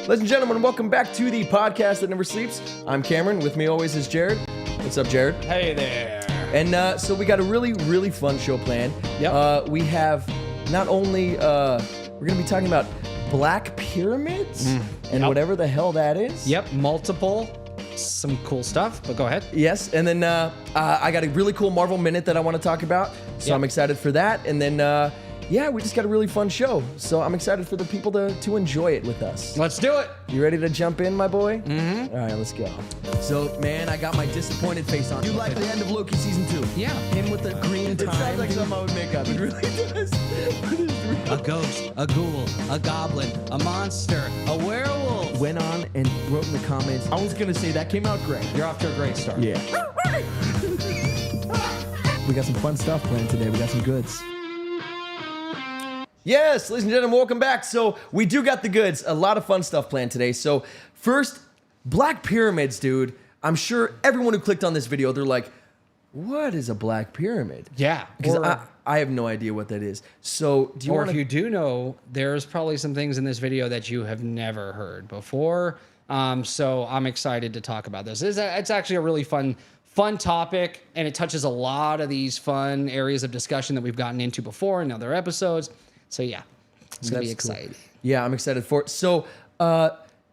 Ladies and gentlemen, welcome back to the podcast that never sleeps. I'm Cameron. With me always is Jared. What's up, Jared? Hey there. And so we got a really fun show planned. Yep. We have not only, we're going to be talking about black pyramids and whatever the hell that is. Yep, some cool stuff, but go ahead. Yes, and then I got a really cool Marvel Minute that I want to talk about, so I'm excited for that. And then, we just got a really fun show, so I'm excited for the people to enjoy it with us. Let's do it. You ready to jump in, my boy? Mm-hmm. All right, let's go. So, man, I got my disappointed face on. You like the end of Loki season 2? Yeah. Him with the green time. It sounds like something I would make up. It really does. A ghost, a ghoul, a goblin, a monster, a werewolf. Went on and wrote in the comments, I was going to say that came out great. You're off to a great start. Yeah. We got some fun stuff planned today. We got some goods. Yes, ladies and gentlemen, welcome back. So we do got the goods. A lot of fun stuff planned today. So first, black pyramids, dude. I'm sure everyone who clicked on this video, they're like, what is a black pyramid? Yeah. Because I have no idea what that is. So do you want to... If you do know, there's probably some things in this video that you have never heard before. So I'm excited to talk about this. It's actually a really fun topic, and it touches a lot of these fun areas of discussion that we've gotten into before in other episodes. So yeah, it's going to be exciting. Cool. Yeah, I'm excited for it. So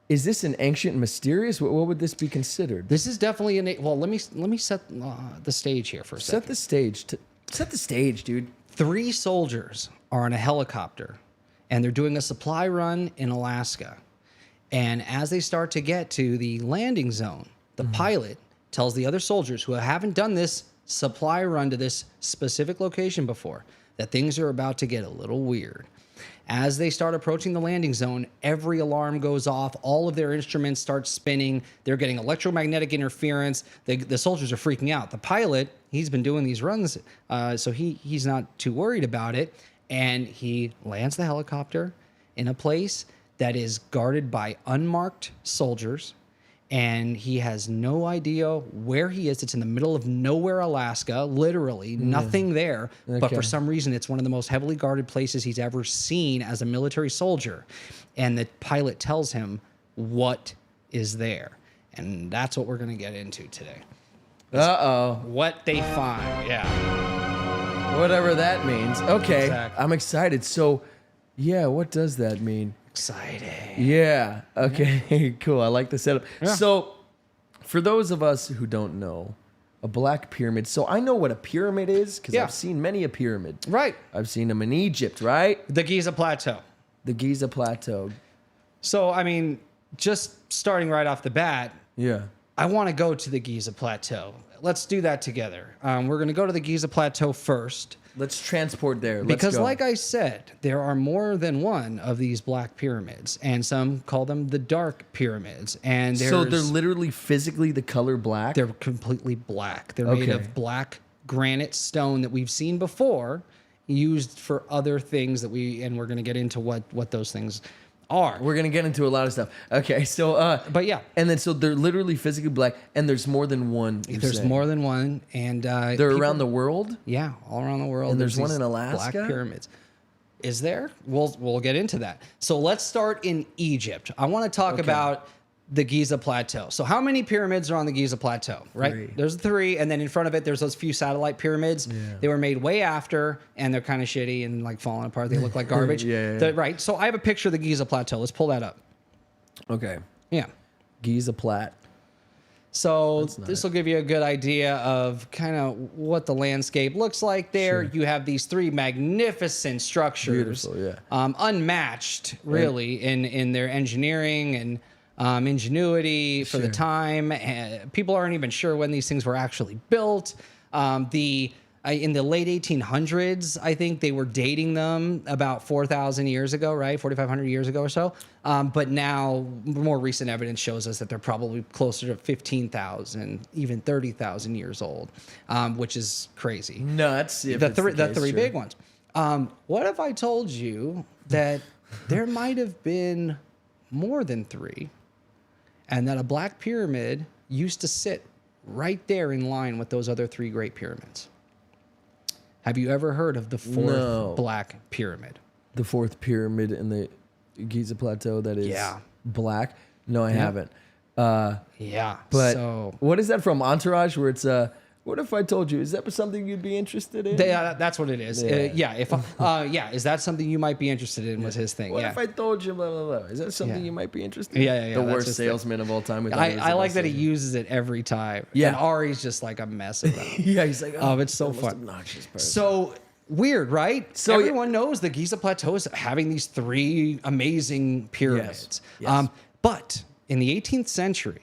is this an ancient and mysterious? What would this be considered? This is definitely well, let me set the stage here for a second. Set the stage. Set the stage, dude. 3 soldiers are on a helicopter, and they're doing a supply run in Alaska. And as they start to get to the landing zone, the pilot tells the other soldiers who haven't done this supply run to this specific location before that things are about to get a little weird. As they start approaching the landing zone, every alarm goes off. All of their instruments start spinning. They're getting electromagnetic interference. The soldiers are freaking out. The pilot, he's been doing these runs, so he's not too worried about it. And he lands the helicopter in a place that is guarded by unmarked soldiers. And he has no idea where he is. It's in the middle of nowhere, Alaska, literally nothing there. Okay. But for some reason, it's one of the most heavily guarded places he's ever seen as a military soldier. And the pilot tells him what is there. And that's what we're going to get into today. Uh-oh. What they find, yeah. Whatever that means. Okay, exactly. I'm excited. So, yeah, what does that mean? Exciting. Yeah. Okay. Cool. I like the setup. Yeah. So, for those of us who don't know, a black pyramid. So I know what a pyramid is because I've seen many a pyramid. Right. I've seen them in Egypt. Right. The Giza Plateau. The Giza Plateau. So I mean, just starting right off the bat. Yeah. I want to go to the Giza Plateau. Let's do that together. We're going to go to the Giza Plateau first. Let's transport there. Because like I said, there are more than one of these black pyramids, and some call them the dark pyramids. And so they're literally physically the color black? They're completely black. They're made of black granite stone that we've seen before, used for other things and we're going to get into what those things are. We're going to get into a lot of stuff. Okay, so... but yeah. And then so they're literally physically black, and there's more than one, There's more than one, and... they're around the world? Yeah, all around the world. And there's one in Alaska? Black pyramids. Is there? We'll get into that. So let's start in Egypt. I want to talk about the Giza Plateau. So how many pyramids are on the Giza Plateau, right? 3. There's 3, and then in front of it, there's those few satellite pyramids. Yeah. They were made way after, and they're kind of shitty and like falling apart. They look like garbage. Right. So I have a picture of the Giza Plateau. Let's pull that up. Okay. Yeah. Giza Plat. So this will give you a good idea of kind of what the landscape looks like there. Sure. You have these 3 magnificent structures. Beautiful, yeah. Unmatched, really, in their engineering and ingenuity for the time. People aren't even sure when these things were actually built. In the late 1800s, I think they were dating them about 4,000 years ago, right? 4,500 years ago or so. But now, more recent evidence shows us that they're probably closer to 15,000, even 30,000 years old, which is crazy. Nuts. The 3 big ones. What if I told you that there might have been more than 3, and that a black pyramid used to sit right there in line with those other 3 great pyramids? Have you ever heard of the 4th black pyramid? The 4th pyramid in the Giza Plateau that is Yeah. black? No, I haven't. Yeah. But So what is that from Entourage? Where it's what if I told you? Is that something you'd be interested in? that's what it is. Yeah. If is that something you might be interested in? Was his thing. What Yeah. if I told you blah blah blah? Is that something Yeah. you might be interested in? Yeah. The That's worst his thing. salesman of all time. With I like that he uses it every time. Yeah. And Ari's just like a mess about it. Yeah, he's like, It's so the most fun. obnoxious person. So weird, right? So Everyone knows the Giza Plateau is having these 3 amazing pyramids. Yes. But in the 18th century,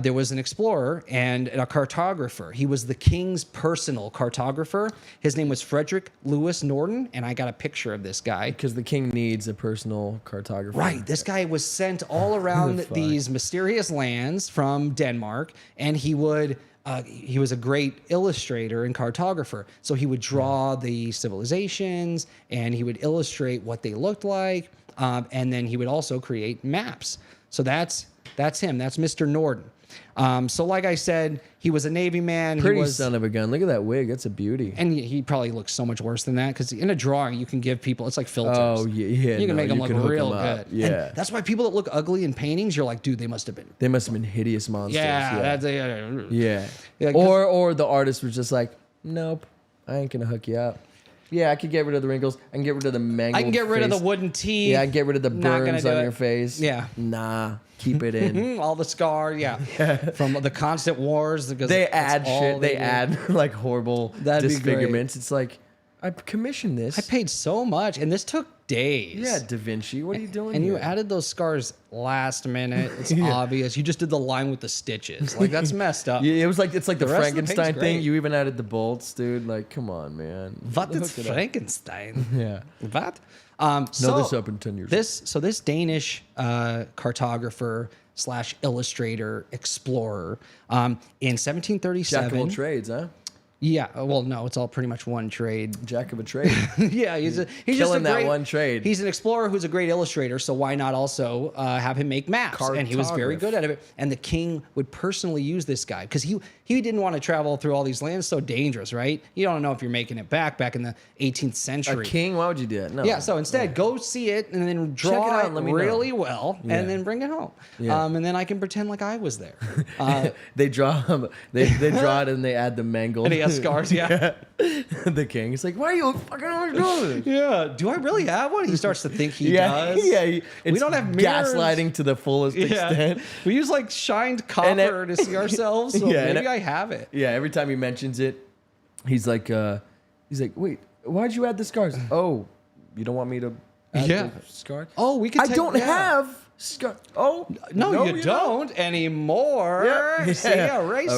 there was an explorer and a cartographer. He was the king's personal cartographer. His name was Frederick Lewis Norton, and I got a picture of this guy. Because the king needs a personal cartographer. Right. This guy was sent all around these mysterious lands from Denmark, and he was a great illustrator and cartographer. So he would draw the civilizations, and he would illustrate what they looked like, and then he would also create maps. So that's him. That's Mr. Norton. So like I said, he was a Navy man. Pretty he was, son of a gun. Look at that wig. That's a beauty. and he probably looks so much worse than that because in a drawing you can give people, it's like filters. Oh yeah. You can make them look hook real 'em up. good. Yeah. And that's why people that look ugly in paintings, you're like, dude, they must have been. They must have been hideous monsters. Yeah. Yeah. Yeah, 'cause- Or the artist was just like, nope, I ain't gonna hook you up. Yeah, I could get rid of the wrinkles. I can get rid of the mangled I can get rid of face. the wooden teeth. Yeah, I can get rid of the Not gonna burns do on it. your face. Yeah. Nah, keep it in. All the scar, yeah. From the constant wars. Because They that's add all shit. They do. add like horrible That'd be disfigurements. It's like, I commissioned this. I paid so much, and this took days. Yeah, Da Vinci. What are you doing? And you here? added those scars last minute. It's Yeah. obvious. You just did the line with the stitches. Like, that's messed up. Yeah, it's like the rest of the paint's Frankenstein thing. great. You even added the bolts, dude. Like, come on, man. What is Hook it up. Frankenstein? Yeah. What? No, this up in 10 years. This Danish cartographer / illustrator explorer in Jack of all 1737. trades, huh? Yeah, well, no, it's all pretty much one trade. Jack of a trade. Yeah, he's just a Killing that great, one trade. He's an explorer who's a great illustrator, so why not also have him make maps? And he was very good at it. And the king would personally use this guy because he didn't want to travel through all these lands. So dangerous, right? You don't know if you're making it back in the 18th A century. king? Why would you do that? No. Yeah, so instead, go see it and then draw out it and let me know. really well, Yeah. and then bring it home. Yeah. And then I can pretend like I was there. They draw they draw it and they add the mangled. And he has scars, yeah. The king. It's like, why are you fucking always doing this? Yeah. Do I really have one? He starts to think he does. Yeah. We don't have mirrors. gaslighting to the fullest extent. We use like shined copper to see ourselves. So Yeah, and maybe I have it. Yeah, every time he mentions it, he's like, wait, why'd you add the scars? Oh, you don't want me to add Yeah. the scars? Oh, we can. I don't have scars. Oh, No, you don't anymore. Yeah. See, erase.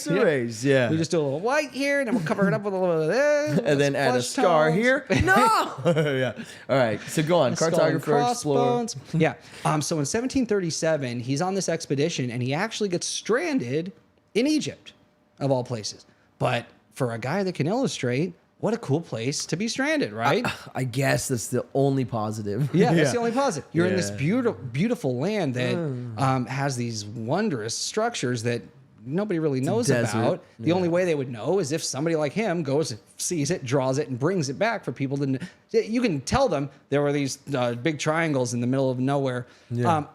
Erase. Yeah. We just do a little white here, and then we'll cover it up with a little of this. and then add a flesh scar tones. here. No. Yeah. All right. So go on. Skull and Cartographer, explorer. crossbones. Yeah. So in 1737, he's on this expedition, and he actually gets stranded in Egypt, of all places. But for a guy that can illustrate, what a cool place to be stranded, right? I guess that's the only positive. Yeah, that's the only positive. You're in this Yeah. beautiful land that has these wondrous structures that nobody really knows desert. about. The only way they would know is if somebody like him goes, sees it, draws it, and brings it back for people to. You can tell them there were these big triangles in the middle of nowhere,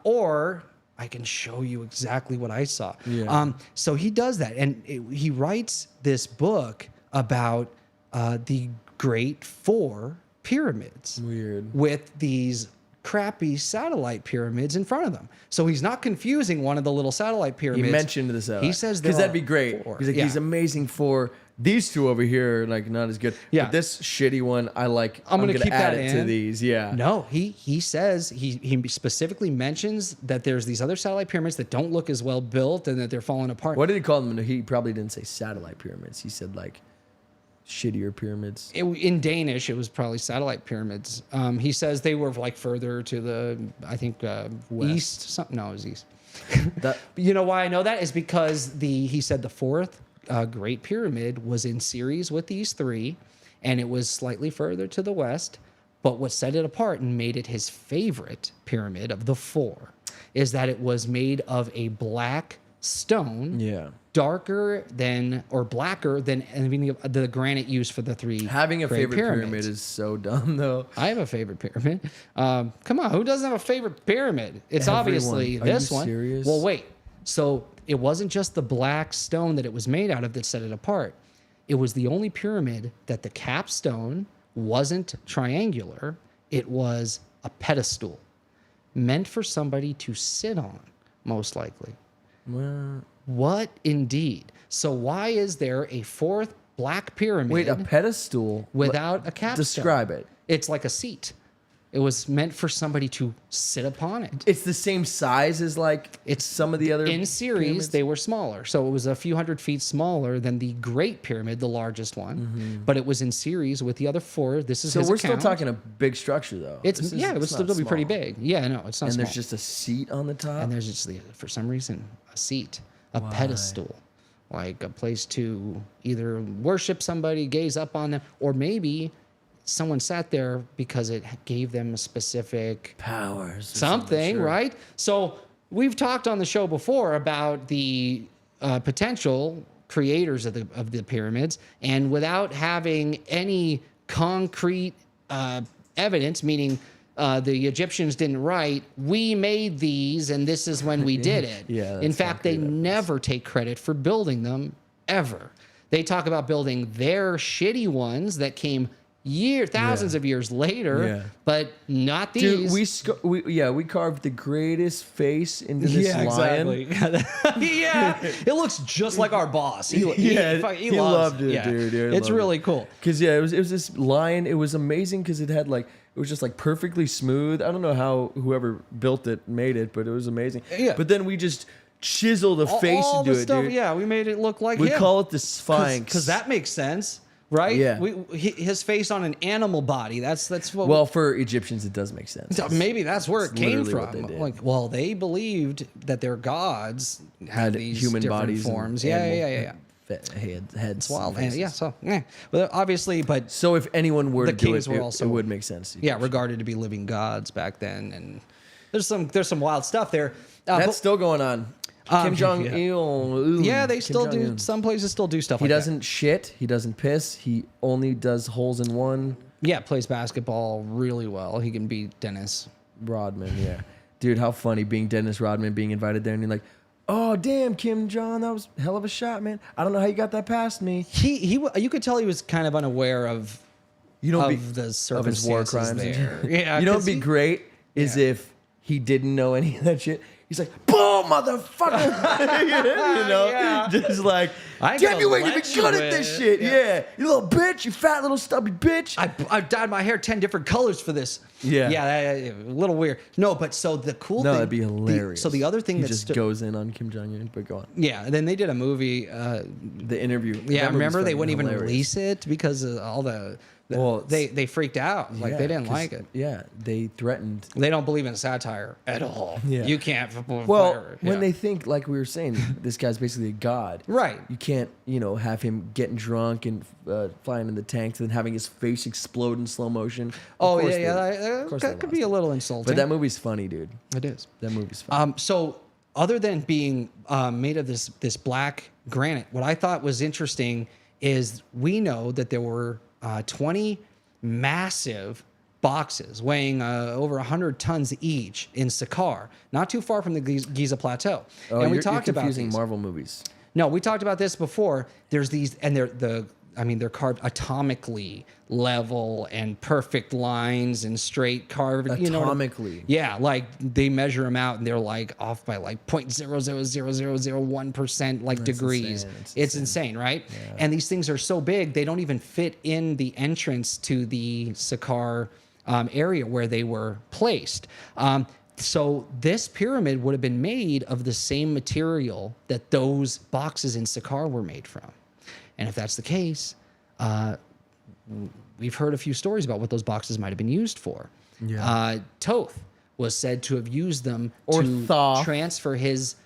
or I can show you exactly what I saw. Yeah. So he does that, and he writes this book about the Great Four Pyramids. Weird. With these crappy satellite pyramids in front of them. So he's not confusing one of the little satellite pyramids. He mentioned the satellite. He says because there that'd be are great. four. He's like, Yeah. he's amazing for these two over here, are, like not as good. Yeah. But this shitty one, I like. I'm gonna keep add that it to in. these. Yeah. No, he says he specifically mentions that there's these other satellite pyramids that don't look as well built and that they're falling apart. What did he call them? He probably didn't say satellite pyramids. He said like shittier pyramids. In Danish, it was probably satellite pyramids. He says they were like further to the, I think, east. Something. No, it was east. That You know why I know that is because he said the fourth Great Pyramid was in series with these three, and it was slightly further to the west. But what set it apart and made it his favorite pyramid of the four is that it was made of a black stone, Yeah. darker than or blacker than any of the granite used for the three. Having a Great favorite pyramid Pyramids. is so dumb, though. I have a favorite pyramid. Come on, who doesn't have a favorite pyramid? It's Everyone. obviously Are this you one. serious? Well, wait. So it wasn't just the black stone that it was made out of that set it apart. It was the only pyramid that the capstone wasn't triangular. It was a pedestal meant for somebody to sit on, most likely. Well, What indeed? So why is there a fourth black pyramid wait, a pedestal without a capstone? Describe it. It's like a seat. It was meant for somebody to sit upon it. It's the same size as like It's some of the other In series, pyramids? they were smaller. So it was a few hundred feet smaller than the Great Pyramid, the largest one. But it was in series with the other four. This is So his we're still account. talking a big structure, though. It's This is- it would it's still not be pretty small. big. Yeah, no, it's not And small. there's just a seat on the top. And there's just for some reason a seat, a pedestal, like a place to either worship somebody, gaze up on them, or maybe someone sat there because it gave them a specific Powers. or something, sure. right? So we've talked on the show before about the potential creators of the pyramids, and without having any concrete evidence, meaning the Egyptians didn't write, we made these and this is when we did it. Yeah, In that's fact, they concrete evidence. never take credit for building them ever. They talk about building their shitty ones that came thousands of years later, Yeah. but not these. Dude, we carved the greatest face into this lion. Yeah, it looks just like our boss. He He loved it, dude. Yeah, he it's loved really it. cool. Cause it was this lion. It was amazing because it had like it was just like perfectly smooth. I don't know how whoever built it made it, but it was amazing. Yeah. But then we just chiseled a face All into the it, stuff, dude. yeah, we made it look like We him. call it the Sphinx. Because that makes sense, right? Yeah. His face on an animal body. That's what. Well, for Egyptians, it does make sense. maybe that's where it It's came literally what from. they did. Like, well, they believed that their gods had these human different bodies, and forms. animal Yeah. Heads. It's wild. And faces. yeah. So, but obviously, but So if anyone were The to do kings it, were it, also- it would make sense. yeah, regarded to be living gods back then, and there's some wild stuff there. That's But- still going on. Kim Jong Il. yeah, they still do. Some places still do stuff. He like that. doesn't shit. He doesn't piss. He only does holes in one. Yeah, plays basketball really well. He can beat Dennis. Rodman, yeah. Dude, how funny being Dennis Rodman being invited there and you're like, oh, damn, Kim Jong, that was a hell of a shot, man. I don't know how you got that past me. You could tell he was kind of unaware of You know, the of his war circumstances crimes. there. Yeah, You know 'cause what'd be he- great is Yeah. if he didn't know any of that shit. He's like, boom, motherfucker. you know? Yeah. Just like, I ain't damn, gonna you ain't even let you good at this win. shit. Yeah. Yeah. You little bitch, you fat little stubby bitch. I dyed my hair 10 different colors for this. Yeah. Yeah, a little weird. No, but so the cool No, thing. that'd be hilarious. So the other thing he that just goes in on Kim Jong Un, but go on. yeah, and then they did a movie. The interview. Yeah, That movie's remember they fucking wouldn't even hilarious. release it because of all Well, they freaked out. Like Yeah, they didn't 'cause- like it. Yeah, they threatened. They don't believe in satire at all. Yeah. You can't. Well, when yeah. they think, like we were saying, this guy's basically a god. Right. You can't, have him getting drunk and flying in the tanks and having his face explode in slow motion. Of Oh course yeah, of course they that could lost be a it. little insulting. But that movie's funny, dude. it is. That movie's funny. So other than being made of this black granite, what I thought was interesting is we know that there were 20 massive boxes weighing over 100 tons each in Saqqara, not too far from the Giza Plateau. Oh, and we you're talked about confusing these. Marvel movies. No, we talked about this before. There's these, and they're carved atomically level and perfect lines and straight carved. Atomically. Yeah, like they measure them out and they're like off by like 0.00001% like degrees. insane. It's It's insane, right? And these things are so big they don't even fit in the entrance to the Saqqara area where they were placed. So this pyramid would have been made of the same material that those boxes in Saqqara were made from. And if that's the case, we've heard a few stories about what those boxes might have been used for. Yeah. Thoth was said to have used them Or to Thoth. transfer his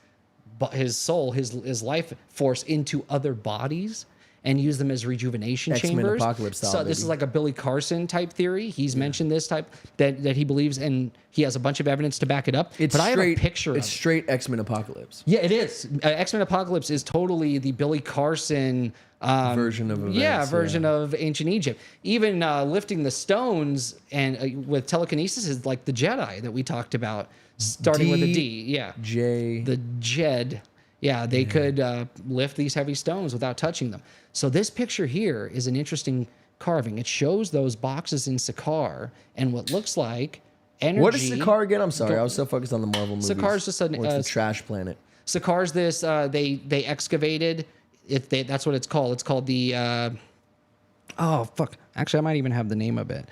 soul, his life force into other bodies. and use them as rejuvenation X-Men chambers. Apocalypse style, So this baby. is like a Billy Carson type theory. He's mentioned this type that he believes, and he has a bunch of evidence to back it up. It's but I have straight, a picture It's of it. straight X-Men Apocalypse. Yeah, it is. X-Men Apocalypse is totally the Billy Carson Version of yeah, events, version of ancient Egypt. Even lifting the stones and with telekinesis is like the Jedi that we talked about, starting with a D. Yeah, J. the Jed. Yeah, they could lift these heavy stones without touching them. So this picture here is an interesting carving. It shows those boxes in Sakaar and what looks like energy. What is Sakaar again? I'm sorry, I was so focused on the Marvel movies. Sakaar's just an Or it's the trash planet. Sakaar's this. They excavated. That's what it's called. It's called the. Oh fuck! Actually, I might even have the name of it,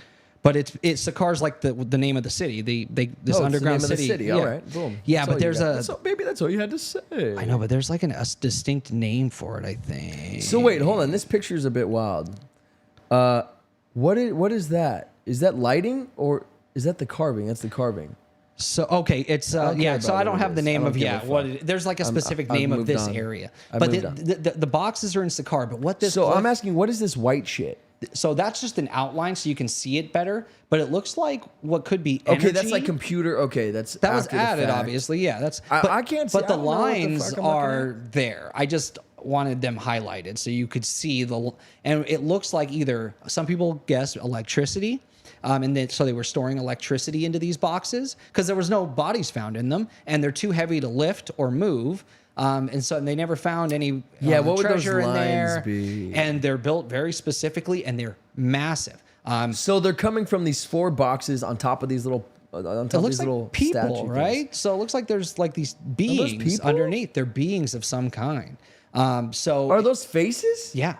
but it's Sakaar's like the name of the city. This It's underground the name city. Of the city. Yeah. All right, boom. Yeah, That's but all you there's got. a. That's all, maybe that's all you had to say. I know, but there's like a distinct name for it. I think. So wait, hold on. This picture is a bit wild. What is that? Is that lighting or is that the carving? That's the carving. So okay, it's don't yeah. care So about I don't what it have the is. name I don't of give a yeah. fuck. What there's like a specific I've name of moved this on. area, I've but moved on. the boxes are in Sakaar. But what this So cliff- I'm asking, what is this white shit? So that's just an outline, so you can see it better. But it looks like what could be energy. Okay, that's like computer. Okay, that's That was after the added, fact. obviously. Yeah, that's. I can't see- But the I don't know what the lines fuck I'm looking are there. I just wanted them highlighted so you could see the. And it looks like either some people guess electricity, and then so they were storing electricity into these boxes because there was no bodies found in them, and they're too heavy to lift or move. And so they never found any Yeah, what would those treasure in there. lines be? And they're built very specifically, and they're massive. So they're coming from these 4 boxes on top of these little. On It top of looks these like little people, statue right? things. So it looks like there's like these beings people? underneath. They're beings of some kind. So Are those faces? yeah,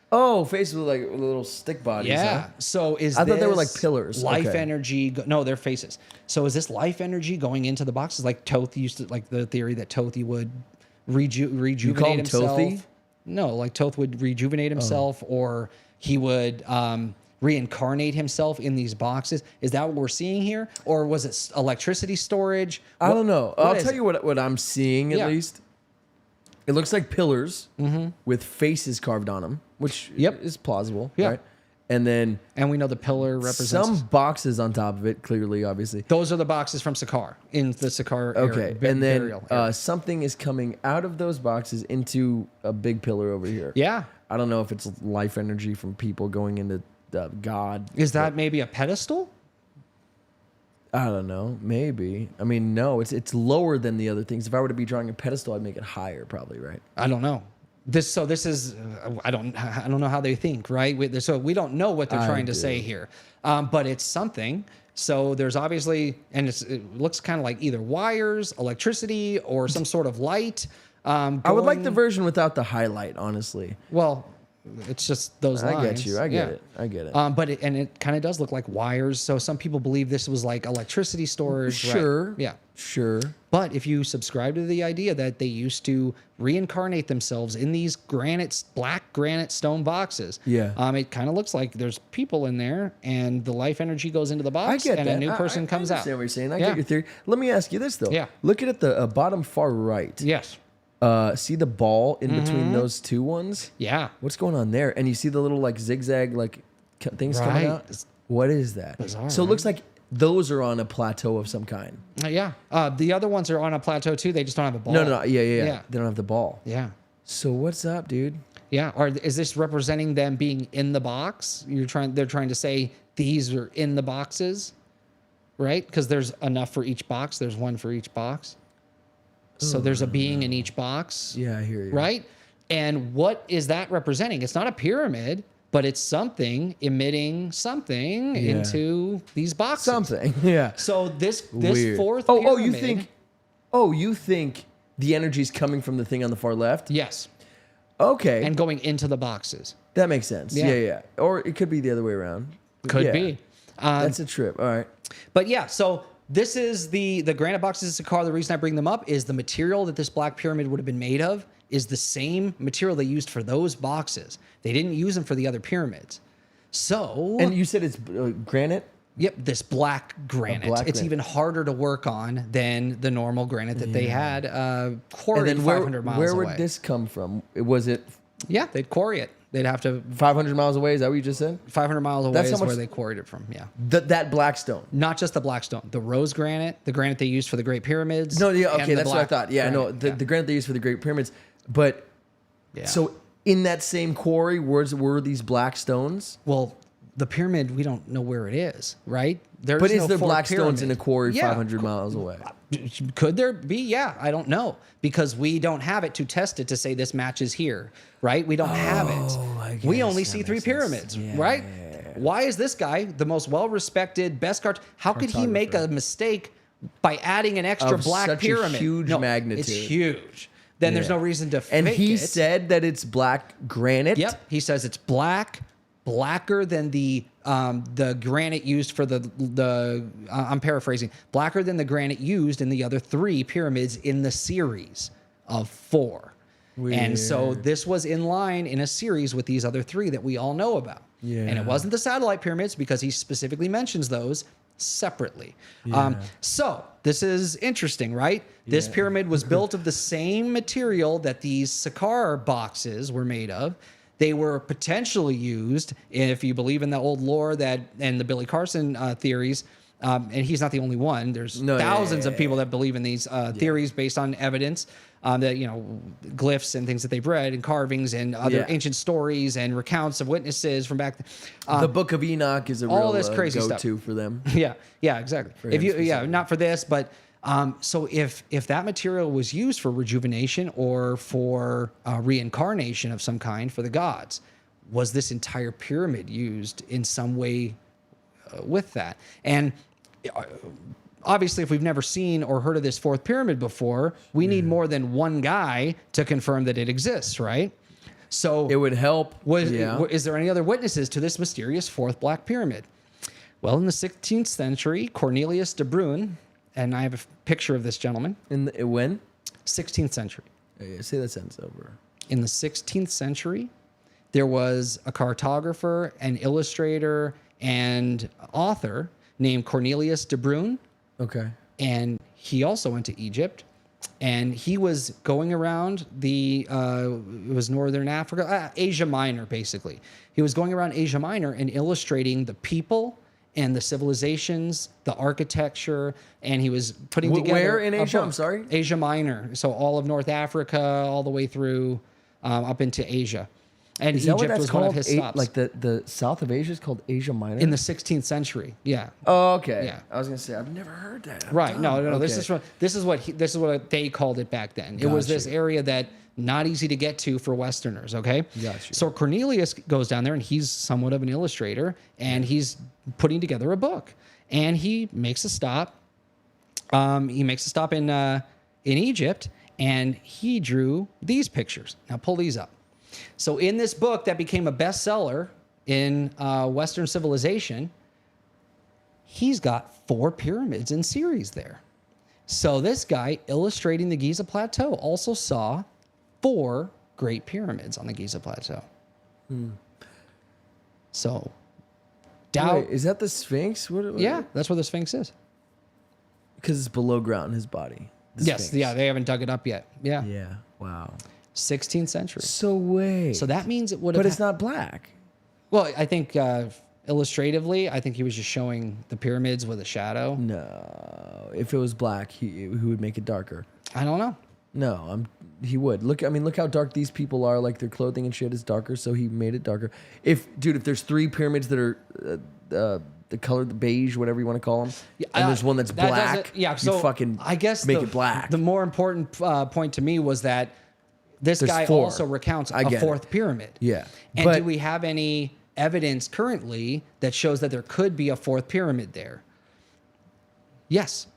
Oh, faces with like little stick bodies. yeah. Huh? So is I thought they were this like pillars. Life Okay. energy? No, they're faces. So is this life energy going into the boxes? Like Toth used to, like the theory that Toth would rejuvenate him himself. Tothy? No, like Toth would rejuvenate himself, or he would reincarnate himself in these boxes. Is that what we're seeing here, or was it electricity storage? I don't know. what I'll is tell it? you what I'm seeing at Yeah. least. It looks like pillars with faces carved on them, which Yep. is plausible, Yeah. right? And then And we know the pillar represents. some boxes on top of it, clearly, obviously. Those are the boxes from Sakaar in the Sakaar Okay, area, and then burial area. something is coming out of those boxes into a big pillar over here. Yeah. I don't know if it's life energy from people going into God. Is that maybe a pedestal? I don't know. Maybe. I mean, no. It's lower than the other things. If I were to be drawing a pedestal, I'd make it higher, probably, right? I don't know. This is I don't know how they think, right? So we don't know what they're trying to say here, but it's something. So there's obviously, and it looks kind of like either wires, electricity, or some sort of light. I would like the version without the highlight, honestly. Well, it's just those lines. I get you. I get Yeah. it. I get it. But it kind of does look like wires. So some people believe this was like electricity storage. right? Sure. Yeah. Sure. But if you subscribe to the idea that they used to reincarnate themselves in these black granite stone boxes, Yeah. it kind of looks like there's people in there, and the life energy goes into the box, I get and that. a new person comes I out. understand what you're saying. I Yeah. get your theory. Let me ask you this though. Yeah. Look at the bottom far right. Yes. See the ball in Mm-hmm. between those 2 ones? Yeah. What's going on there? And you see the little like zigzag like things coming Right. out. What is that? Bizarre, So it looks like those are on a plateau of some kind. Yeah. The other ones are on a plateau too. They just don't have a ball. No. Yeah. Yeah. They don't have the ball. Yeah. So what's up, dude? Yeah. Or is this representing them being in the box? They're trying to say these are in the boxes, right? Because there's enough for each box. There's one for each box. So there's a being in each box. Yeah, I hear you. Right? And what is that representing? It's not a pyramid, but it's something emitting something Yeah. into these boxes. Something. Yeah. So this Weird. fourth Oh, pyramid. you think the energy's coming from the thing on the far left? Yes. Okay. And going into the boxes. that makes sense. Yeah. Yeah. Or it could be the other way around. Could Yeah. be. That's a trip. All right. But yeah, so this is the granite boxes of Sakaar. The reason I bring them up is the material that this black pyramid would have been made of is the same material they used for those boxes. They didn't use them for the other pyramids. So, And you said it's granite? yep, this black granite. black It's granite. even harder to work on than the normal granite that they had And quarried then 500 miles where away. would this come from? Was it Yeah, they'd quarry it. They'd have to 500 miles away. Is that what you just said? 500 miles away That's how is where much- they quarried it from. Yeah. That black stone. Not just the black stone, the rose granite, the granite they used for the Great Pyramids. No, yeah, and okay, the that's what I black thought. Yeah, no, granite. the granite they used for the Great Pyramids. But Yeah. so in that same quarry, were these black stones? Well, the pyramid, we don't know where it is, right? There's But is no there fourth black stones in a pyramid. quarry Yeah. 500 miles away? Could there be? Yeah, I don't know because we don't have it to test it to say this matches here, right? We don't have it. We guess only that see makes 3 sense. pyramids, Yeah, right? yeah. Why is this guy the most well-respected, best how could he make a mistake by adding an extra Of black such a pyramid? huge magnitude. It's huge. Then there's Yeah. no reason to And fake he it. said that it's black granite. Yep, he says it's blacker than the granite used for the I'm paraphrasing, blacker than the granite used in the other 3 pyramids in the series of 4. And so this was in line in a series with these other 3 that we all know about. Yeah. And it wasn't the satellite pyramids because he specifically mentions those separately. So this is interesting, right? This pyramid was built of the same material that these Sakar boxes were made of. They were potentially used, if you believe in the old lore that and the Billy Carson theories, and he's not the only one. There's thousands of people that believe in these theories based on evidence that glyphs and things that they've read and carvings and other ancient stories and recounts of witnesses from back. The Book of Enoch is a all real this crazy go-to for them. Yeah, exactly. If you, not for this, but so if that material was used for rejuvenation or for reincarnation of some kind for the gods, was this entire pyramid used in some way with that? And obviously, if we've never seen or heard of this 4th pyramid before, we need more than one guy to confirm that it exists, right? So It would help. is there any other witnesses to this mysterious 4th black pyramid? Well, in the 16th century, Cornelius de Bruyn, and I have a picture of this gentleman. When? 16th century. Say that sentence over. In the 16th century, there was a cartographer, an illustrator, and author named Cornelius de Bruyn. Okay. And he also went to Egypt. And he was going around it was Northern Africa, Asia Minor, basically. He was going around Asia Minor and illustrating the people and the civilizations, the architecture, and he was putting together. Where in a Asia? book. I'm sorry? Asia Minor. So all of North Africa, all the way through up into Asia. And Is that what Egypt that's was called? one of his stops. Like the south of Asia is called Asia Minor? in the 16th century. Yeah. Oh, okay. Yeah. I was gonna say I've never heard that. Right. No. Okay. This is what they called it back then. It was Got this you. area that not easy to get to for Westerners. Okay. Got you. So Cornelius goes down there, and he's somewhat of an illustrator, and he's putting together a book, and he makes a stop. He makes a stop in Egypt, and he drew these pictures. Now pull these up. So in this book that became a bestseller in Western civilization, he's got 4 pyramids in series there. So this guy illustrating the Giza Plateau also saw 4 great pyramids on the Giza Plateau. So, Wait, is that the Sphinx? What yeah, that's where the Sphinx is. Because it's below ground in his body. The Yes, Sphinx. yeah, they haven't dug it up yet. Yeah, Yeah. Wow. 16th century. So So that means it would have. But it's not black. Well, I think illustratively, I think he was just showing the pyramids with a shadow. No. If it was black, he would make it darker. I don't know. No, he would. Look how dark these people are. Like their clothing and shit is darker, so he made it darker. If there's 3 pyramids that are the color, the beige, whatever you want to call them, and there's one that's that black, doesn't- yeah, so you fucking I guess make it black. The more important point to me was that this There's guy 4. also recounts I a get 4th it. pyramid. Yeah. And But- do we have any evidence currently that shows that there could be a 4th pyramid there? Yes.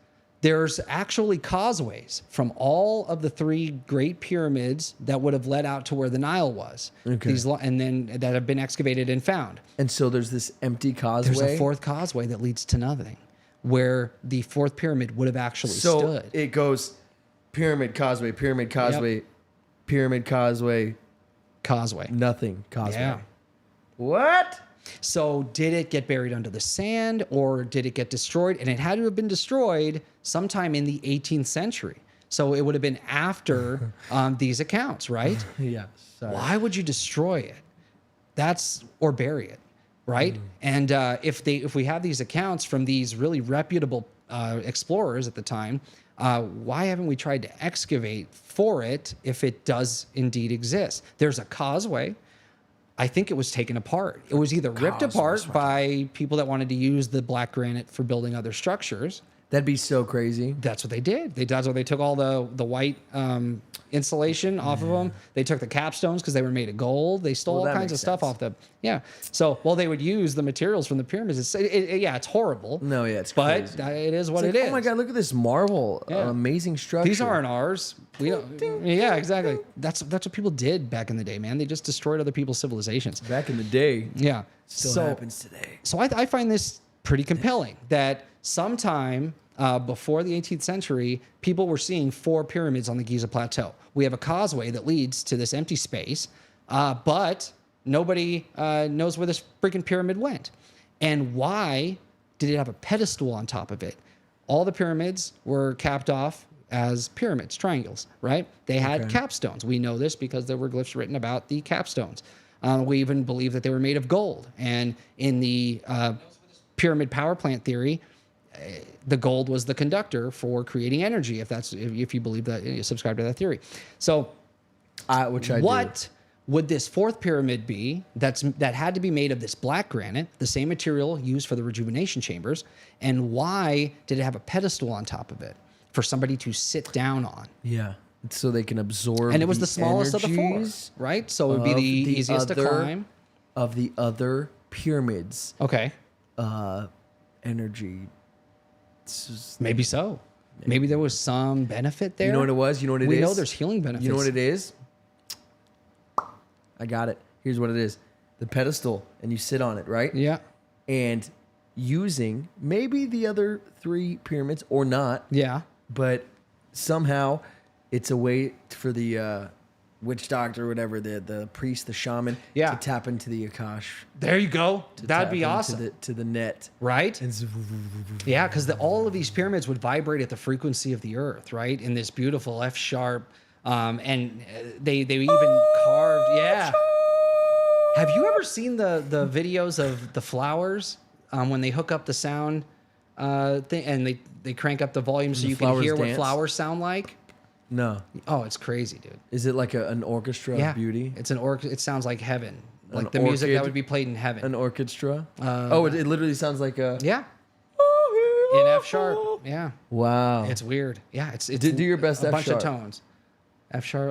There's actually causeways from all of the 3 great pyramids that would have led out to where the Nile was. Okay. And then that have been excavated and found. And so there's this empty causeway. There's a 4th causeway that leads to nothing, where the 4th pyramid would have actually So stood. it goes pyramid, causeway, pyramid, causeway, pyramid, causeway, Causeway. nothing, causeway. Yeah. What? So did it get buried under the sand or did it get destroyed? And it had to have been destroyed sometime in the 18th century. So it would have been after these accounts, right? Yeah. Sorry. Why would you destroy it? That's or bury it, right? And if we have these accounts from these really reputable explorers at the time, why haven't we tried to excavate for it if it does indeed exist? There's a causeway. I think it was taken apart. It was either ripped apart by people that wanted to use the black granite for building other structures. That'd be so crazy. That's what they did. That's what they took all the white insulation off of them. They took the capstones because they were made of gold. They stole all kinds of stuff off them. Yeah. So, they would use the materials from the pyramids. It's horrible. No, yeah, it's but crazy. It is what it is. Oh my God, look at this marble. Yeah. Amazing structure. These aren't ours. We don't. Yeah, exactly. That's what people did back in the day, man. They just destroyed other people's civilizations. Back in the day. Yeah. Still happens today. So I find this pretty compelling that sometime before the 18th century, people were seeing 4 pyramids on the Giza Plateau. We have a causeway that leads to this empty space, but nobody knows where this freaking pyramid went. And why did it have a pedestal on top of it? All the pyramids were capped off as pyramids, triangles, right? They had capstones. We know this because there were glyphs written about the capstones. We even believe that they were made of gold. And in the pyramid power plant theory, the gold was the conductor for creating energy. If you believe that, you subscribe to that theory. So, what would this 4th pyramid be? That had to be made of this black granite, the same material used for the rejuvenation chambers. And why did it have a pedestal on top of it for somebody to sit down on? Yeah, so they can absorb. And it was the smallest of the 4, right? So it would be the easiest to climb of the other pyramids. Okay. Energy. Maybe so. Maybe there was some benefit there. You know what it was? You know what it is? We know there's healing benefits. You know what it is? I got it. Here's what it is. The pedestal, and you sit on it, right? Yeah. And using maybe the other 3 pyramids or not. Yeah. But somehow it's a way for the witch doctor or whatever, the priest, the shaman, to tap into the Akash. There you go. That'd be awesome. To the net. Right? Yeah, because all of these pyramids would vibrate at the frequency of the earth, right? In this beautiful F sharp. And they even carved. Yeah. Have you ever seen the videos of the flowers when they hook up the sound thing and they crank up the volume so you can hear what flowers sound like? No. Oh, it's crazy, dude. Is it like an orchestra of beauty? It's it sounds like heaven. Like the music that would be played in heaven. An orchestra? It literally sounds like a... Yeah. In F sharp. Yeah. Wow. It's weird. Yeah. It's do your best F sharp. A bunch of tones. F sharp.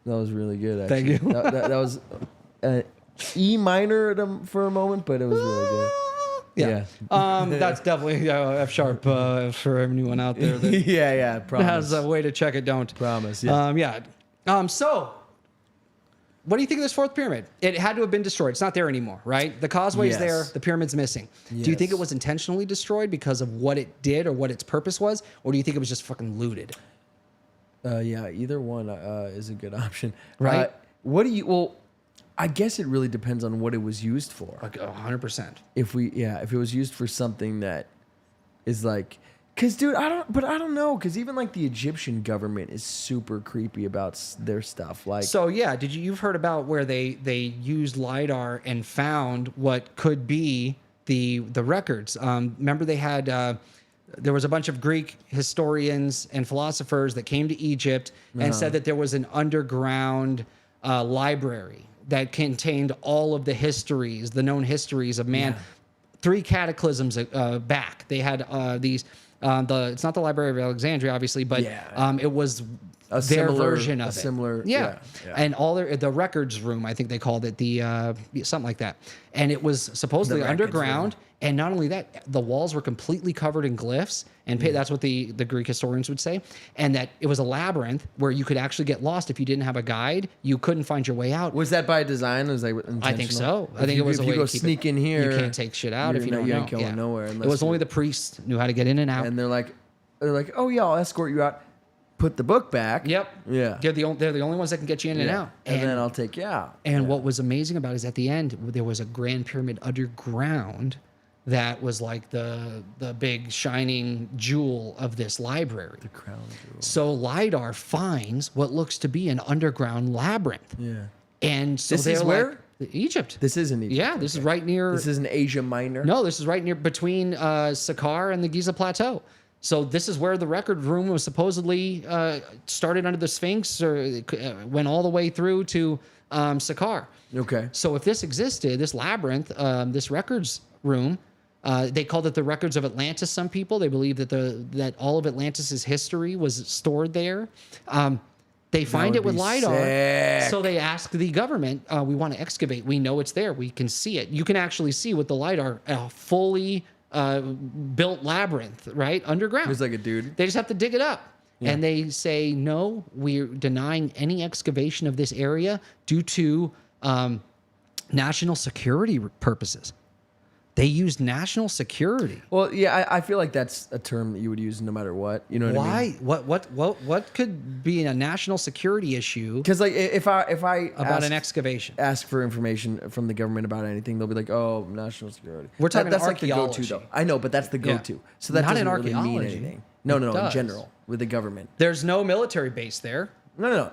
That was really good, actually. Thank you. that was E minor for a moment, but it was really good. Yeah. That's definitely F sharp for anyone out there that promise. has a way to check it. Don't promise. Yeah. So, what do you think of this 4th pyramid? It had to have been destroyed. It's not there anymore, right? The causeway's there. The pyramid's missing. Yes. Do you think it was intentionally destroyed because of what it did or what its purpose was, or do you think it was just fucking looted? Either one is a good option. Right. What do you? Well, I guess it really depends on what it was used for. Like 100%. If it was used for something that is like, cause dude, I don't know, cause even like the Egyptian government is super creepy about their stuff. Like, so yeah, you've heard about where they used LiDAR and found what could be the records? Remember they had there was a bunch of Greek historians and philosophers that came to Egypt and said that there was an underground library that contained all of the histories, the known histories of man. 3 cataclysms back. They had these. It's not the Library of Alexandria, obviously, but it was their version of it. Similar, And all the records room, I think they called it, something like that. And it was supposedly underground. And not only that, the walls were completely covered in glyphs, and that's what the Greek historians would say. And that it was a labyrinth where you could actually get lost if you didn't have a guide. You couldn't find your way out. Was that by design? Was that intentional? I think so. I think it was a way to keep sneak in here. You can't take shit out if you don't know. You ain't going nowhere. It was only the priests knew how to get in and out. And they're like, oh yeah, I'll escort you out. Put the book back. Yep. Yeah. They're the only ones that can get you in and out. And then I'll take you out. And what was amazing about it is at the end, there was a grand pyramid underground that was like the big shining jewel of this library. The crown jewel. So LiDAR finds what looks to be an underground labyrinth. Yeah. And so This they're is like, where? Egypt. This is in Egypt. Yeah, this is right near. This is in Asia Minor. No, this is right near between Saqqara and the Giza Plateau. So this is where the record room was supposedly started under the Sphinx, or went all the way through to Saqqara. Okay. So if this existed, this labyrinth, this records room, they called it the records of Atlantis. Some people, they believe that that all of Atlantis's history was stored there. They find it with LiDAR. Sick. So they ask the government, we want to excavate. We know it's there. We can see it. You can actually see with the LiDAR a fully built labyrinth, right? Underground. There's like a dude. They just have to dig it up. Yeah. And they say, no, we're denying any excavation of this area due to national security purposes. They used national security. Well, yeah, I feel like that's a term that you would use no matter what. You know what I mean? Why? What could be a national security issue? Because like if I about an excavation, ask for information from the government about anything, they'll be like, "Oh, national security." We're talking that's archaeology. like the go-to, though. I know, but that's the go-to. Yeah. So that Not in doesn't really mean archaeology. anything. No, It in does. general with the government. There's no military base there. No.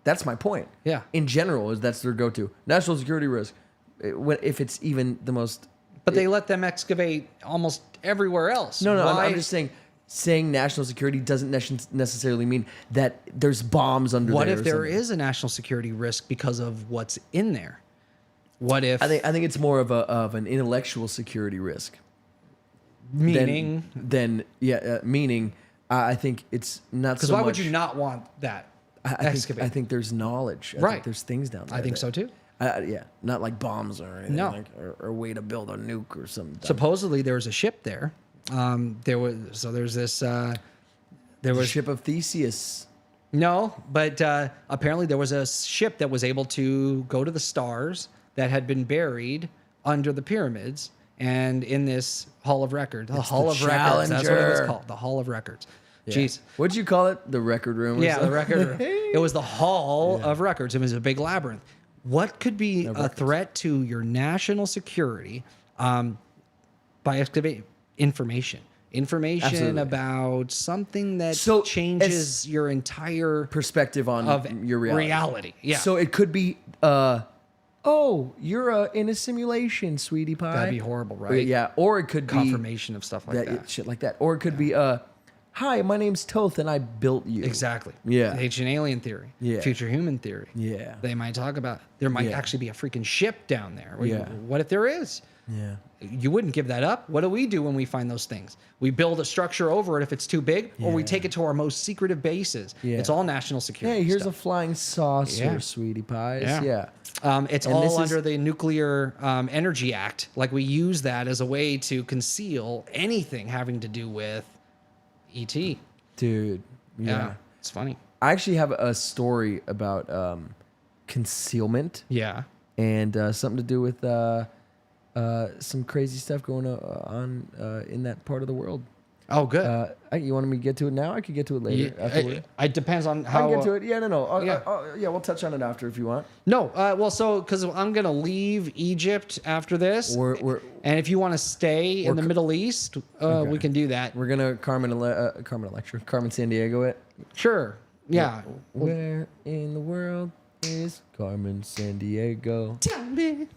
That's my point. Yeah. In general, that's their go-to. National security risk. If it's even the most. But they let them excavate almost everywhere else. No, Why? I'm just saying national security doesn't necessarily mean that there's bombs under there. What if there something. is a national security risk because of what's in there? What if? I think it's more of an intellectual security risk. Meaning? Meaning, I think it's not so Because why much. would you not want that excavated? I think there's knowledge. I Right. think there's things down there. I think so too. Yeah, not like bombs or anything. No. Like, or a way to build a nuke or something. Supposedly there was a ship there. There's this. There The was ship of Theseus. no, but apparently there was a ship that was able to go to the stars that had been buried under the pyramids, and in this Hall of Records, the Hall of Records. That's what it was Challenger. called, the Hall of Records. Yeah. Jeez. What'd you call it? The record room? Or Yeah, the something? record room. It was the Hall of Records. It was a big labyrinth. What could be a threat to your national security by excavating information? Information Absolutely. about something that So, changes your entire Perspective on of your reality. Yeah. So it could be, you're in a simulation, sweetie pie. That'd be horrible, right? Yeah. Or it could Confirmation of stuff be like that. shit like that. Or it could be, hi, my name's Toth and I built you. Exactly. Yeah. Ancient alien theory. Yeah. Future human theory. Yeah. They might talk about there might Yeah. actually be a freaking ship down there. Yeah. What if there is? Yeah. You wouldn't give that up. What do we do when we find those things? We build a structure over it if it's too big, or we Yeah. take it to our most secretive bases. Yeah. It's all national security. Hey, here's stuff. a flying saucer, Yeah. sweetie pies. Yeah. Yeah. It's And this all is- under the Nuclear Energy Act. Like we use that as a way to conceal anything having to do with ET. Dude. Yeah. It's funny. I actually have a story about concealment Yeah. and something to do with some crazy stuff going on in that part of the world. Oh, good. You wanted me to get to it now? I could get to it later. afterward. It depends on I how. can get to it. Yeah, no. Yeah. Yeah, we'll touch on it after if you want. No, because I'm gonna leave Egypt after this, We're and if you want to stay in the Middle East, we can do that. we're gonna Carmen San Diego it. Sure. Yeah. Where in the world is Carmen San Diego? Tell me.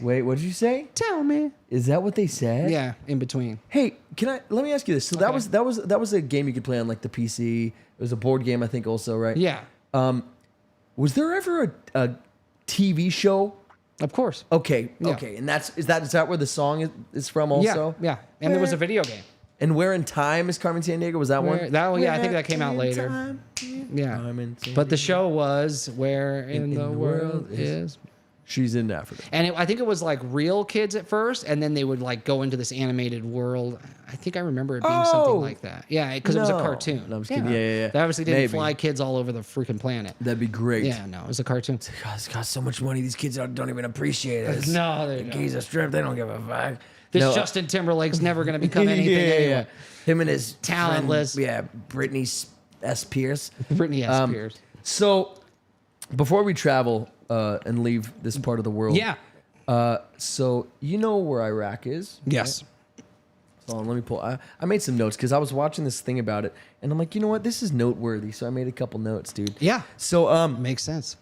Wait, what did you say? Tell me. Is that what they said? Yeah. In between. Hey, let me ask you this. So Okay. that was a game you could play on like the PC. It was a board game, I think, also, right? Yeah. Was there ever a TV show? Of course. Okay, Yeah. okay, and is that where the song is from also? Yeah. Yeah. And there was a video game. And Where in Time is Carmen San Diego? Was that one? I think that came out Where in later. Time, Yeah. Carmen San But the Diego. show was Where in the World is. She's in Africa. And I think it was like real kids at first, and then they would like go into this animated world. I think I remember it being something like that. Yeah, because it was a No. cartoon. No, I'm just kidding. Yeah. They obviously didn't Maybe. fly kids all over the freaking planet. That'd be great. Yeah, no, it was a cartoon. God, it's got so much money. These kids don't even appreciate it. No, they don't. Giza Strip, they don't give a fuck. This No, Justin Timberlake's never going to become anything anyway. Him and his Talentless. friend, Britney S. Pierce. Britney S. Spears. So, before we travel and leave this part of the world, Yeah. So you know where Iraq is? Yes. Hold on, let me pull. I made some notes because I was watching this thing about it, and I'm like, you know what? This is noteworthy. So I made a couple notes, dude. Yeah. So Makes sense.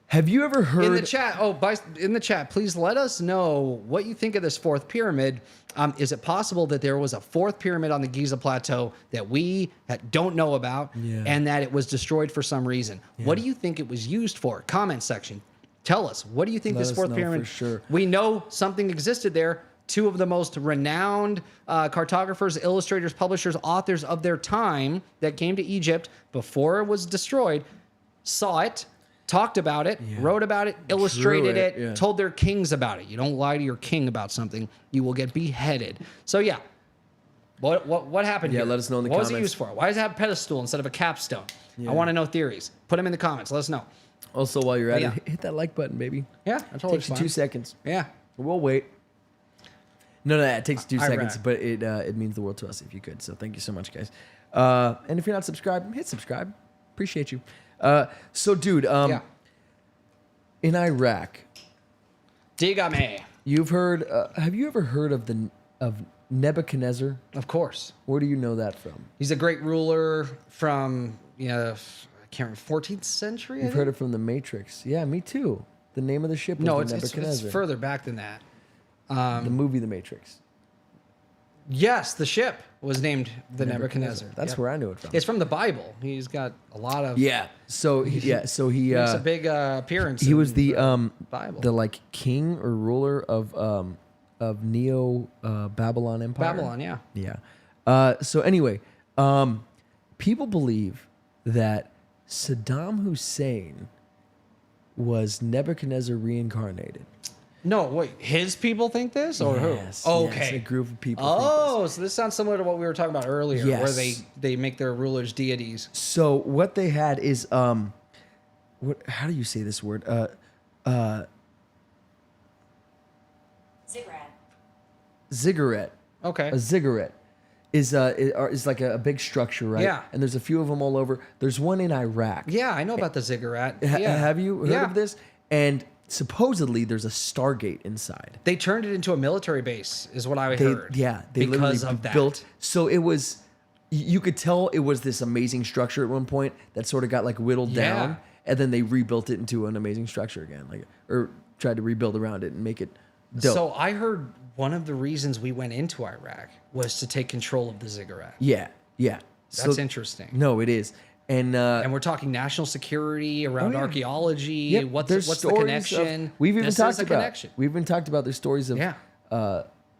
have you ever heard In the chat, in the chat, please let us know what you think of this fourth pyramid. Is it possible that there was a fourth pyramid on the Giza plateau that we don't know about, and that it was destroyed for some reason? What do you think it was used for? Comment section. Tell us. What do you think Let this us fourth know pyramid? for sure. We know something existed there. Two of the most renowned cartographers, illustrators, publishers, authors of their time that came to Egypt before it was destroyed saw it, talked about it, wrote about it, illustrated it, told their kings about it. You don't lie to your king about something, you will get beheaded. So yeah, what happened here? let us know in the what comments. What was it used for? Why does it have a pedestal instead of a capstone? I want to know theories. Put them in the comments. Let us know. Also, while you're at Yeah. it, hit that like button, baby. Yeah, I totally Takes you 2 seconds. Yeah. We'll wait. No, it takes 2 seconds, Iraq. but it means the world to us if you could. So thank you so much, guys. And if you're not subscribed, hit subscribe. Appreciate you. So, dude, in Iraq, Dígame. you've heard. Have you ever heard of Nebuchadnezzar? Of course. Where do you know that from? He's a great ruler from, I can't remember, 14th century? I You've think? heard it from The Matrix. Yeah, me too. The name of the ship was No, the it's Nebuchadnezzar. further back than that. The movie The Matrix. Yes, the ship was named the Nebuchadnezzar. That's Yep. where I knew it from. It's from the Bible. He's got a lot of... Yeah. So he makes a big appearance. he was in the Bible. the like king or ruler of Neo Babylon Empire. Babylon, yeah. Yeah. So anyway, people believe that Saddam Hussein was Nebuchadnezzar reincarnated. No, wait. His people think this, or Yes, who? yes, Okay. a group of people. Oh, so this sounds similar to what we were talking about earlier, Yes. where they make their rulers deities. So what they had is what? How do you say this word? Ziggurat. Okay. A ziggurat is like a big structure, right? Yeah. And there's a few of them all over. There's one in Iraq. Yeah, I know about the ziggurat. Yeah. Have you heard Yeah. of this? And supposedly there's a Stargate inside. They turned it into a military base, is what I heard. They because literally of that. built. So it was, you could tell it was this amazing structure at one point that sort of got like whittled Yeah. down, and then they rebuilt it into an amazing structure again, like or tried to rebuild around it and make it dope. So I heard one of the reasons we went into Iraq was to take control of the ziggurat. yeah. That's interesting. No, it is, and And we're talking national security around yeah. archaeology. Yep, What's there's the stories connection? of- we've even This talked is a about. connection. We've even talked about the stories of Yeah.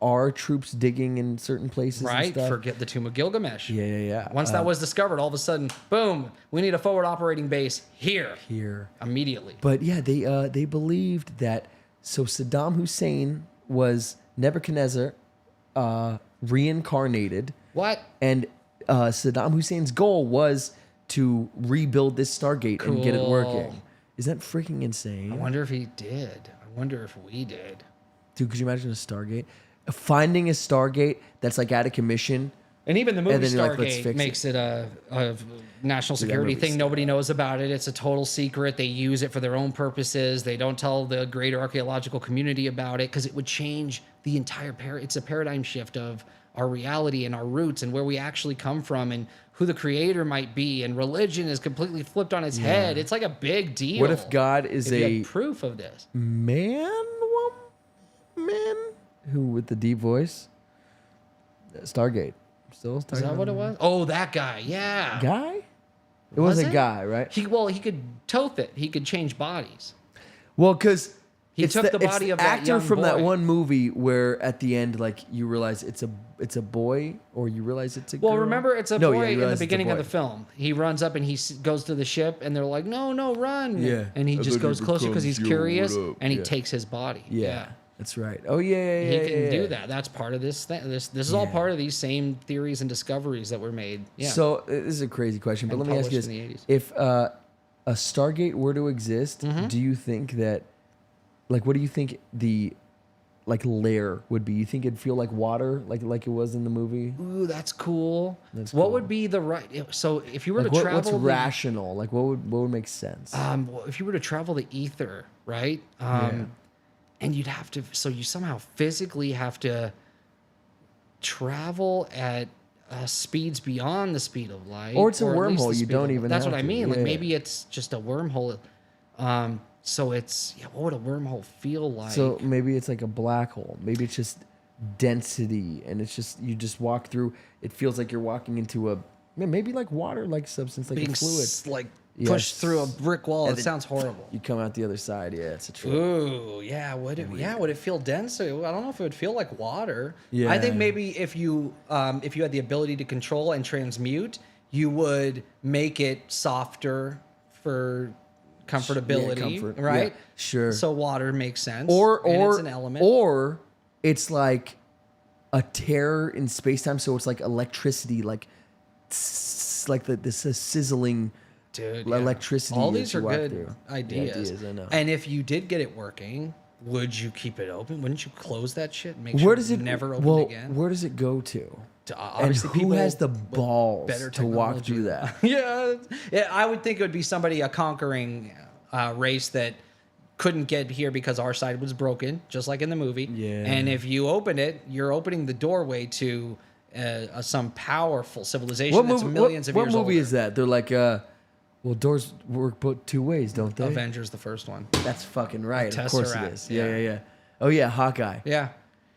our troops digging in certain places. Right? And stuff. Forget the Tomb of Gilgamesh. Yeah. Once that was discovered, all of a sudden, boom, we need a forward operating base here. Here. Immediately. But yeah, they believed that. So Saddam Hussein was Nebuchadnezzar reincarnated, What? and Saddam Hussein's goal was to rebuild this Stargate and get it Cool. working. Is that freaking I insane, wonder if he did. I wonder if we did. dude? Could you imagine a Stargate? Finding a Stargate that's like out of commission. And even the movie then you're like, let's Stargate fix makes it a national security movie's thing. Nobody knows about it. It's a total secret. They use it for their own purposes. They don't tell the greater archaeological community about it because it would change the entire it's a paradigm shift of our reality and our roots and where we actually come from and who the creator might be. And religion is completely flipped on its head. It's like a big deal. What if God is if you a had proof of this? man, who with the deep voice? Stargate. Still Stargate. Is that what it was? Oh, that guy. Yeah. Guy? It was a it? guy, right? He could toth it. He could change bodies. Well, because He took the body of that actor young from that boy. one movie where at the end, like you realize it's a boy, or you realize it's a girl. Well, remember, it's a No, yeah, boy you in the realize it's a beginning of boy. the film. He runs up and he goes to the ship, and they're like, "No, run!" Yeah. and he I just thought goes it closer because he's becomes yo, curious, what up? and he Yeah. takes his body. Yeah, that's right. Oh yeah, He can do yeah. that. That's part of this thing. This is all Yeah. part of these same theories and discoveries that were made. Yeah. So this is a crazy question, but And let me ask you this: published in the 80s. if a Stargate were to exist, Mm-hmm. do you think that, like, what do you think the lair would be? You think it'd feel like water, like it was in the movie? Ooh, that's cool. That's What cool. would be the right? So if you were Like, to travel, what's the- rational? Like, what would make sense? well, if you were to travel the ether, right? and you'd have to. So you somehow physically have to travel at speeds beyond the speed of light, Or it's a at least the wormhole. You speed don't of- even That's have what I to. mean. Like Yeah. maybe it's just a wormhole. So it's what would a wormhole feel like? So maybe it's like a black hole. Maybe it's just density, and it's just you just walk through. It feels like you're walking into a maybe like water, like substance, like being a fluid. like Yes. pushed through a brick wall. And It then sounds horrible. You come out the other side. Yeah, it's a trip. Ooh, yeah. Would it feel dense? I don't know if it would feel like water. Yeah. I think maybe if you had the ability to control and transmute, you would make it softer for comfortability, comfort. right? Yeah, sure. So water makes sense. Or and it's an element. or it's like a tear in space time, so it's like electricity, like this sizzling. Dude, electricity All as these you are walk good through. ideas. I know. And if you did get it working, would you keep it open? Wouldn't you close that shit and make Where sure does it it never open well, again? Where does it go to? To, And obviously, who people has the with balls better to walk technology. through that? yeah, I would think it would be somebody, a conquering race that couldn't get here because our side was broken, just like in the movie. Yeah. And if you open it, you're opening the doorway to some powerful civilization that's millions of what years movie older. is that? They're like, well, doors work both two ways, don't they? Avengers, the first one. That's fucking right. Of course it Tesseract, is. yeah. Yeah. Oh yeah, Hawkeye. Yeah.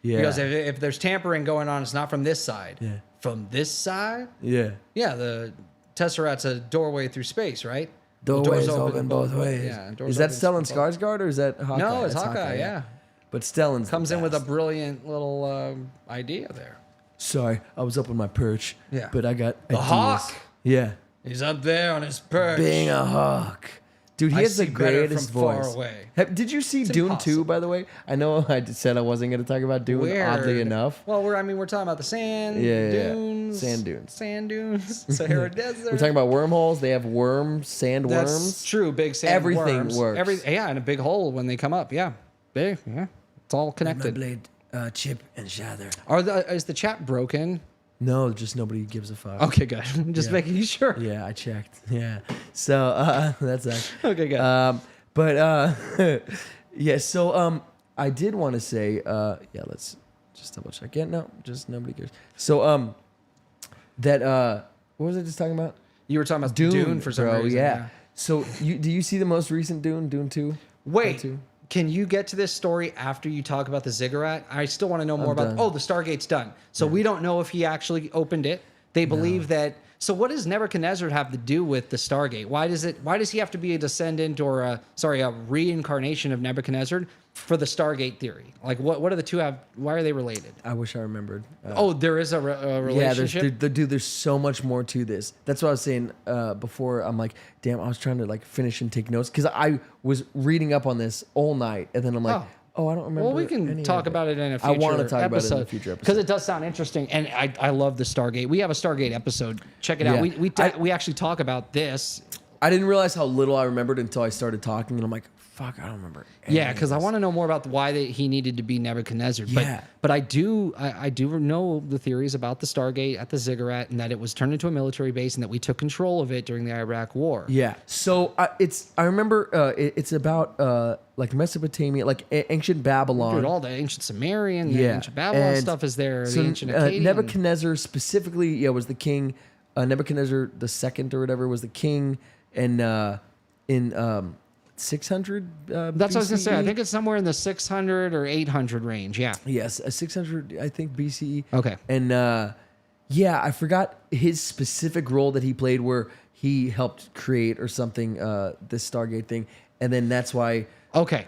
Yeah. Because if there's tampering going on, it's not from this side. Yeah. From this side? Yeah. Yeah, the Tesseract's a doorway through space, right? The Doorways open both ways. Yeah. doors Is that open Stellan both- Skarsgård or is that Hawkeye? No, it's That's Hawkeye, yeah. But Stellan's Comes the in with a best. brilliant little idea there. Sorry, I was up on my perch. Yeah. But I got The ideas. hawk. Yeah. He's up there on his perch. Being a hawk. Dude, he I has the see better greatest from far voice. away. Did you see Dune 2, impossible. by the way? I know I said I wasn't going to talk about Dune, oddly Weird. enough. Well, we're talking about the sand Yeah. dunes. Sand dunes. Sand dunes. Sahara Desert. We're talking about wormholes. They have worms, sand That's worms. true. Big sand Everything worms. works. Yeah, and a big hole when they come up. Yeah. Big. Yeah. It's all connected. blade chip and shatter. Is the chat broken? No, just nobody gives a fuck. Okay, good. Just making sure. Yeah, I checked. Yeah. So that's that. Okay, good. But yeah, so I did want to say, let's just double check. Yeah, no, just nobody cares. So that what was I just talking about? You were talking about Dune for some bro, reason. Yeah. So do you see the most recent Dune, Dune 2? Wait, Part 2? can you get to this story after you talk about the ziggurat? I still want to know more about. done. Oh, the Stargate's done. So we don't know if he actually opened it. They believe that. So what does Nebuchadnezzar have to do with the Stargate? Why does he have to be a descendant or a reincarnation of Nebuchadnezzar for the Stargate theory? Like what do the two have? Why are they related? I wish I remembered. There is a relationship. Yeah, there's so much more to this. That's what I was saying before. I'm like, damn, I was trying to like finish and take notes because I was reading up on this all night, and then I'm like, oh, I don't remember. Well, we any can of talk it. about it in a future I episode. want to talk about it in a future Because episode. it does sound interesting, and I love the Stargate. We have a Stargate episode. Check it out. Yeah. We actually talk about this. I didn't realize how little I remembered until I started talking, and I'm like, fuck, I don't remember. Yeah, because I want to know more about why he needed to be Nebuchadnezzar. Yeah. But I do know the theories about the Stargate at the Ziggurat and that it was turned into a military base and that we took control of it during the Iraq War. Yeah. So I remember it's about like Mesopotamia, like ancient Babylon. Dude, all the ancient Sumerian, the ancient Babylon And stuff is there. So the ancient Akkadian. Nebuchadnezzar specifically, was the king. Nebuchadnezzar the second or whatever was the king, and in 600. That's what I was gonna say. I BCE? think it's somewhere in the 600 or 800 range. Yeah. Yes, 600, I think BCE. Okay. And I forgot his specific role that he played, where he helped create or something this Stargate thing, and then that's why Okay.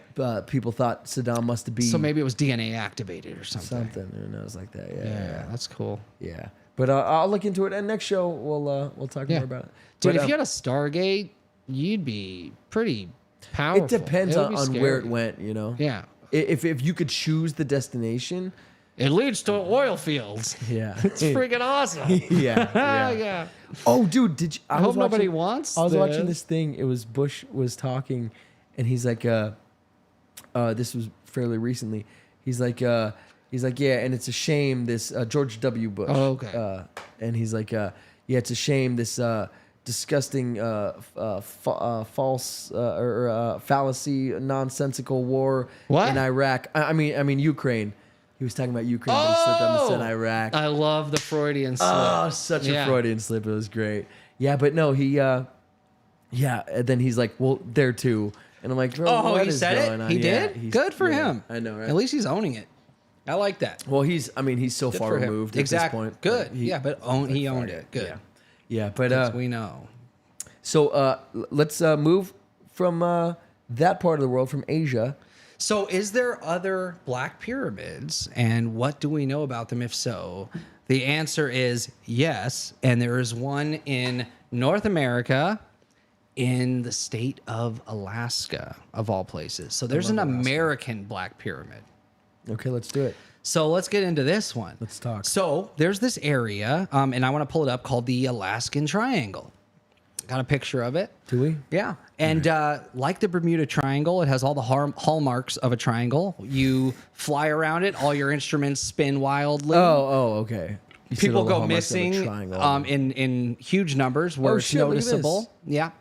people thought Saddam must be So maybe it was DNA activated or something. Who knows, like that. Yeah, that's cool. Yeah. But I'll look into it, and next show we'll talk more about it. Dude, But, if you had a Stargate, you'd be pretty powerful. it depends would on be where it scary. went, you know. Yeah. If you could choose the destination, It leads to oil fields. yeah, It's freaking awesome. yeah. Yeah. Oh, dude, did you? I hope nobody wants I was watching this. this thing. It was Bush was talking, and he's like, this was fairly recently. He's like, yeah, and it's a shame this George W. Bush. Oh, okay. And he's like, yeah, it's a shame this disgusting, false or fallacy, nonsensical war What? in Iraq. I mean Ukraine. He was talking about Ukraine, but he slipped up and said Iraq. I love the Freudian slip. Oh, such a Freudian slip. It was great. Yeah, but no, he, and then he's like, well, there too. And I'm like, bro, what he is said going it? on? He Yeah, did? Good for him. I know, right? At least he's owning it. I like that. Well, he's so Good far for him. removed Exactly. at this point. Good. He He owned it. Good. Yeah, but As we know. so let's move from that part of the world, from Asia. So, is there other black pyramids, and what do we know about them? If so, the answer is yes. And there is one in North America, in the state of Alaska, of all places. So, there's an American black pyramid. Okay, let's do it. So let's get into this one. Let's talk. So there's this area, and I want to pull it up, called the Alaskan Triangle. Got a picture of it. Do we? Yeah. And like the Bermuda Triangle, it has all the hallmarks of a triangle. You fly around it, all your instruments spin wildly. Okay. You said People all the go hallmarks of a missing triangle. in huge numbers where it's shit, look at this. noticeable. Yeah.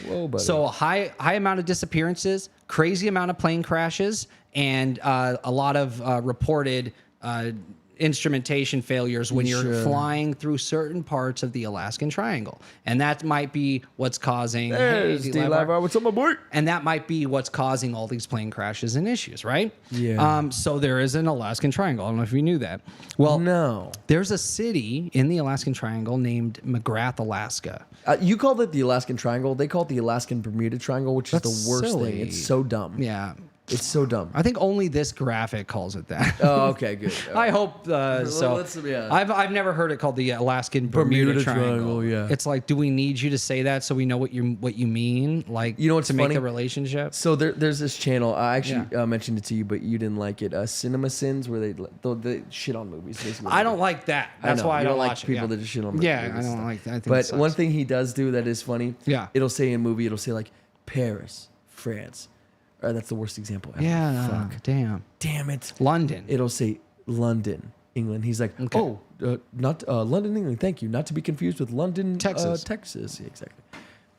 Whoa, buddy. So a high amount of disappearances, crazy amount of plane crashes, and a lot of reported instrumentation failures when you're flying through certain parts of the Alaskan Triangle. And that might be what's causing... There's D-Livar. What's up, my boy? And that might be what's causing all these plane crashes and issues, right? Yeah. So there is an Alaskan Triangle. I don't know if you knew that. Well, No. there's a city in the Alaskan Triangle named McGrath, Alaska. You called it the Alaskan Triangle. They call it the Alaskan Bermuda Triangle, which is That's the worst silly. thing. It's so dumb. Yeah. It's so dumb. I think only this graphic calls it that. Oh, okay, good. I hope so. yeah. I've never heard it called the Alaskan Bermuda Triangle. Yeah. It's like, do we need you to say that so we know what you mean? Like, You know what's to make funny? the relationship? So there's this channel. I actually mentioned it to you, but you didn't like it. Cinema Sins, where they shit on movies. Basically. I don't like that. That's know. why I You don't like watch people it. that just shit on movies. Yeah, I don't like that. I think it But sucks. one thing he does do that is funny. Yeah. It'll say in a movie, it'll say like Paris, France. That's the worst example ever. Yeah. Fuck. Damn it. London. It'll say London, England. He's like, Okay. not London, England. Thank you. Not to be confused with London, Texas. Texas. Yeah, exactly.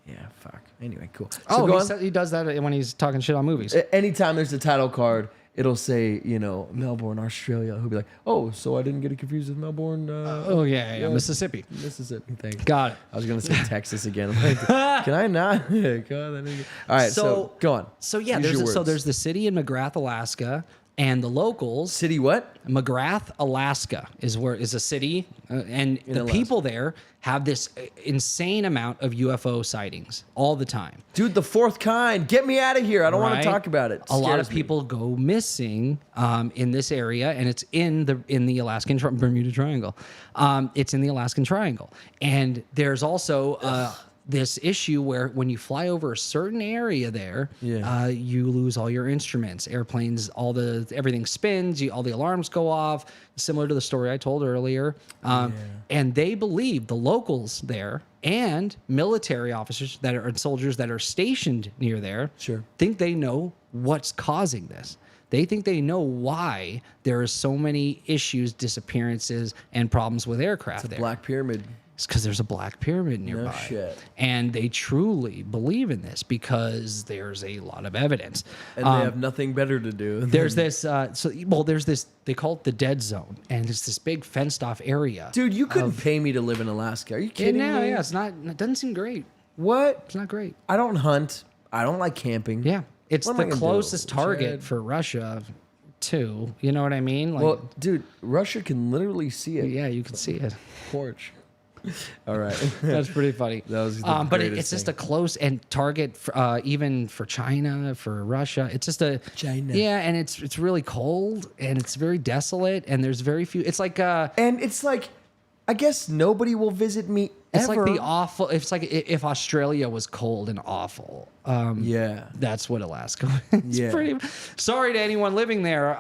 Yeah, fuck. Anyway, cool. So Oh, go he, on. said, he does that when he's talking shit on movies. Anytime there's a title card, it'll say, Melbourne, Australia. He'll be like, oh, so I didn't get it confused with Melbourne. Oh, yeah, Mississippi. Mississippi. Thanks. Got it. I was going to say Texas again. I'm like, can I not? God, All right, so go on. So yeah, Use your words. there's the city in McGrath, Alaska, and the locals. City what? McGrath, Alaska is a city, and the Alaska. people there have this insane amount of UFO sightings all the time. Dude, the fourth kind. Get me out of here. I don't want Right? to talk about it. A lot of Scares me. people go missing in this area, and it's in the Alaskan Bermuda Triangle. It's in the Alaskan Triangle, and there's also this issue where when you fly over a certain area there, you lose all your instruments, airplanes, everything spins, all the alarms go off. Similar to the story I told earlier, and they believe the locals there and military officers and soldiers that are stationed near there think they know what's causing this. They think they know why there are so many issues, disappearances, and problems with aircraft there. Black Pyramid. It's because there's a black pyramid nearby. No shit. And they truly believe in this because there's a lot of evidence. And they have nothing better to do. There's this, there's this, they call it the dead zone. And it's this big fenced off area. Dude, you couldn't pay me to live in Alaska. Are you kidding me? Yeah, it doesn't seem great. What? It's not great. I don't hunt. I don't like camping. Yeah. It's What am I the gonna do? closest target Shed? for Russia, too. You know what I mean? Like, Well, dude, Russia can literally see it. yeah, you can see it. Porch. All right. That's pretty funny. That was the but greatest it's just thing. a close and target for, even for China, for Russia. It's just a China. Yeah, and it's really cold and it's very desolate and there's very few. It's like And it's like, I guess nobody will visit me it's ever. like the awful. It's like if Australia was cold and awful. Yeah. That's what Alaska is. Yeah. Pretty. Sorry to anyone living there.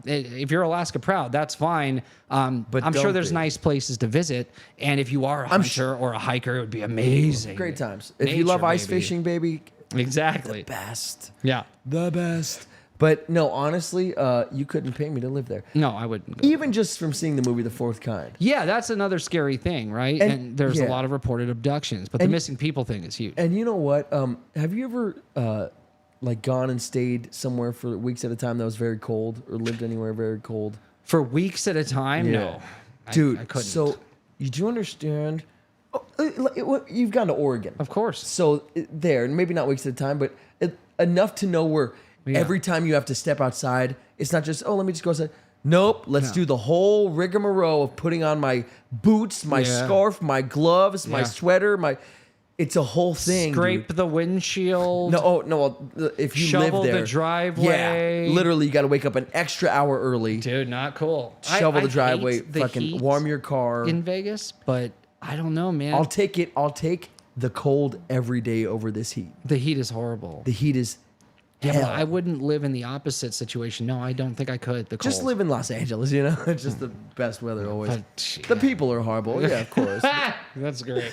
If you're Alaska proud, that's fine. But I'm sure don't there's be. nice places to visit. And if you are a hunter or a hiker, it would be amazing. Great times. If you Nature, love ice baby. fishing, baby, Exactly. best. Yeah. The best. But no, honestly, you couldn't pay me to live there. No, I wouldn't go. Even just from seeing the movie The Fourth Kind. Yeah, that's another scary thing, right? And there's a lot of reported abductions, but the missing people thing is huge. And you know what? Have you ever like gone and stayed somewhere for weeks at a time that was very cold, or lived anywhere very cold? For weeks at a time? Yeah. No. Dude, I couldn't. so you do understand? You've gone to Oregon. Of course. So there, and maybe not weeks at a time, but enough to know where every time you have to step outside, it's not just, oh, let me just go outside. Nope, let's do the whole rigmarole of putting on my boots, my scarf, my gloves, my sweater, it's a whole thing. Scrape the windshield. No, if you shovel live there, the driveway. Yeah, literally, you got to wake up an extra hour early. Dude, not cool. Shovel the driveway, hate the fucking heat warm your car. in Vegas, but I don't know, man. I'll take the cold every day over this heat. The heat is horrible. The heat is But hell. I wouldn't live in the opposite situation. No, I don't think I could. The cold. Just live in Los Angeles, you know? It's just the best weather always. But, The people are horrible. Yeah, of course. That's great.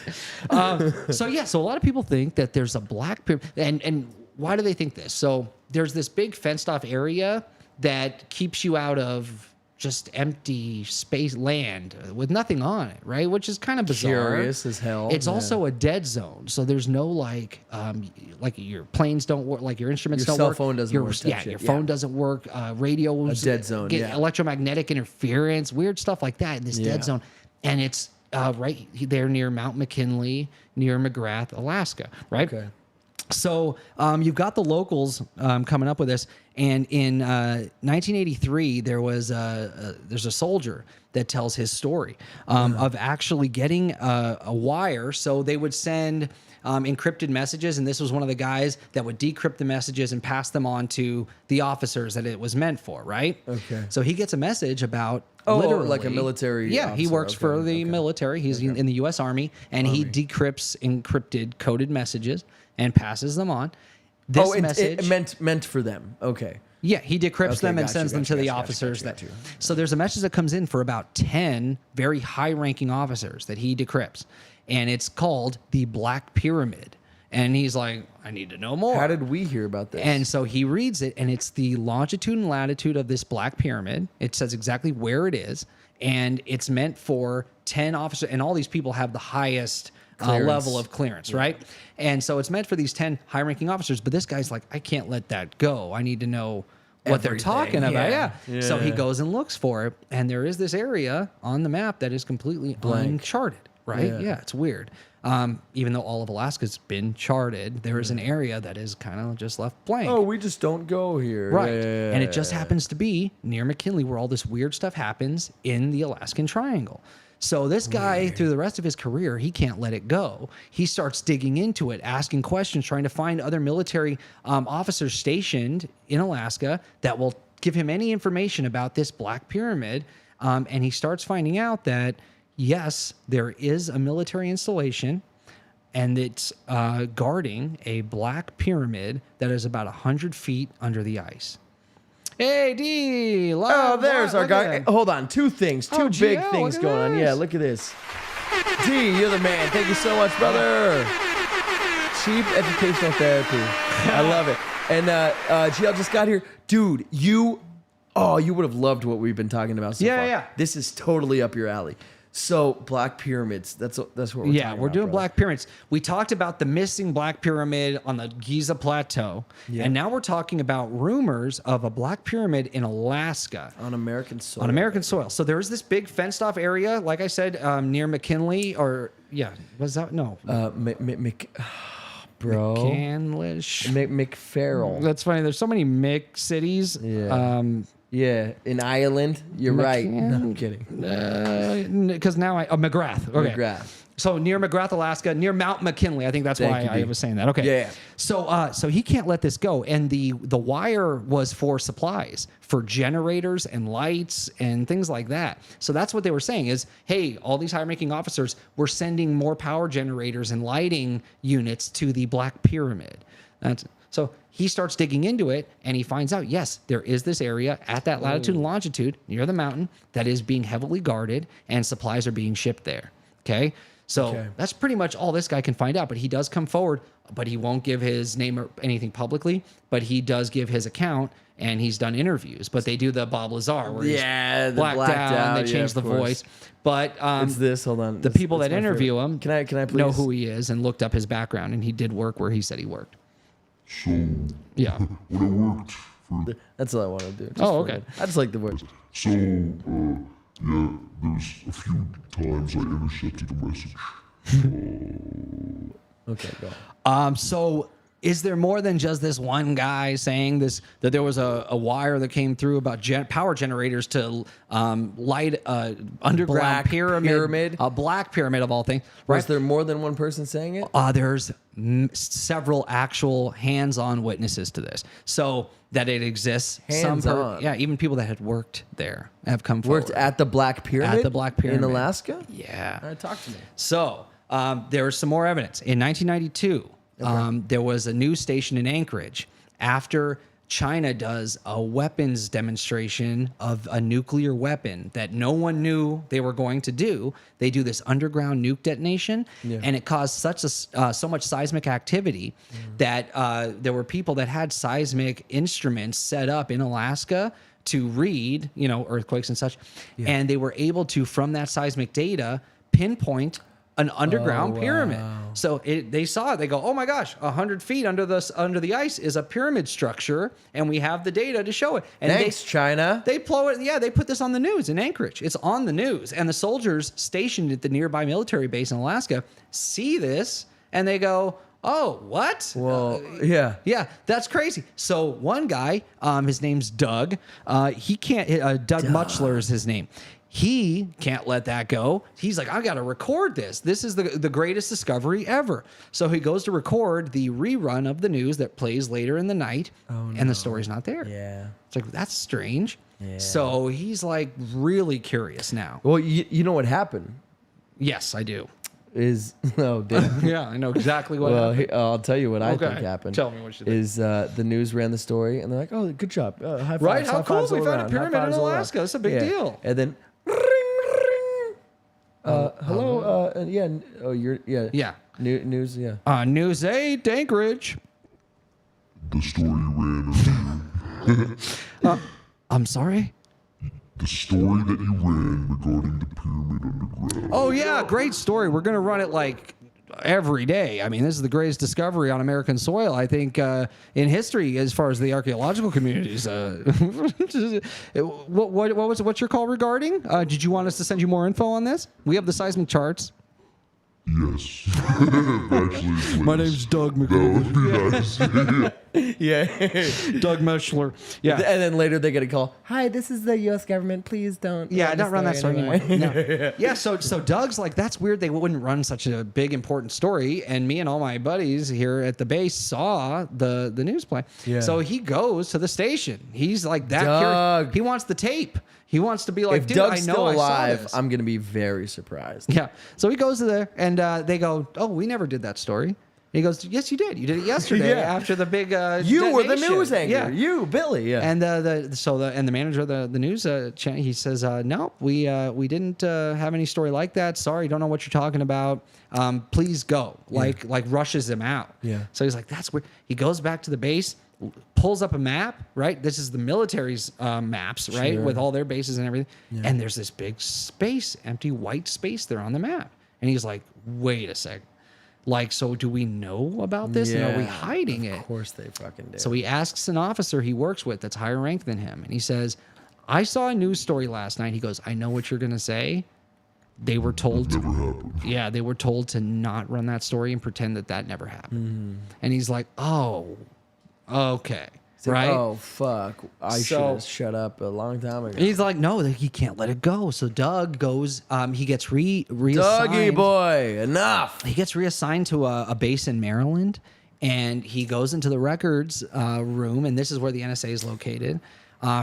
So a lot of people think that there's a black pyramid, and why do they think this? So there's this big fenced off area that keeps you out of just empty space land with nothing on it, right? Which is kind of bizarre. Curious as hell. It's also a dead zone, so there's no like your planes don't work, like your instruments Your don't cell work. phone doesn't work, type Your shit, phone doesn't work. Radios, A dead zone, get yeah. electromagnetic interference, weird stuff like that in this dead zone, and it's right there near Mount McKinley, near McGrath, Alaska, right? Okay. So you've got the locals coming up with this, and in 1983 there's a soldier that tells his story of actually getting a wire. So they would send encrypted messages, and this was one of the guys that would decrypt the messages and pass them on to the officers that it was meant for, right? Okay. So he gets a message about literally, like a military Yeah, he officer. works for the Okay. military. He's in the U.S. Army, and he decrypts encrypted coded messages and passes them on. This message, it meant for them. Okay. yeah, he decrypts Okay, them and gotcha, sends them to gotcha, the gotcha, officers. gotcha. So there's a message that comes in for about 10 very high-ranking officers that he decrypts, and it's called the Black Pyramid. And he's like, I need to know more. How did we hear about this? And so he reads it, and it's the longitude and latitude of this Black Pyramid. It says exactly where it is, and it's meant for 10 officers, and all these people have the highest level of clearance, right? And so it's meant for these 10 high-ranking officers, but this guy's like, I can't let that go. I need to know what they're talking about. Yeah. So he goes and looks for it, and there is this area on the map that is completely uncharted, right? Yeah, it's weird. Even though all of Alaska's been charted, there is an area that is kind of just left blank. Oh, we just don't go here. Right. Yeah. And it just happens to be near McKinley where all this weird stuff happens in the Alaskan Triangle. So this guy, through the rest of his career, he can't let it go. He starts digging into it, asking questions, trying to find other military officers stationed in Alaska that will give him any information about this Black Pyramid. And he starts finding out that, yes, there is a military installation, and it's guarding a Black Pyramid that is about 100 feet under the ice. Hey, D. Oh, there's our guy. Hey, hold on. Two things. Two big GL, things look at going on. this. Yeah, look at this. D, you're the man. Thank you so much, brother. Cheap educational therapy. I love it. And GL just got here. Dude, you would have loved what we've been talking about so far. Yeah. This is totally up your alley. So, Black Pyramids. That's what we're talking about. Yeah, we're doing brother. Black Pyramids. We talked about the missing Black Pyramid on the Giza Plateau, and now we're talking about rumors of a Black Pyramid in Alaska. On American soil. On American soil. So there is this big fenced-off area, like I said, near McKinley, or, was that? No. Bro. McCandlish. McFarrell. That's funny. There's so many Mick cities. Yeah. Yeah, in Ireland. You're right. No, I'm kidding. Because now McGrath. Okay. McGrath. So near McGrath, Alaska, near Mount McKinley. I think that's why I was saying that. Okay. Yeah. So he can't let this go. And the wire was for supplies, for generators and lights and things like that. So that's what they were saying is, hey, all these high-ranking officers were sending more power generators and lighting units to the Black Pyramid. So he starts digging into it, and he finds out, yes, there is this area at that latitude and longitude near the mountain that is being heavily guarded, and supplies are being shipped there. Okay. So Okay. that's pretty much all this guy can find out. But he does come forward, but he won't give his name or anything publicly. But he does give his account, and he's done interviews. But they do the Bob Lazar where he's the blacked out. They change the voice. But it's this. Hold on. the people that interview him Can I please know who he is and looked up his background, and he did work where he said he worked. So, Yeah. when I worked for, That's all I want to do. Just Oh, for okay. it. I just like the word. so, yeah, there's a few times I intercepted a message. Okay, go. So is there more than just this one guy saying this, that there was a wire that came through about power generators to light a underground Black pyramid? a black pyramid of all things, Was right? there more than one person saying it? There's several actual hands-on witnesses to this. So that it exists. Hands-on? Yeah, even people that had worked there have come forward. Worked at the Black Pyramid? At the Black Pyramid. In Alaska? Yeah. All right, talk to me. So there was some more evidence. In 1992, there was a news station in Anchorage after China does a weapons demonstration of a nuclear weapon that no one knew they were going to do. They do this underground nuke detonation, and it caused so much seismic activity that there were people that had seismic instruments set up in Alaska to read, earthquakes and such, and they were able to, from that seismic data, pinpoint an underground pyramid. So they saw it. They go, oh my gosh, 100 feet under the ice is a pyramid structure, and we have the data to show it. And Thanks, China. They blow it. Yeah, they put this on the news in Anchorage. It's on the news, and the soldiers stationed at the nearby military base in Alaska see this, and they go, oh, what? Well, yeah. Yeah, that's crazy. So one guy, his name's Doug. He can't. Doug Muchler is his name. He can't let that go. He's like, I got to record this. This is the greatest discovery ever. So he goes to record the rerun of the news that plays later in the night, and the story's not there. Yeah. It's like, that's strange. Yeah. So he's like really curious now. Well, you know what happened? Yes, I do. Damn. Yeah, I know exactly what happened. I'll tell you what I think Okay. happened. Tell me what you think. Is the news ran the story, and they're like, "Oh, good job, high fives, Right? high How cool. fives We all found a around, pyramid high in fives all around." Alaska. That's a big deal. And then, ring, ring. Hello. Yeah. News. Yeah. News 8, Anchorage. The story ran. I'm sorry? The story that you ran regarding the pyramid underground. Oh, yeah. Great story. We're going to run it like every day. I mean, this is the greatest discovery on American soil, I think, in history as far as the archaeological communities. What's your call regarding? Did you want us to send you more info on this? We have the seismic charts. Yes. Actually, My name's Doug that would be nice. Yeah. Doug Muchler. Yeah. And then later they get a call. Hi, this is the U.S. government. Please don't. Yeah, run don't run that story anymore." anymore. No. Yeah, so Doug's like, that's weird. They wouldn't run such a big, important story. And me and all my buddies here at the base saw the news play. Yeah. So he goes to the station. He's like that. Doug. He wants the tape. He wants to be like, If dude, Doug's I know still I saw alive, this. I'm gonna be very surprised. Yeah. So he goes to there, and they go, oh, we never did that story. He goes, yes, you did. You did it yesterday Yeah. after the big You were the detonation." news anchor. Yeah. You, Billy. Yeah. And the manager of the news he says, no, we didn't have any story like that. Sorry, don't know what you're talking about. Please go. Like rushes him out. Yeah. So he's like, that's weird. He goes back to the base, pulls up a map. Right, this is the military's maps, right, Sure. with all their bases and everything. Yeah. And there's this big space, empty white space there on the map. And he's like, wait a second. Like, so do we know about this? And are we hiding it? Of course they fucking do. So he asks an officer he works with that's higher ranked than him. And he says, I saw a news story last night. He goes, I know what you're going to say. They were told Never happened. yeah, they were told to not run that story and pretend that never happened. And he's like, oh, okay. So, right? Oh, fuck. I should have shut up a long time ago. He's like, no, he can't let it go. So Doug goes, he gets reassigned. Doggy boy, enough. He gets reassigned to a base in Maryland, and he goes into the records room, and this is where the NSA is located.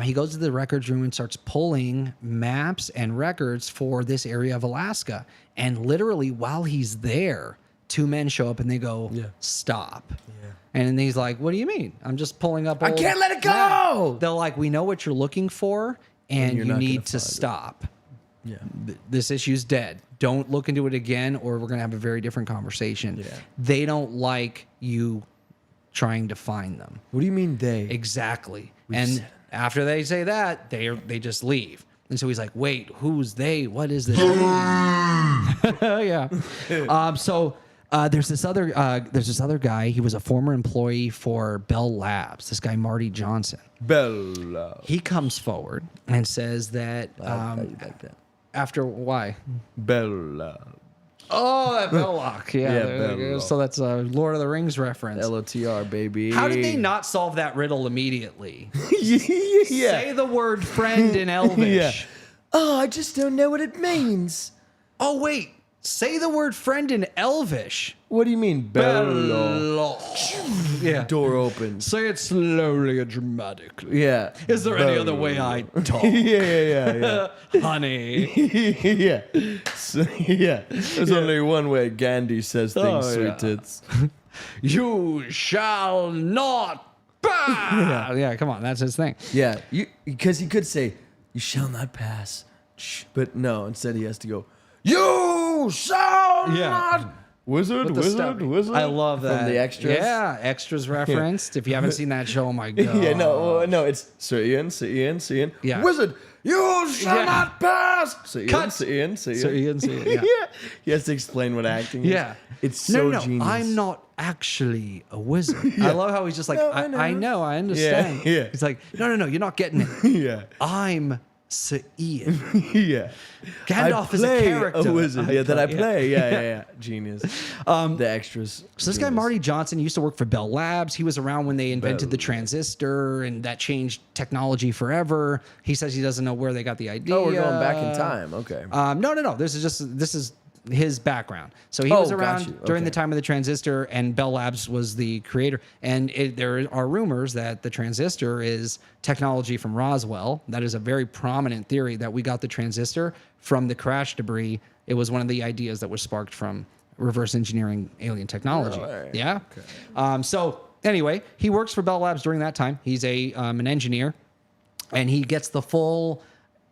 He goes to the records room and starts pulling maps and records for this area of Alaska. And literally, while he's there, two men show up and they go, stop. Yeah. And he's like, what do you mean? I'm just pulling up. I can't let it go. They're like, we know what you're looking for, and you're you not need gonna to find it." stop. This issue's dead. Don't look into it again, or we're going to have a very different conversation. Yeah. They don't like you trying to find them. What do you mean they? Exactly. said And it. after they say that, they just leave. And so he's like, wait, who's they? What is this? Yeah. There's this other guy. He was a former employee for Bell Labs. This guy, Marty Johnson. Bella. He comes forward and says that How you like that? after why? Bella. Oh, that Belloc. Yeah. Yeah, there you go. Belloc. So that's a Lord of the Rings reference. LOTR, baby. How did they not solve that riddle immediately? Yeah. Say the word friend in Elvish. Yeah. Oh, I just don't know what it means. Oh, wait. Say the word friend in Elvish. What do you mean, Bella? Yeah. Door opens. Say it slowly and dramatically. Yeah. Is there any other way I talk? Yeah. Honey. Yeah. So, yeah. There's only one way Gandhi says things, Oh, sweet yeah. tits. You shall not pass. Yeah, come on. That's his thing. Yeah. Because he could say, you shall not pass. Shh. But no, instead he has to go, you shall Yeah. not. Wizard. I love that. From the extras. Yeah, extras referenced. If you haven't seen that show, oh my God. Yeah, no, it's Sir Ian. Yeah. Wizard, you shall Yeah. not pass. Sir Ian, Cut. Sir Ian. Sir Ian, yeah. Yeah. He has to explain what acting is. Yeah. It's so no, genius. I'm not actually a wizard. I love how he's just like, No, I know, I understand. Yeah. He's like, no, you're not getting it. Yeah. I'm Sir Ian. Yeah. Gandalf is a play character. a wizard. That I play. Yeah. Genius. The extras. So this guy, Marty Johnson, used to work for Bell Labs. He was around when they invented the transistor, and that changed technology forever. He says he doesn't know where they got the idea. Oh, we're going back in time. Okay. No. This is his background. So he was got around you. during Okay. the time of the transistor, and Bell Labs was the creator. And there are rumors that the transistor is technology from Roswell. That is a very prominent theory that we got the transistor from the crash debris. It was one of the ideas that was sparked from reverse engineering alien technology. Really? Yeah. Okay. So anyway, he works for Bell Labs during that time. He's an engineer, and he gets the full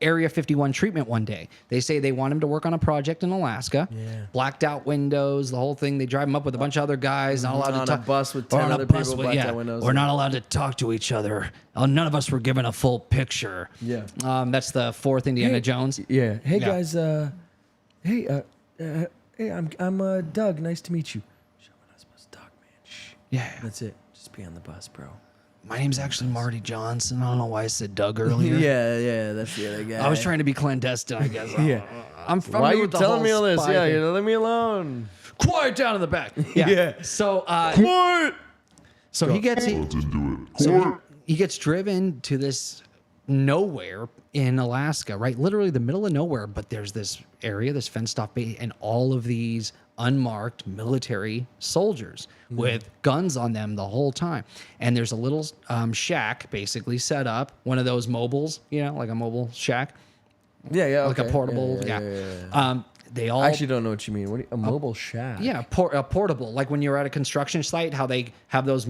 Area 51 treatment one day. They say they want him to work on a project in Alaska. Yeah. Blacked out windows, the whole thing. They drive him up with a bunch of other guys, not allowed On to a talk. bus with or 10 on a other bus people, with- blacked yeah. out windows. We're not allowed to talk to each other. None of us were given a full picture. Yeah. That's the fourth Indiana Hey, Jones. Yeah. Hey Yeah. guys. Hey, I'm Doug. Nice to meet you. Shut up, we're not supposed to talk, man. Shh. Yeah. That's it. Just be on the bus, bro. My name's actually Marty Johnson. I don't know why I said Doug earlier. Yeah. That's the other guy. I was trying to be clandestine, I guess. Yeah. I'm Why are new you with the telling whole me all this? spy Yeah, thing. leave me alone. Quiet down in the back. Yeah. Yeah. So, What? so he gets Let's do it. so he gets driven to this nowhere in Alaska, right? Literally the middle of nowhere. But there's this area, this fenced off base, and all of these unmarked military soldiers with guns on them the whole time. And there's a little shack basically set up, one of those mobiles, like a mobile shack, Yeah. like Okay. a portable. Yeah. They all I actually don't know what you mean. A mobile shack? Yeah, a portable. Like when you're at a construction site, how they have those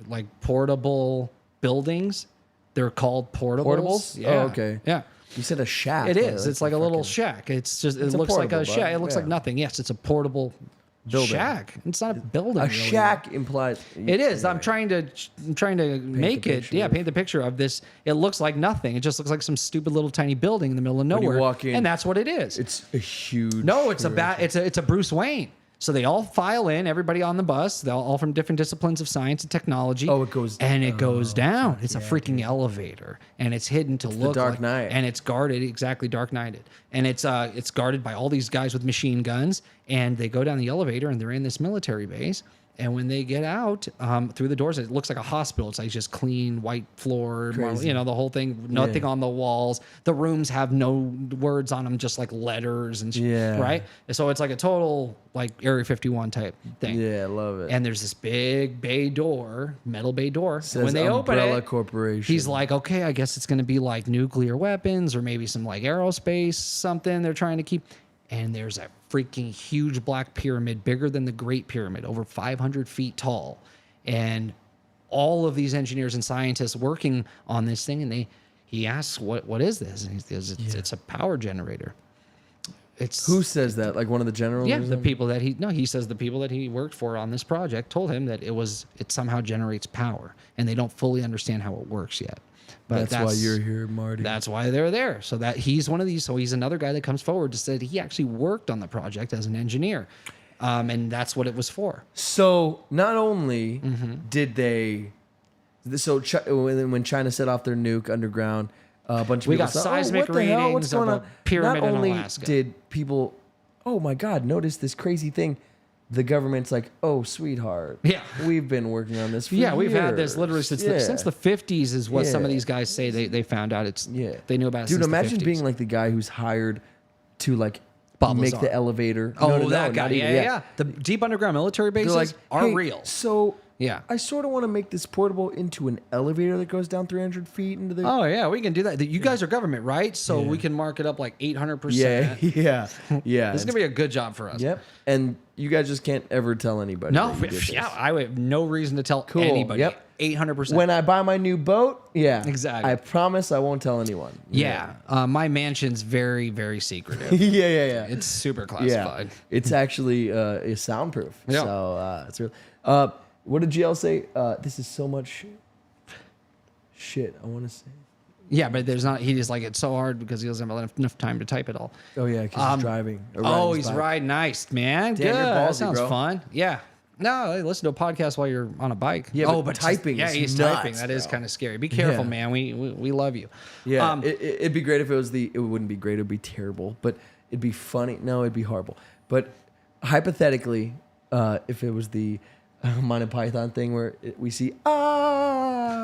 like portable buildings. They're called portables. Portables? Yeah. Oh, okay. Yeah. You said a shack. It is. Like It's like a little fucking shack. It's just. It It's a looks like a portable, shack. bud. It looks like Yeah. nothing. Yes, it's a portable Building. shack. It's not a building. A really. shack implies. It is. I'm trying to make the it. picture Yeah, of- paint the picture of this. It looks like nothing. It just looks like some stupid little tiny building in the middle of you nowhere. walk in, and that's what it is. It's a huge. No, it's a Bruce Wayne. So they all file in, everybody on the bus. They're all from different disciplines of science and technology. Oh, it goes and it goes down. It's a freaking elevator, and it's hidden to look Dark like, Knight. and it's guarded exactly Dark Knighted, and it's guarded by all these guys with machine guns, and they go down the elevator, and they're in this military base. And when they get out through the doors, it looks like a hospital. It's like just clean white floor, Crazy. the whole thing, nothing on the walls. The rooms have no words on them, just like letters and Yeah. right. So it's like a total like Area 51 type thing. Yeah, I love it. And there's this big bay door, metal bay door. Says And when they open Umbrella it, Corporation. he's like, okay, I guess it's going to be like nuclear weapons or maybe some like aerospace, something they're trying to keep. And there's a freaking huge black pyramid, bigger than the Great Pyramid, over 500 feet tall. And all of these engineers and scientists working on this thing, and he asks, what is this? And he says, it's a power generator. It's Who says that? Like one of the generals? yeah, or the something? people that he says the people that he worked for on this project told him that it somehow generates power, and they don't fully understand how it works yet. But That's why you're here, Marty. That's why they're there. So that he's one of these. So he's another guy that comes forward to say that he actually worked on the project as an engineer, and that's what it was for. So not only did they, when China set off their nuke underground, a bunch of We people got said, seismic what the hell? What's readings of going a on? pyramid Not in only Alaska. did people, oh my God, notice this crazy thing. The government's like, oh, sweetheart. Yeah. We've been working on this for Yeah, we've had years." this literally since Yeah. since the 50s is what some of Yeah. these guys say they found out. They knew about it Dude, since imagine the 50s. being like the guy who's hired to like Bob make Lazar. the elevator. Oh, No, that guy. not even- Yeah. The deep underground military They're bases like, are "Hey, real. So Yeah. I sort of want to make this portable into an elevator that goes down 300 feet into the. Oh yeah, we can do that. You guys are government, right? So we can mark it up like 800%. yeah, yeah. This is gonna be a good job for us. Yep. And you guys just can't ever tell anybody. No, that you did this. yeah, I have no reason to tell Cool. anybody. Yep. 800%. When I buy my new boat, yeah, Exactly. I promise I won't tell anyone. yeah, my mansion's very, very secretive. yeah. It's super Yeah, classified. it's actually is soundproof. Yeah. So it's real. What did GL say? This is so much shit. I want to say. Yeah, but there's not. He just like it's so hard because he doesn't have enough time to type it all. Oh yeah, because he's driving. or riding Oh, his he's bike. riding nice, man. Damn, you're Good. That ballsy, sounds bro. fun. Yeah. No, hey, listen to a podcast while you're on a bike. Yeah, oh, but but typing Yeah, is he's nuts, typing. That is bro. kind of scary. Be careful, Yeah. man. We love you. Yeah, it'd be great if it was the. It wouldn't be great. It'd be terrible. But it'd be funny. No, it'd be horrible. But hypothetically, if it was the Monty Python thing where we see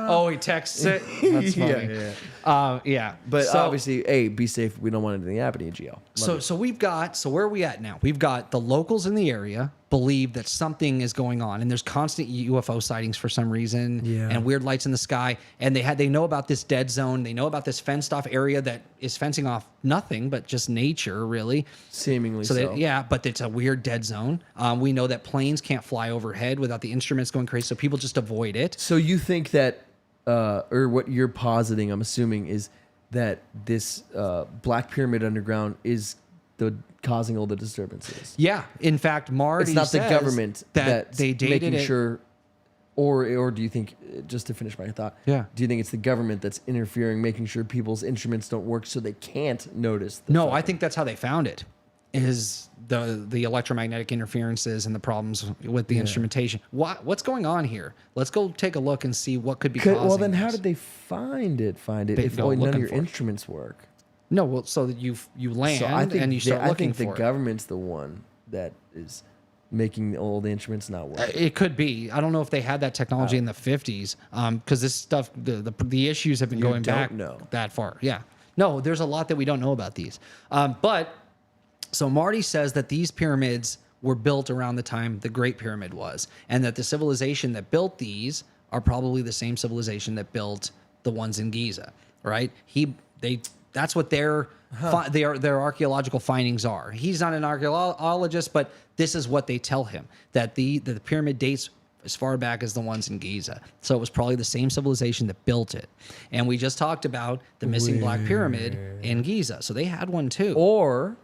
Oh, he texts it. That's funny. yeah. But obviously, hey, be safe. We don't want anything happening to GL. So where are we at now? We've got the locals in the area believe that something is going on, and there's constant UFO sightings for some reason, Yeah. and weird lights in the sky. And they know about this dead zone. They know about this fenced off area that is fencing off nothing but just nature, really. Seemingly so. But it's a weird dead zone. We know that planes can't fly overhead without the instruments going crazy, so people just avoid it. So you think that, or what you're positing, I'm assuming, is that this Black Pyramid underground is causing all the disturbances. Yeah, in fact, Marty It's not the says government that that's they dated making it. sure, or do you think, just to finish my thought, Yeah. do you think it's the government that's interfering, making sure people's instruments don't work so they can't notice? No, I think that's how they found it. Is the electromagnetic interferences and the problems with the instrumentation? What's going on here? Let's go take a look and see what could be causing. Well, then how this. did they find it? They If go only none of looking your for it. instruments work. No, well, so that you land So I think and you start looking I think for the government's the one that is making all the instruments not work. it. It could be. I don't know if they had that technology in the 50s, because this stuff, the issues have been going don't back know. that far. Yeah, no, there's a lot that we don't know about these. But so Marty says that these pyramids were built around the time the Great Pyramid was, and that the civilization that built these are probably the same civilization that built the ones in Giza, right? That's what their archaeological findings are. He's not an archaeologist, but this is what they tell him, that the pyramid dates as far back as the ones in Giza. So it was probably the same civilization that built it. And we just talked about the missing Black Pyramid in Giza. So they had one too. Or,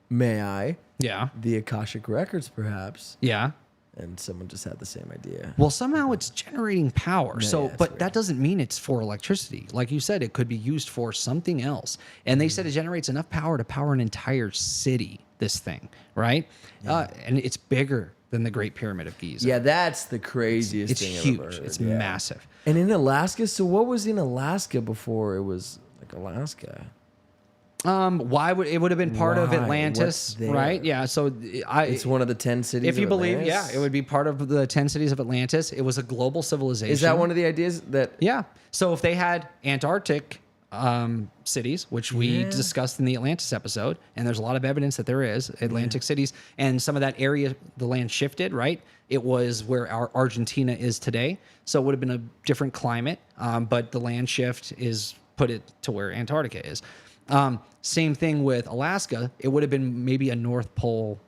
may I, Yeah. the Akashic Records perhaps, Yeah. and someone just had the same idea. Well, somehow it's generating power. Yeah, So, it's but weird. that doesn't mean it's for electricity. Like you said, it could be used for something else. And they said it generates enough power to power an entire city, this thing, right? And it's bigger than the Great Pyramid of Giza. Yeah, that's the craziest It's thing huge. I've ever heard. It's Yeah. massive. And in Alaska, so what was in Alaska before it was like Alaska? Why would it would have been part of Why? Atlantis, What's there? right? Yeah. So It's one of the 10 cities. if you of believe, Atlantis? yeah, it would be part of the 10 cities of Atlantis. It was a global civilization. Is that one of the ideas that? Yeah. So if they had Antarctic cities, which we discussed in the Atlantis episode, and there's a lot of evidence that there is Atlantic cities, and some of that area, the land shifted, right? It was where our Argentina is today. So it would have been a different climate, but the land shift is put it to where Antarctica is. Same thing with Alaska. It would have been maybe a North Pole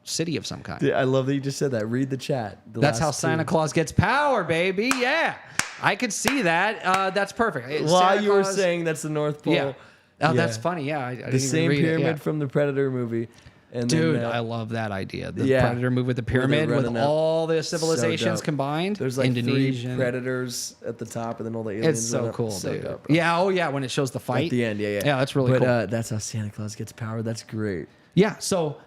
city of some kind. I love that you just said that. Read the chat. That's how Santa Claus gets power, baby. Yeah. I could see that. That's perfect. While Santa you were Claus- saying that's the North Pole. Yeah. Oh, that's Yeah. funny. Yeah, I The didn't same even read pyramid it. Yeah. from the Predator movie. And Dude, then, I love that idea. The yeah. Predator movie with the Where they're pyramid with running up. all the So civilizations dope. combined. There's like Indonesian. 3 predators at the top, and then all the aliens. It's so run up. cool, So dude. dope, bro. Yeah. Oh, yeah. When it shows the fight At the end, yeah. Yeah, that's really but, cool. that's how Santa Claus gets power. That's great. Yeah. So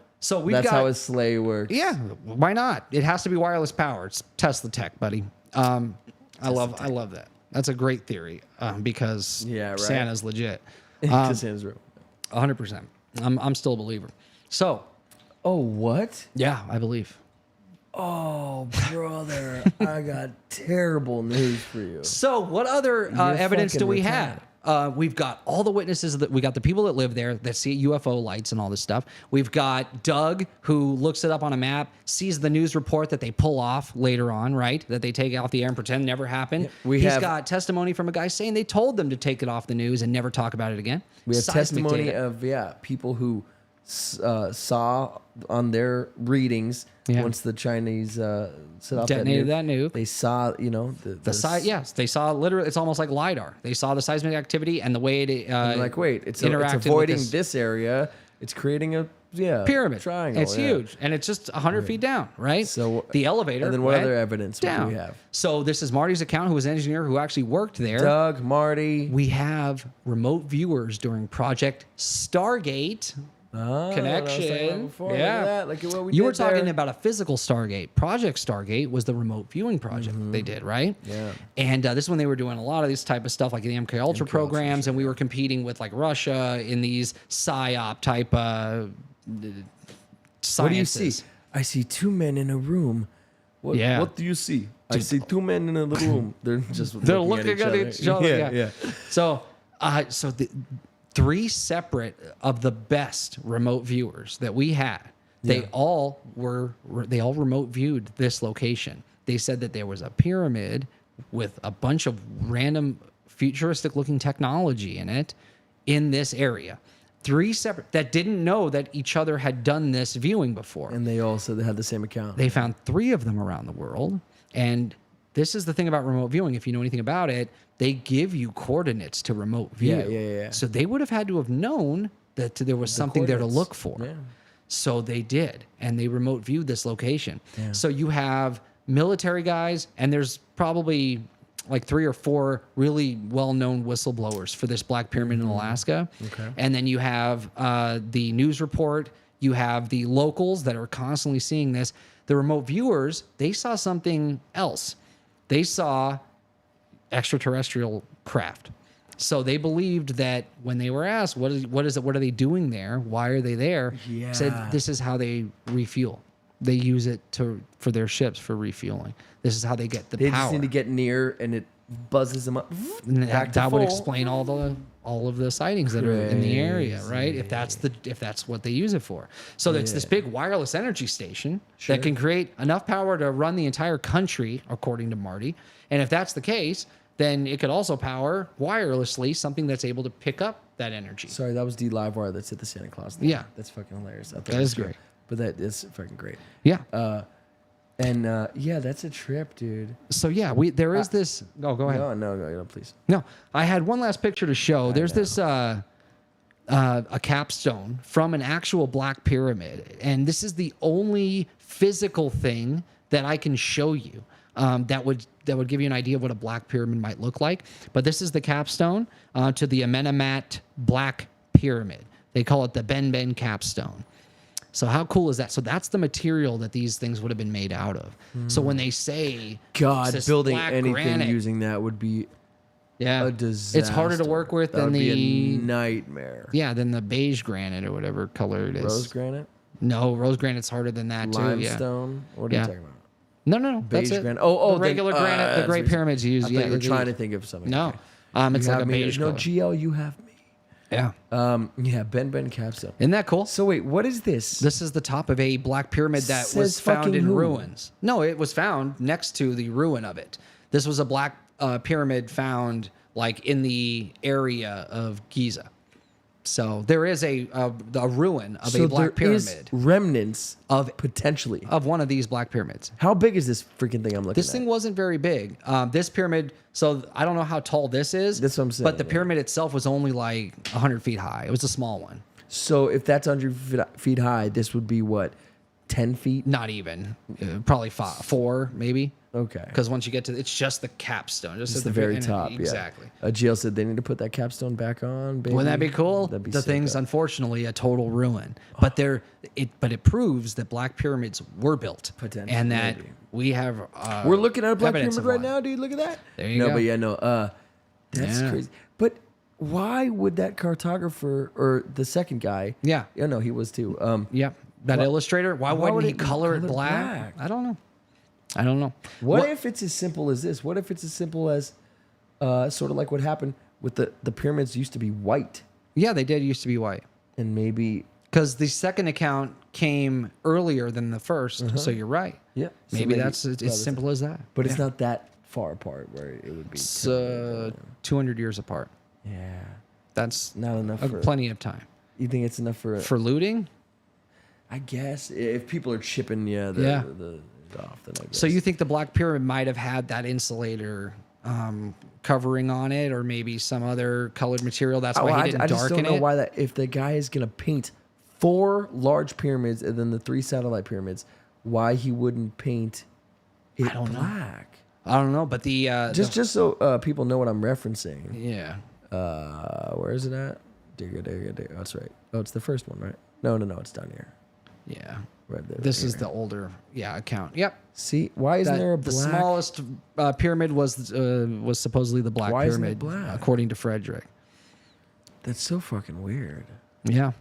we've That's got. how his sleigh works. Yeah. Why not? It has to be wireless power. It's Tesla tech, buddy. I love that. That's a great theory because Yeah, right. Santa's legit. Because Santa's real. 100%. I'm still a believer. So Oh, what? yeah, I believe. Oh, brother, I got terrible news for you. So what other evidence do fucking we have? We've got all the witnesses that we got the people that live there that see UFO lights and all this stuff. We've got Doug who looks it up on a map, sees the news report that they pull off later on, right? That they take off the air and pretend never happened. We He's have- got testimony from a guy saying they told them to take it off the news and never talk about it again. We have Seismic testimony data. of people who saw on their readings Yeah. once the Chinese set off Detonated that nuke. They saw, Yes, they saw literally. It's almost like lidar. They saw the seismic activity and the way it like, wait, it's interacted with avoiding this this area. It's creating a pyramid triangle. It's yeah. huge, and it's just 100 feet down, right? So the elevator. And then what went other evidence down. do we have? So this is Marty's account, who was an engineer who actually worked there. Doug, Marty. We have remote viewers during Project Stargate. Connection. Before. Yeah. Look at what we You did were talking there. about a physical Stargate. Project Stargate was the remote viewing project they did, right? Yeah. And this is when they were doing a lot of this type of stuff, like the MK Ultra programs, and we were competing with like Russia in these psyop type sciences. What do you see? I see 2 men in a room. What, Yeah. What do you see? I see 2 men in a little room. They're just They're looking at each other. Yeah. So, the 3 separate of the best remote viewers that we had, they all remote viewed this location. They said that there was a pyramid with a bunch of random futuristic looking technology in it in this area. 3 separate that didn't know that each other had done this viewing before. And they all said they had the same account. They found 3 of them around the world. And this is the thing about remote viewing. If you know anything about it, they give you coordinates to remote view. Yeah. So they would have had to have known that there was something there to coordinates. look for. Yeah. So they did. And they remote viewed this location. So you have military guys, and there's probably like 3 or 4 really well-known whistleblowers for this Black Pyramid in Alaska. Okay. And then you have the news report. You have the locals that are constantly seeing this. The remote viewers, they saw something else. They saw extraterrestrial craft. So they believed that when they were asked, what are they doing there? Why are they there? Yeah. Said this is how they refuel. They use it for their ships for refueling. This is how they get the They power. just need to get near, and it buzzes them up. And Back to that would full. explain all of the sightings that are in the area, right? If that's what they use it for. So it's this big wireless energy station that can create enough power to run the entire country, according to Marty. And if that's the case, then it could also power wirelessly something that's able to pick up that energy. Sorry, that was D Livewire that said the Santa Claus thing. Yeah. That's fucking hilarious. That is great. But that is fucking great. Yeah. That's a trip, dude. So yeah, there is this. Oh, go ahead. No, please. No, I had one last picture to show. There's this a capstone from an actual Black Pyramid, and this is the only physical thing that I can show you that would give you an idea of what a Black Pyramid might look like. But this is the capstone to the Amenemhat Black Pyramid. They call it the Benben Cap Stone. So how cool is that? So that's the material that these things would have been made out of. So when they say God, this building black anything granite, using that would be a disaster. it's harder to work with That than would be the a nightmare. than the beige granite or whatever color it is. Rose granite, No, rose granite's harder than that too. Yeah. limestone. What are Yeah. you talking about? No, Beige that's it. granite. Oh, the regular then, granite. The that's Great what- Pyramids use. I thought you were trying to think of something. No, Okay. it's You like have a me. beige No, color. GL, you have me. Yeah. Benben Cap Stone. Isn't that cool? So wait, what is this? This is the top of a Black Pyramid that Says was found fucking in who? ruins. No, it was found next to the ruin of it. This was a Black Pyramid found like in the area of Giza. So there is a ruin of So a black there is pyramid remnants of potentially. of one of these black pyramids. How big is this freaking thing I'm looking This at? thing wasn't very big. This pyramid, so I don't know how tall this is. That's what I'm saying, But the yeah. pyramid itself was only like 100 feet high. It was a small one. So if that's 100 feet high, this would be what, 10 feet? Not even. Probably 4, maybe. Okay. Because once you get to, it's just the capstone. Just It's at the very and- top. Exactly. Yeah. Jill said they need to put that capstone back on. Baby. Wouldn't that be cool? That'd be The sick, thing's though. unfortunately a total ruin, but it proves that black pyramids were built, Potentially, and that maybe. we have. We're looking at a black evidence pyramid of right one. now, dude. Look at that. There you no, go. but yeah, no. That's Yeah. crazy. But why would that cartographer or the second guy? Yeah. Yeah, no, he was too. Yep. That illustrator. Why why wouldn't would he it color it color black? black? I don't know. I don't know. What if it's as simple as this? What if it's as simple as sort of like what happened with the pyramids used to be white, Yeah, they did used to be white and maybe because the second account came earlier than the 1st. So you're right. yeah, so Maybe that's about as the simple as that. But it's not that far apart where it would be. It's 200 years apart. Yeah, That's not enough for. plenty of time You think it's enough for? for looting. I guess if people are chipping, the off, then I guess. So you think the Black Pyramid might have had that insulator covering on it, or maybe some other colored material? That's why he didn't I just darken don't know it. why that. If the guy is gonna paint 4 large pyramids and then the 3 satellite pyramids, why he wouldn't paint it I don't know. black? I don't know, but the Just so people know what I'm referencing. yeah. Where is it at? Digga. Oh, that's right. Oh, it's the first one, right? No, it's down here. Yeah. Right there. This here. is the older account. Yep. See, why isn't there a The black? smallest pyramid was supposedly the Black Why isn't Pyramid, it black? according to Frederick. That's so fucking weird. Yeah.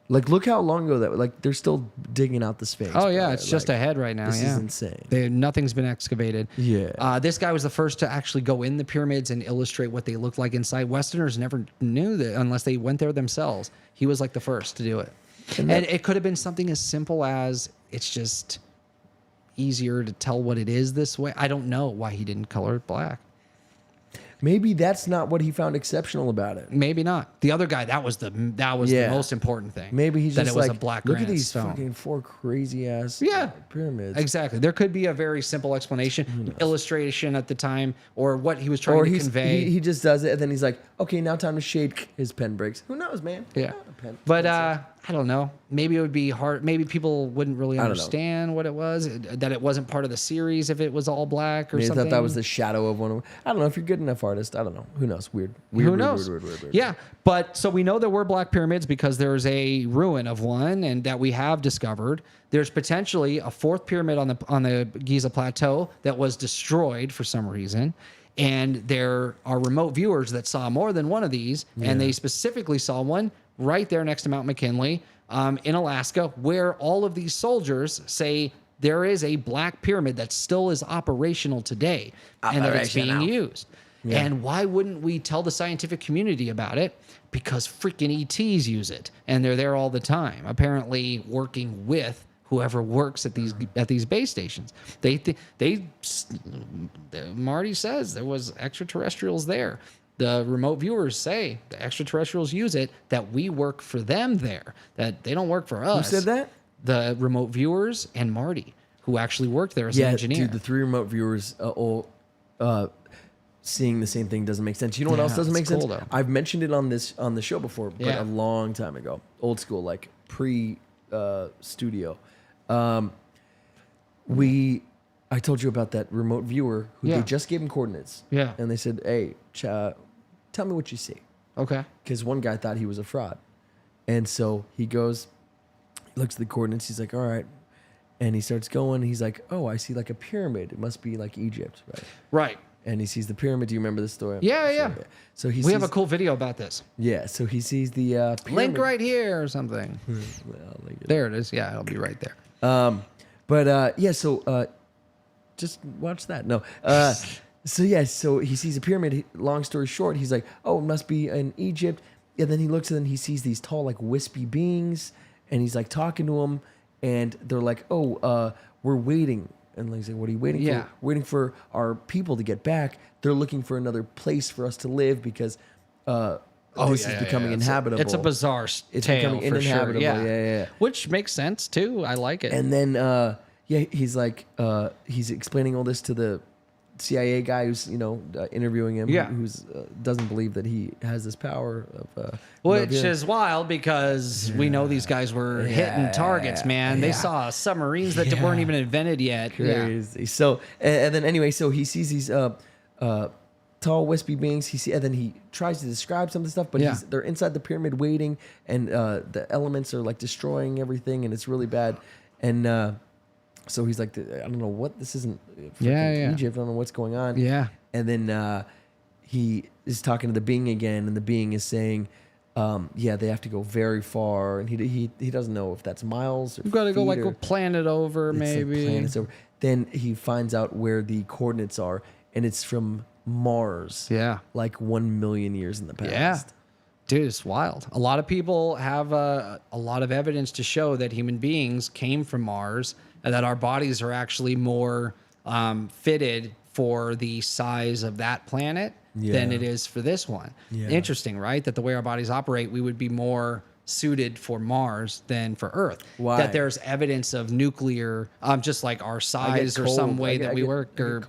Like, look how long ago that. Like, they're still digging out the Sphinx. Oh yeah, bro. it's just Like, ahead right now. This yeah. is insane. Nothing's been excavated. Yeah. This guy was the first to actually go in the pyramids and illustrate what they looked like inside. Westerners never knew that unless they went there themselves. He was like the first to do it. And it could have been something as simple as it's just easier to tell what it is this way. I don't know why he didn't color it black. Maybe that's not what he found exceptional about it. Maybe not. The other guy, that was the Yeah. most important thing. Maybe he's that just it was like, a black look at granite these stone. fucking 4 crazy ass pyramids. Exactly. There could be a very simple explanation, illustration at the time, or what he was trying to convey. He just does it and then he's like, okay, now time to shade. His pen breaks. Who knows, man? Yeah. Pen. But I don't know. Maybe it would be hard. Maybe people wouldn't really don't know. understand what it was, that it wasn't part of the series if it was all black or Maybe I something. thought that was the shadow of one of them. I don't know if you're good enough artist. I don't know. Who knows? Weird. Who knows? Weird. Yeah, but so we know there were black pyramids because there's a ruin of one, and that we have discovered. There's potentially a 4th pyramid on the Giza plateau that was destroyed for some reason, and there are remote viewers that saw more than one of these, and they specifically saw one right there next to Mount McKinley in Alaska, where all of these soldiers say there is a black pyramid that still is operational today, and that it's being used. And why wouldn't we tell the scientific community about it? Because freaking ETs use it, and they're there all the time. Apparently, working with whoever works at these base stations. Marty says there was extraterrestrials there. The remote viewers say the extraterrestrials use it. That we work for them there. That they don't work for us. Who said that? The remote viewers and Marty, who actually worked there as an engineer. Dude, the 3 remote viewers seeing the same thing doesn't make sense. You know what else doesn't make it's cool, sense? though. I've mentioned it on the show before, but Yeah. a long time ago, old school, like pre studio. I told you about that remote viewer who Yeah. they just gave him coordinates. Yeah. And they said, "Hey, tell me what you see." Okay. Because one guy thought he was a fraud. And so he goes, looks at the coordinates. He's like, all right. And he starts going. He's like, oh, I see like a pyramid. It must be like Egypt, right? Right. And he sees the pyramid. Do you remember this story? Yeah, yeah. So he We sees, have a cool video about this. yeah. So he sees the pyramid. Link right here or something. Well, link it. There it is. Yeah, it'll be right there. Yeah. So just watch that. No. So yeah. So he sees a pyramid. Long story short, he's like, oh, it must be in Egypt. And then he looks and then he sees these tall, like wispy beings, and he's like talking to them, and they're like, oh, we're waiting. And he's like, what are you waiting Yeah. for? Waiting for our people to get back. They're looking for another place for us to live because this is becoming inhabitable. It's a bizarre It's tale becoming for sure. uninhabitable. Yeah. Yeah. Which makes sense too. I like it. And then he's like he's explaining all this to the CIA guy who's interviewing him. Yeah. Who's doesn't believe that he has this power of Which is wild because we know these guys were hitting targets, man. They saw submarines that weren't even invented yet. crazy. So and then anyway, so he sees these tall, wispy beings. And then he tries to describe some of the stuff, but they're inside the pyramid waiting, and the elements are like destroying everything, and it's really bad. And so he's like, I don't know what this isn't. Egypt. I don't know what's going on. Yeah. And then he is talking to the being again, and the being is saying, they have to go very far, and he doesn't know if that's miles or You've got to go like feet a planet over, maybe. Like planets over. Then he finds out where the coordinates are, and it's from Mars. Yeah. Like 1 million years in the past. Yeah. Dude, it's wild. A lot of people have a lot of evidence to show that human beings came from Mars and that our bodies are actually more fitted for the size of that planet than it is for this one. Yeah. Interesting, right? That the way our bodies operate, we would be more suited for Mars than for Earth. Why? That there's evidence of nuclear, just like our size or some way that we work. Or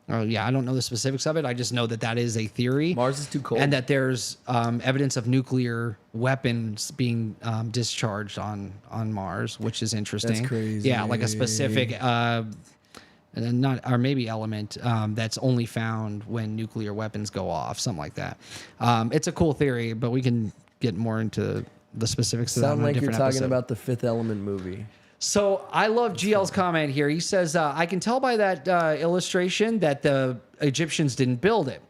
oh yeah, I don't know the specifics of it. I just know that that is a theory. Mars is too cold, and that there's evidence of nuclear weapons being discharged on Mars, which is interesting. That's crazy. Yeah, like a specific, maybe element that's only found when nuclear weapons go off, something like that. It's a cool theory, but we can get more into the specifics of that. Sound like you're talking episode. about the Fifth Element movie. So I love GL's comment here. He says, I can tell by that illustration that the Egyptians didn't build it.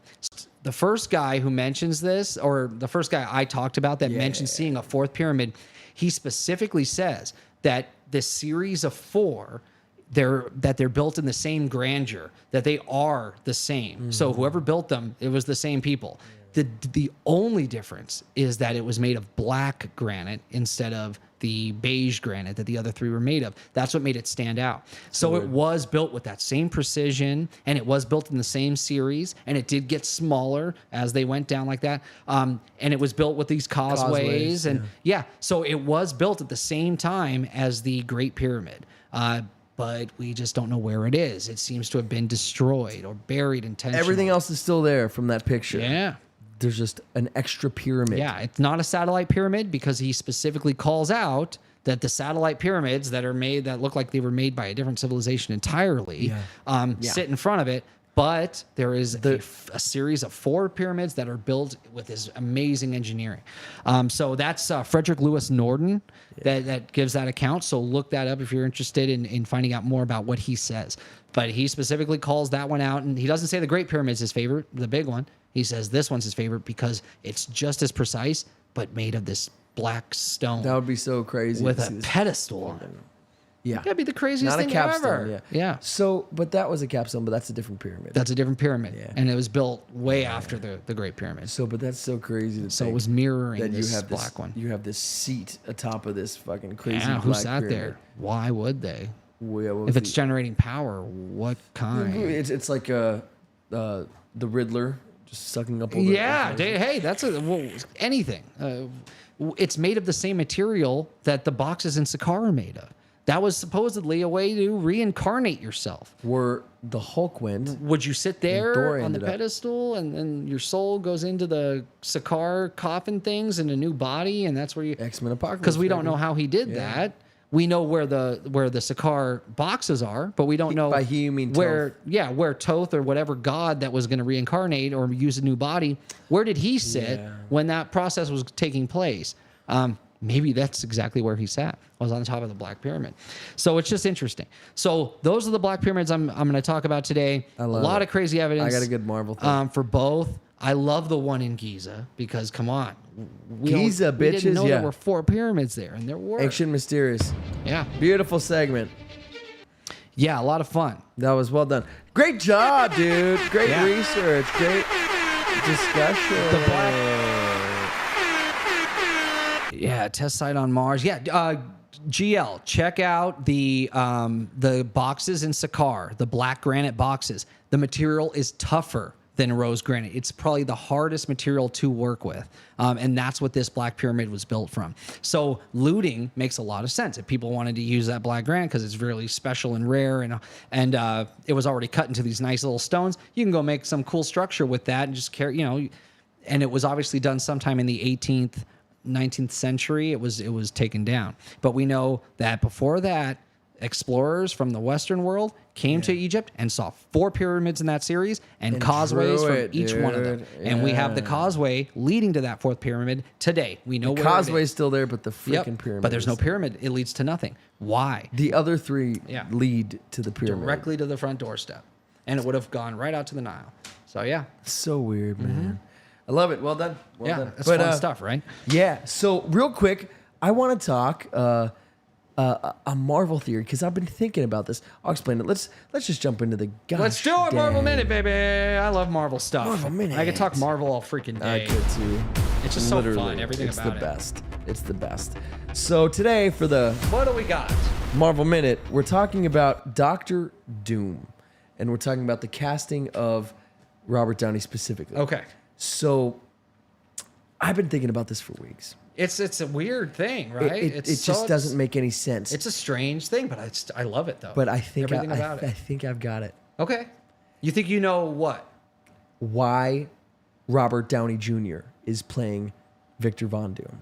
The first guy who mentions this, or the first guy I talked about that mentioned seeing a fourth pyramid, he specifically says that this series of four, they're built in the same grandeur, that they are the same. Mm-hmm. So whoever built them, it was the same people. The only difference is that it was made of black granite instead of the beige granite that the other three were made of. That's what made it stand out. So it was built with that same precision, and it was built in the same series, and it did get smaller as they went down like that. And it was built with these causeways and so it was built at the same time as the Great Pyramid. But we just don't know where it is. It seems to have been destroyed or buried intentionally. Everything else is still there from that picture. Yeah. There's just an extra pyramid. Yeah, it's not a satellite pyramid because he specifically calls out that the satellite pyramids that are made that look like they were made by a different civilization entirely sit in front of it. But there is a series of four pyramids that are built with this amazing engineering. So that's Frederick Lewis Norden that gives that account. So look that up if you're interested in finding out more about what he says. But he specifically calls that one out, and he doesn't say the Great Pyramid is his favorite, the big one. He says this one's his favorite because it's just as precise, but made of this black stone. That would be so crazy. With a pedestal on it. Yeah. That'd be the craziest thing ever. Yeah. So, but that was a capstone, but that's a different pyramid. That's a different pyramid. Yeah. And it was built way after the Great Pyramid. So, but that's so crazy. So it was mirroring that this you have black one. You have this seat atop of this fucking crazy black who sat pyramid. there? Why would they? Well, if it's generating power, what kind? It's like the Riddler just sucking up all the... Yeah, hey, that's anything. It's made of the same material that the boxes in Sakaar are made of. That was supposedly a way to reincarnate yourself. Where the Hulk went. Would you sit there on the pedestal and then your soul goes into the Sakaar coffin things in a new body, and that's where you... X-Men Apocalypse. Because we don't know how he did that. We know where the Sakaar boxes are, but we don't know by he you mean where Toth or whatever god that was going to reincarnate or use a new body, where did he sit when that process was taking place? Maybe that's exactly where he sat, was on top of the Black Pyramid. So it's just interesting. So those are the Black Pyramids I'm going to talk about today. A lot of crazy evidence. I got a good Marvel thing. For both. I love the one in Giza because, come on. Giza, bitches, we didn't know there were 4 pyramids there, and there were. Ancient Mysterious. Yeah. Beautiful segment. Yeah, a lot of fun. That was well done. Great job, dude. Great research. Great discussion. Yeah, test site on Mars. Yeah, GL, check out the boxes in Sakaar, the black granite boxes. The material is tougher than rose granite. It's probably the hardest material to work with. And that's what this Black Pyramid was built from. So looting makes a lot of sense. If people wanted to use that black granite because it's really special and rare and it was already cut into these nice little stones, you can go make some cool structure with that and just carry, and it was obviously done sometime in the 18th, 19th century. It was taken down. But we know that before that, explorers from the Western world came to Egypt and saw 4 pyramids in that series and causeways from each one of them. And we have the causeway leading to that 4th pyramid today. We know where Causeway's still there, but the freaking pyramid. But there's no pyramid. It leads to nothing. Why? The other 3 lead to the pyramid. Directly to the front doorstep. And it would have gone right out to the Nile. So, yeah. So weird, man. I love it. Well done. Well done. It's fun stuff, right? Yeah. So real quick, I want to talk a Marvel theory because I've been thinking about this. I'll explain it. Let's just jump into the gosh. Let's do it, Marvel Minute, baby. I love Marvel stuff. Marvel Minute. I could talk Marvel all freaking day. I could too. It's just so fun. Everything it's about the it. best. It's the best. So today for the What do we got? Marvel Minute, we're talking about Doctor Doom, and we're talking about the casting of Robert Downey specifically. Okay. So I've been thinking about this for weeks. It's a weird thing, right? It just doesn't make any sense. It's a strange thing, but I love it though. But I think everything about I it. think I've got it. Okay. You think you know what? Why Robert Downey Jr. is playing Victor Von Doom.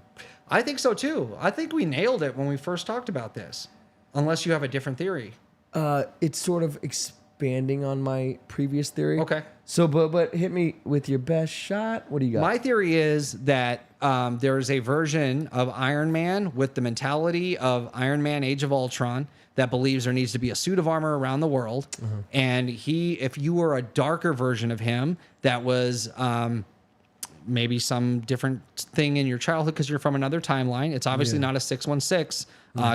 I think so too. I think we nailed it when we first talked about this. Unless you have a different theory. It's sort of expanding on my previous theory. Okay. So, but hit me with your best shot. What do you got? My theory is that there is a version of Iron Man with the mentality of Iron Man Age of Ultron that believes there needs to be a suit of armor around the world. And if you were a darker version of him that was maybe some different thing in your childhood because you're from another timeline, it's obviously not a 616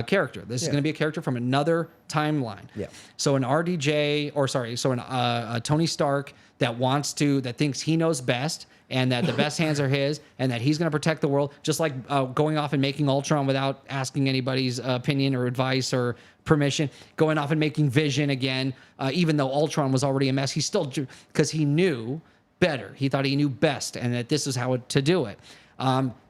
character. This is going to be a character from another timeline. Yeah. So an a Tony Stark that thinks he knows best and that the best hands are his and that he's going to protect the world, just like going off and making Ultron without asking anybody's opinion or advice or permission, going off and making Vision again, even though Ultron was already a mess, he still, because he knew better. He thought he knew best and that this is how to do it.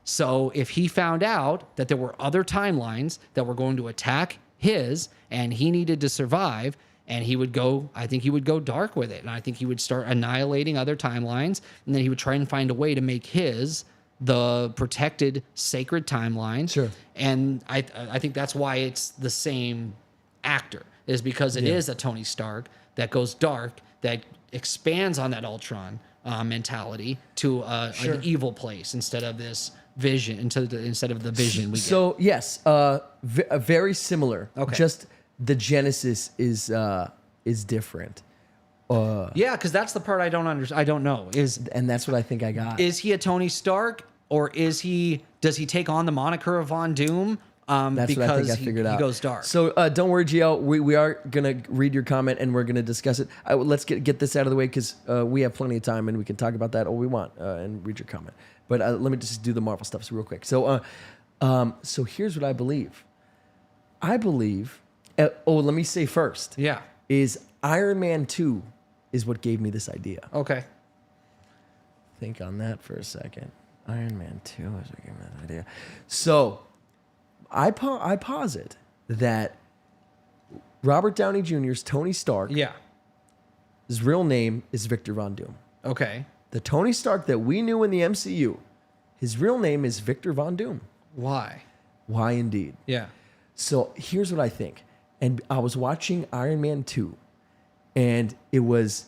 So if he found out that there were other timelines that were going to attack his and he needed to survive, and I think he would go dark with it. And I think he would start annihilating other timelines. And then he would try and find a way to make his the protected sacred timeline. Sure. And I think that's why it's the same actor, is because it is a Tony Stark that goes dark, that expands on that Ultron mentality to an evil place instead of this Vision, instead of the Vision we get. So yes, very similar. Okay. Just the genesis is different. Yeah, because that's the part I don't understand. I don't know. And that's what I think I got. Is he a Tony Stark, or does he take on the moniker of Von Doom? That's what I think I figured out. He goes dark. So don't worry, Gio. We are gonna read your comment and we're gonna discuss it. Let's get this out of the way because we have plenty of time and we can talk about that all we want and read your comment. But let me just do the Marvel stuff real quick. So so here's what I believe. I believe. Let me say first. Yeah. Is Iron Man 2 is what gave me this idea. Okay. Think on that for a second. Iron Man 2 is what gave me that idea. So I posit that Robert Downey Jr.'s Tony Stark, Yeah. his real name is Victor Von Doom. Okay. The Tony Stark that we knew in the MCU, his real name is Victor Von Doom. Why? Why indeed? Yeah. So here's what I think. And I was watching Iron Man 2, and it was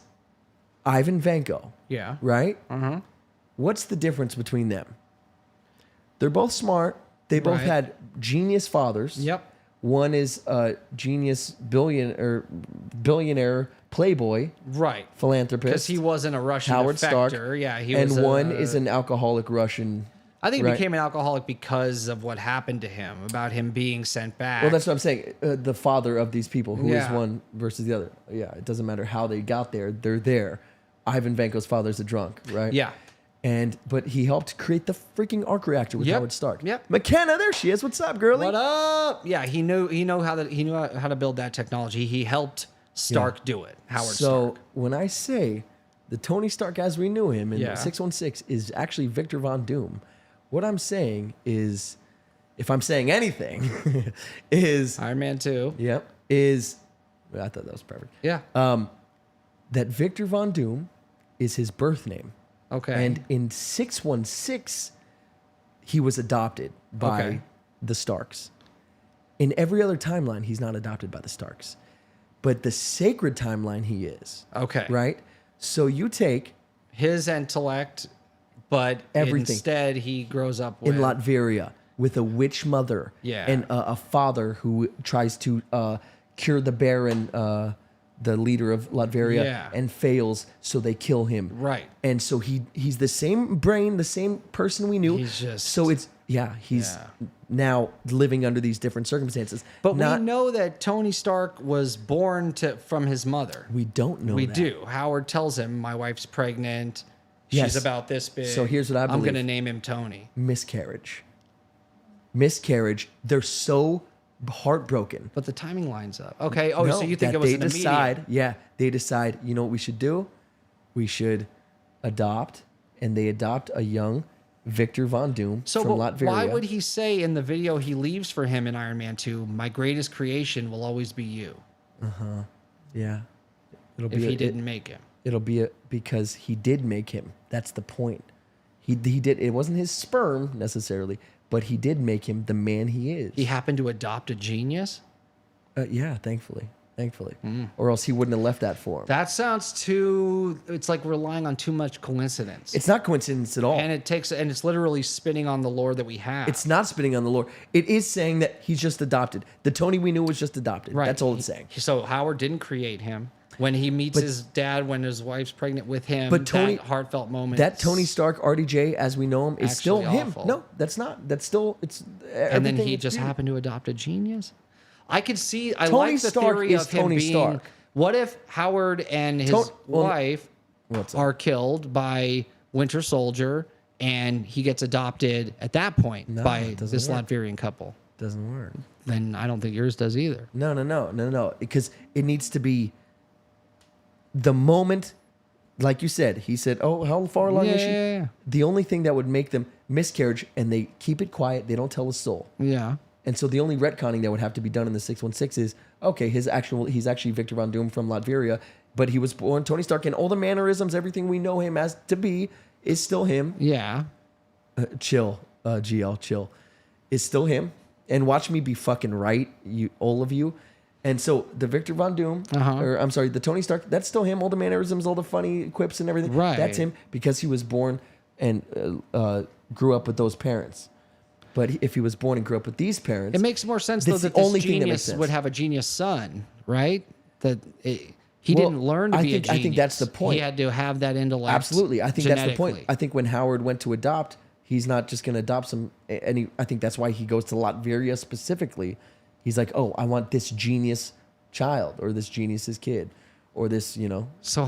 Ivan Vanko. Yeah. Right? What's the difference between them? They're both smart. They both Right. had genius fathers. Yep. One is a genius billionaire playboy Right. philanthropist. Because he wasn't a Russian Howard Stark. defector. Yeah. He and was one is an alcoholic Russian. I think he right? became an alcoholic because of what happened to him, about him being sent back. Well, that's what I'm saying. The father of these people, who is Yeah. one versus the other. Yeah, it doesn't matter how they got there. They're there. Ivan Vanko's father's a drunk, right? Yeah. But he helped create the freaking arc reactor with Yep. Howard Stark. Yep. McKenna, there she is. What's up, girlie? What up? Yeah, he knew how to build that technology. He helped Stark do it. Howard So Stark. when I say the Tony Stark as we knew him in Yeah. 616 is actually Victor Von Doom. What I'm saying is, if I'm saying anything, is Iron Man 2. yep, is I thought that was perfect. Yeah. That Victor Von Doom is his birth name. Okay. And in 616, he was adopted by Okay. the Starks. In every other timeline, he's not adopted by the Starks. But the sacred timeline, he is. Okay. Right? So you take His intellect, but Everything. instead he grows up with in Latveria with a witch mother Yeah. and a father who tries to cure the Baron, the leader of Latveria, Yeah. and fails, so they kill him. Right. And so he's the same brain, the same person we knew. He's just- so he's now living under these different circumstances. But we we know that Tony Stark was born from his mother. we don't know We that. do. Howard tells him, "My wife's pregnant. Yes. She's about this big. So here's what I I'm believe. going to name him Tony." Miscarriage. They're so heartbroken. But the timing lines up. Okay. Oh, No, so you think that it was they an decide? immediate? Yeah, they decide. You know what we should do? We should adopt, and they adopt a young Victor Von Doom So from but Latveria. why would he say in the video he leaves for him in Iron Man 2, "My greatest creation will always be you," Yeah, it'll if be he a- didn't make him? It'll be because he did make him. That's the point. He did. It wasn't his sperm necessarily, but he did make him the man he is. He happened to adopt a genius? Yeah, thankfully, Hmm. or else he wouldn't have left that for him. That sounds too, it's like relying on too much coincidence. It's not coincidence at all. and it's literally spinning on the lore that we have. It's not spitting on the Lord. It is saying that he's just adopted. The Tony we knew was just adopted. right. That's all it's saying. So Howard didn't create him. When he meets his dad, when his wife's pregnant with him, But Tony- that heartfelt moment. That Tony Stark, RDJ, as we know him, is still Actually him. awful. No, that's not. That's still. It's. And then everything he it's just beauty. happened to adopt a genius. I could see. I Tony like the Stark theory is of him Tony being. Stark. What if Howard and his Well, wife what's up? are killed by Winter Soldier, and he gets adopted at that point No, by it doesn't this work. Latvian couple? Doesn't work. Then I don't think yours does either. No. Because it needs to be the moment, like you said. He said, "Oh, how far along is she?" Yeah. The only thing that would make them miscarriage, and they keep it quiet. They don't tell a soul. Yeah. And so the only retconning that would have to be done in the 616 is, okay, he's actually Victor Von Doom from Latveria, but he was born Tony Stark, and all the mannerisms, everything we know him as to be, is still him. Yeah. Chill, GL, chill. Is still him. And watch me be fucking right, you all of you. And so the Victor Von Doom, or I'm sorry, the Tony Stark, that's still him. All the mannerisms, all the funny quips and everything. Right. That's him because he was born and grew up with those parents. But if he was born and grew up with these parents, It makes more sense That's though the that this only thing that makes genius sense. would have a genius son, right? He Well, didn't learn to I be think- a genius. I think that's the point. He had to have that intellect. absolutely, I think that's the point. genetically. I think when Howard went to adopt, he's not just going to adopt some. And I think that's why he goes to Latveria specifically. He's like, oh, I want this genius child, or this genius's kid, or this, So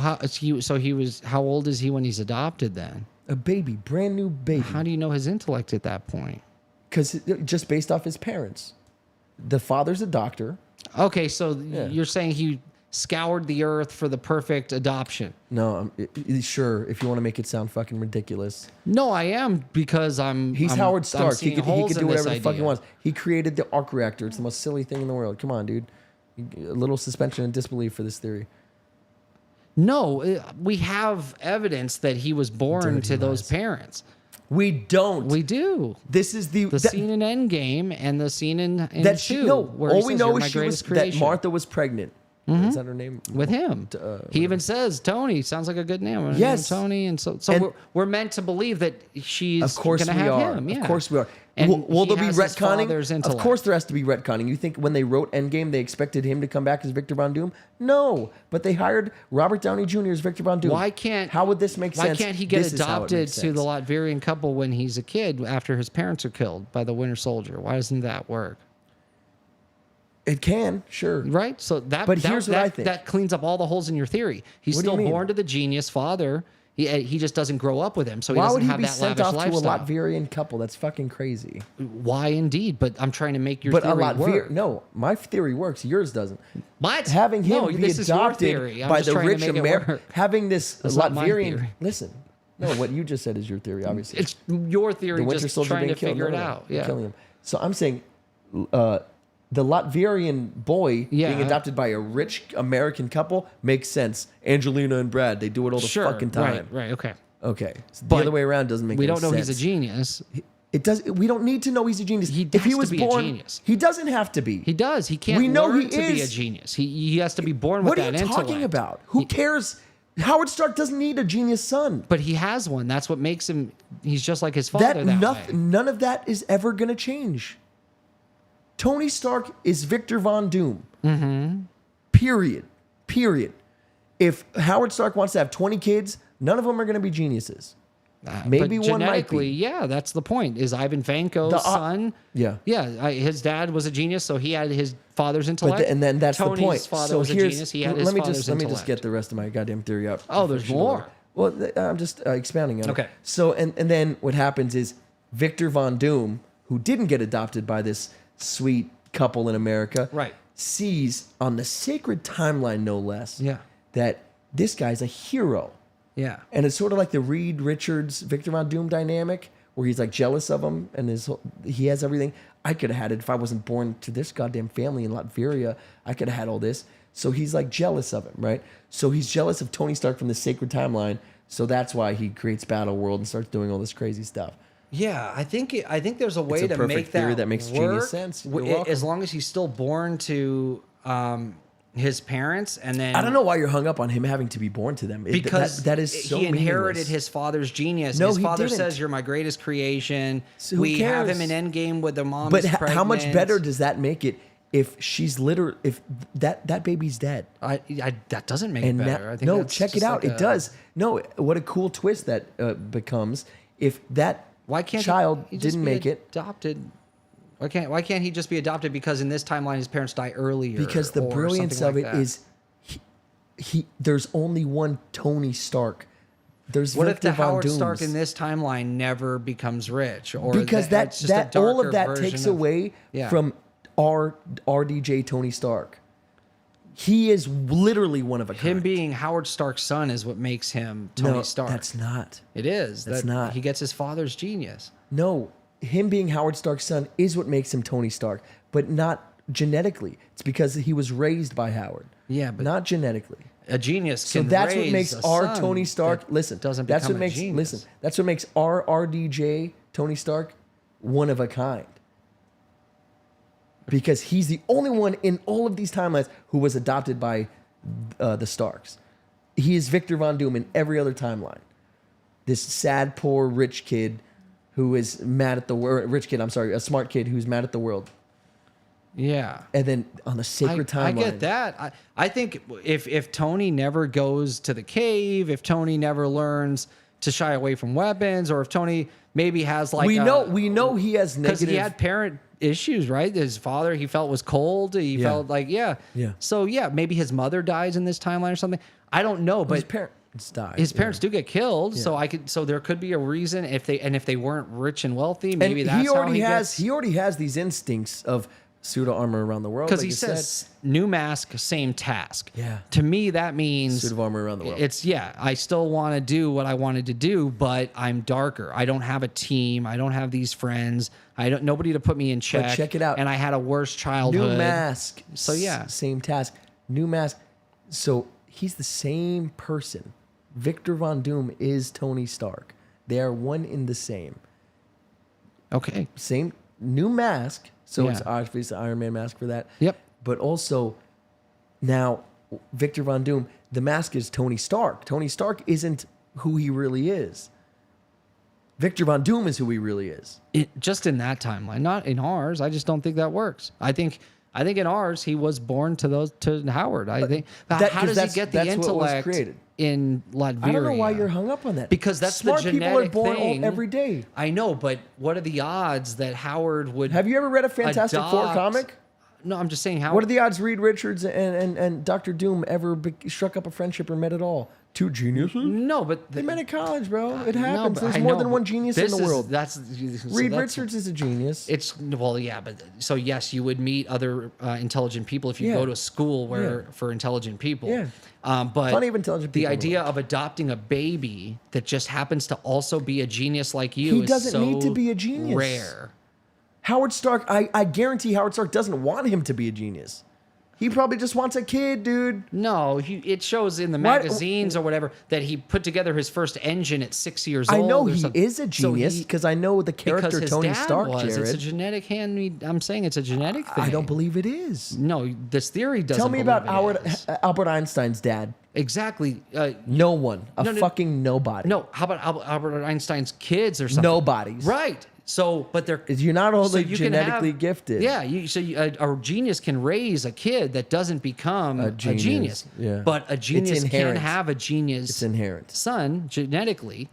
he was. How old is he when he's adopted? Then a baby, brand new baby. how do you know his intellect at that point? Because just based off his parents, the father's a doctor. Okay, so you're saying he scoured the earth for the perfect adoption? No, sure. If you want to make it sound fucking ridiculous, No, I am because he's I'm- Howard I'm Stark. He seeing could holes do in this whatever the fuck he idea. wants. He created the arc reactor. It's the most silly thing in the world. Come on, dude. A little suspension of disbelief for this theory. No, we have evidence that he was born Dirty to those lies. parents. We don't. We do. This is the Scene in Endgame and the scene in that 2. she no. where he All we says, know "You're is my she was greatest that creation." Mm-hmm. Martha was pregnant. Is that her name? With him. He even says Tony. Sounds like a good name. Yes. Tony. And so And- we're meant to believe that she's Of course going we to have are. him. Yeah. Of course we are. And will he there be has his retconning? father's Of intellect. course there has to be retconning. You think when they wrote Endgame, they expected him to come back as Victor Von Doom? No, but they hired Robert Downey Jr. as Victor Von Doom. Why can't? How would this make Why sense? can't he get This is how it adopted makes to the sense. Latvian couple when he's a kid after his parents are killed by the Winter Soldier? Why doesn't that work? It can, sure. Right. So that. But that, here's what that, I think. That cleans up all the holes in your theory. He's What do you still mean? born to the genius father He just doesn't grow up with him, so he Why doesn't would he have be that sent lavish off lifestyle. to a Latvian couple? That's fucking crazy. Why indeed? But I'm trying to make your But a theory work. Latvian, no, my theory works. Yours doesn't. What? Having him No, be this is your adopted theory. I'm by just the trying to rich make it American, work. having this That's not my Latvian. theory. Listen, no, what you just said is your theory, obviously. It's your theory, The Winter just Soldier trying being to killed, figure it no, no, out. you're Yeah. killing him. So I'm saying, the Latvian boy Yeah. being adopted by a rich American couple makes sense. Angelina and Brad, they do it all the Sure. fucking time. Right. Okay. Okay, so the But other way around doesn't make. We any don't know sense. he's a genius. It does. We don't need to know he's a genius. He if he has to was be a born, genius. he doesn't have to be. He does. He can't We know learn he to be a is. genius. He has to be born with What are that you intellect. talking about? Who cares? Howard Stark doesn't need a genius son. But he has one. That's what makes him. He's just like his father. That way. None of that is ever going to change. Tony Stark is Victor Von Doom. Mm-hmm. Period. If Howard Stark wants to have 20 kids, none of them are going to be geniuses. Maybe but one might genetically, be. yeah, that's the point. Is Ivan Vanko's The, son? Yeah. His dad was a genius, so he had his father's But intellect. and then that's Tony's the point. father So was a here's genius. He had his let me father's just let me intellect. just get the rest of my goddamn theory out. Oh, there's before more. Well, I'm just expounding on Okay. it. So and then what happens is Victor Von Doom, who didn't get adopted by this sweet couple in America, Right. sees on the sacred timeline, no less, Yeah. that this guy's a hero. Yeah. And it's sort of like the Reed Richards Victor Von Doom dynamic, where he's like jealous of him and he has everything. I could have had it if I wasn't born to this goddamn family in Latveria. I could have had all this. So he's like jealous of him, right? So he's jealous of Tony Stark from the sacred timeline. So that's why he creates Battle World and starts doing all this crazy stuff. Yeah, I think there's a way a to perfect make theory that that makes work, genius sense. You're welcome. as long as he's still born to his parents, and then I don't know why you're hung up on him having to be born to them. because that is so he inherited meaningless. his father's genius. No, his he father didn't. says, "You're my greatest creation." So who we have cares? him in Endgame with the mom. But is how much pregnant. better does that make it if she's if that baby's dead? That doesn't make And it now, better. I think no, that's check it just out. like It does. No, what a cool twist that becomes if that Why can't child he just didn't be make it. adopted? Why can't he just be adopted? Because in this timeline, his parents die earlier. Because the or brilliance something of like it that. is, he there's only one Tony Stark. There's What if Victor the Von Howard Dooms. Stark in this timeline never becomes rich? Or Because it's just a that all darker of that version takes of- away Yeah. from RDJ Tony Stark. He is literally one of a kind. him being Howard Stark's son is what makes him Tony no, Stark. that's not. It is. That's not. He gets his father's genius. No, him being Howard Stark's son is what makes him Tony Stark, but not genetically. It's because he was raised by Howard. Yeah, but not genetically. a genius So can that's what raise makes a our son Tony Stark. that Listen, doesn't that's become what a makes. genius. Listen, that's what makes our RDJ Tony Stark one of a kind. Because he's the only one in all of these timelines who was adopted by the Starks. He is Victor Von Doom in every other timeline. This sad, poor, rich kid who is mad at the world. Rich kid, I'm sorry, a smart kid who's mad at the world. Yeah. And then on the sacred timeline. I get that. I think if Tony never goes to the cave, if Tony never learns to shy away from weapons, or if Tony maybe has like we know he has because negative. he had parent issues, right? His father he felt was cold. He felt like yeah. So yeah, maybe his mother dies in this timeline or something. I don't know, but his parents died. his parents do get killed. So there could be a reason if they weren't rich and wealthy, maybe and that's he already how has. He already has these instincts of pseudo armor around the world. because like he you says said. new mask, same task. Yeah. To me, that means Pseudo armor around the world. it's I still want to do what I wanted to do, but I'm darker. I don't have a team. I don't have these friends. Nobody to put me in check. check it out. And I had a worse childhood. New mask. So, yeah. Same task. New mask. So he's the same person. Victor Von Doom is Tony Stark. They are one in the same. Okay. Same new mask. So it's Yeah. obviously the Iron Man mask for that. Yep. But also now Victor Von Doom, the mask is Tony Stark. Tony Stark isn't who he really is. Victor Von Doom is who he really is. Just in that timeline, not in ours. I just don't think that works. I think in ours he was born to Howard. I think. How does he get the that's what was intellect created. in Latveria? I don't know why you're hung up on that. Because that's smart the people are genetic born thing. every day. I know, but what are the odds that Howard would? Have you ever read a Fantastic Four adopt- comic? No, I'm just saying how. What are the odds Reed Richards and Dr. Doom ever struck up a friendship or met at all? Two geniuses? No, but They met at college, bro. It happens. but There's I more know, than but one genius in this the is- world. Reed that's- Richards is a genius. It's well, yeah, but so yes, you would meet other intelligent people if you Yeah. go to a school where Yeah. for intelligent people. Yeah. But Plenty of intelligent the people in the idea of adopting a baby that just happens to also be a genius like you He is doesn't so need to be a genius. Rare. Howard Stark, I guarantee Howard Stark doesn't want him to be a genius. He probably just wants a kid, dude. No, it shows in the Why- magazines or whatever that he put together his first engine at 6 years I old. know or he something. is a So genius he- because I know the because character his Tony dad Stark, was. It's a Jared. genetic hand. I'm saying it's a genetic thing. I don't believe it is. No, this theory doesn't. Tell me about believe it is. Albert Einstein's dad. Exactly. No one. No, Fucking nobody. No, how about Albert Einstein's kids or something? Nobodies. Right. So, but they're You're not only you can genetically have- gifted. Yeah, a genius can raise a kid that doesn't become a genius, genius. yeah. But a genius can inherent. have a genius It's inherent. son genetically.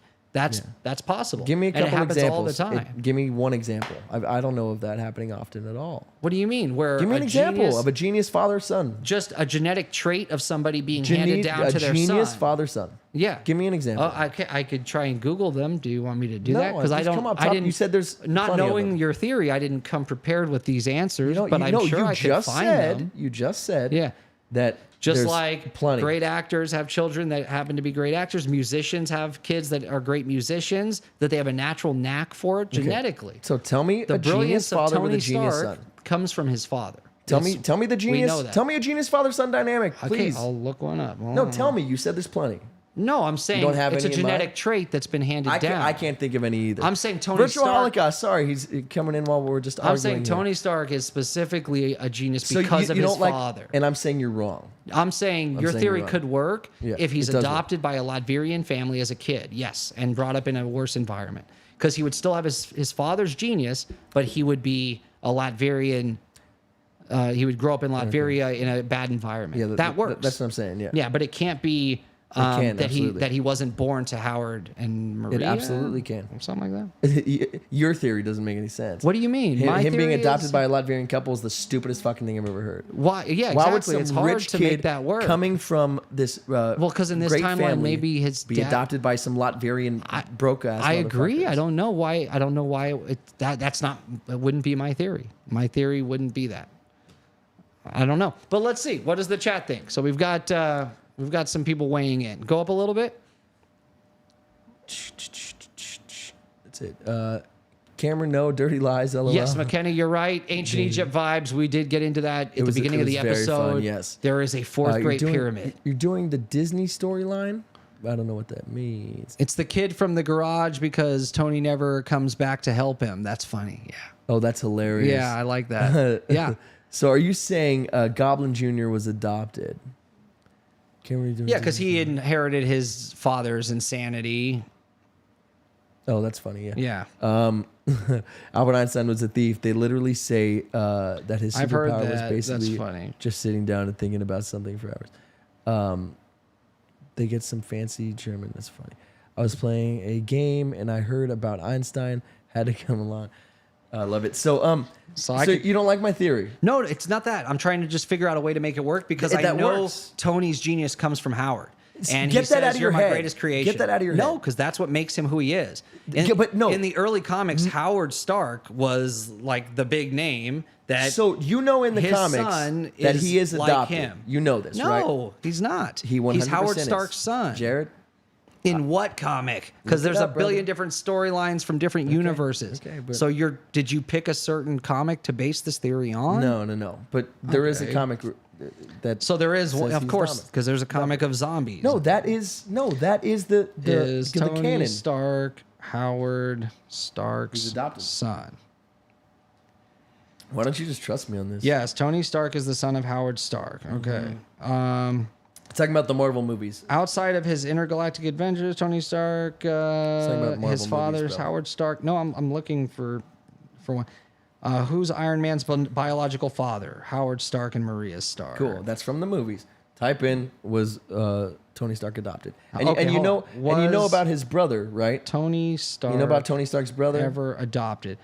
That's possible. Give me a And it couple happens examples. all the time. Give me one example. I don't know of that happening often at all. What do you mean? Where Give me a an example genius- of a genius father-son. just a genetic trait of somebody being handed down to their genius son. father-son. Yeah. Give me an example. I could try and Google them. Do you want me to do No, that? Because I just don't. come up I top. didn't. You said there's not plenty of knowing them. your theory. I didn't come prepared with these answers, No, but I'm sure you I could just find said, them. You just said Yeah. that Just there's like plenty. great actors have children that happen to be great actors, musicians have kids that are great musicians, that they have a natural knack for it genetically. So tell me The a genius brilliance of father with Tony a genius Stark son. comes from his father. Tell Yes, me the genius. know that. Tell me a genius father-son dynamic, Okay, please. I'll look one up. No, tell me. You said there's plenty. No, I'm saying don't have it's a any in mind? genetic trait that's been handed I down. can't think of any either. I'm saying Tony Virtual Stark. Holocaust. Sorry, he's coming in while we're just arguing. I'm saying here. Tony Stark is specifically a genius So because of his don't like, father. and I'm saying you're wrong. I'm saying your saying theory you're wrong. could work Yeah, if he's it does work. adopted by a Latvian family as a kid, yes, and brought up in a worse environment. Because he would still have his father's genius, but he would be a Latvian. He would grow up in Latveria in a bad environment. Yeah, that works. That's what I'm saying. Yeah. Yeah, but it can't be can, that absolutely. he wasn't born to Howard and Maria. It absolutely can. Or something like that. Your theory doesn't make any sense. What do you mean? Him, My him being theory adopted is- by a Latvian couple is the stupidest fucking thing I've ever heard. Why? Yeah, Why would exactly. some It's hard rich to kid make that work. coming from this well, 'cause in this great timeline, family maybe his be dad- adopted by some Latvian broke ass. I agree. motherfuckers? I don't know why. I don't know why that's not. It wouldn't be my theory. My theory wouldn't be that. I don't know. But let's see. What does the chat think? So we've got some people weighing in. Go up a little bit. That's it. Cameron, no dirty lies. LOL. Yes, McKenna, you're right. Ancient Egypt vibes. We did get into that at the was- beginning it of the was very episode. fun, yes. There is a fourth You're great doing- pyramid. You're doing the Disney storyline. I don't know what that means. It's the kid from the garage because Tony never comes back to help him. That's funny. Yeah. Oh, that's hilarious. Yeah, I like that. Yeah. So are you saying Goblin Jr. was adopted? Cameron, you doing Yeah, because Disney? he inherited his father's insanity. Oh, that's funny. Yeah. Yeah. Albert Einstein was a thief. They literally say that his I've heard superpower was that. basically That's funny. just sitting down and thinking about something for hours. They get some fancy German. That's funny. I was playing a game and I heard about Einstein. Had to come along. I love it. So So you don't like my theory? No, it's not that. I'm trying to just figure out a way to make it work because I That know works. Tony's genius comes from Howard. And Get he that out says, of "You're your my head. greatest creation." Get that out of your No, head. because that's what makes him who he is. Yeah, but no. In the early comics, Howard Stark was like the big name that. So you know in the his comics son that is he is like adopted. him. You know this, right? No, he's not. He 100% He's Howard is. Stark's son. Jared? In what comic? Because Look it there's up, a billion brother. different storylines from different universes. okay, but- So did you pick a certain comic to base this theory on? No. But there is a Okay. comic that. So there is one, says of he's course, dominant. because there's a comic of zombies. No, that is the Is the Tony canon. Stark Howard Stark's He's adopted. son? Why don't you just trust me on this? Yes, Tony Stark is the son of Howard Stark. Okay. Talking about the Marvel movies. Outside of his intergalactic adventures, Tony Stark, about Marvel his father's movies, bro. Howard Stark. No, I'm looking for one. Who's Iron Man's biological father? Howard Stark and Maria Stark. Cool. That's from the movies. Type in was Tony Stark adopted, and, Okay, and you hold know on. and you know Was about his brother, right? Tony Stark. You know about Tony Stark's brother? Ever adopted?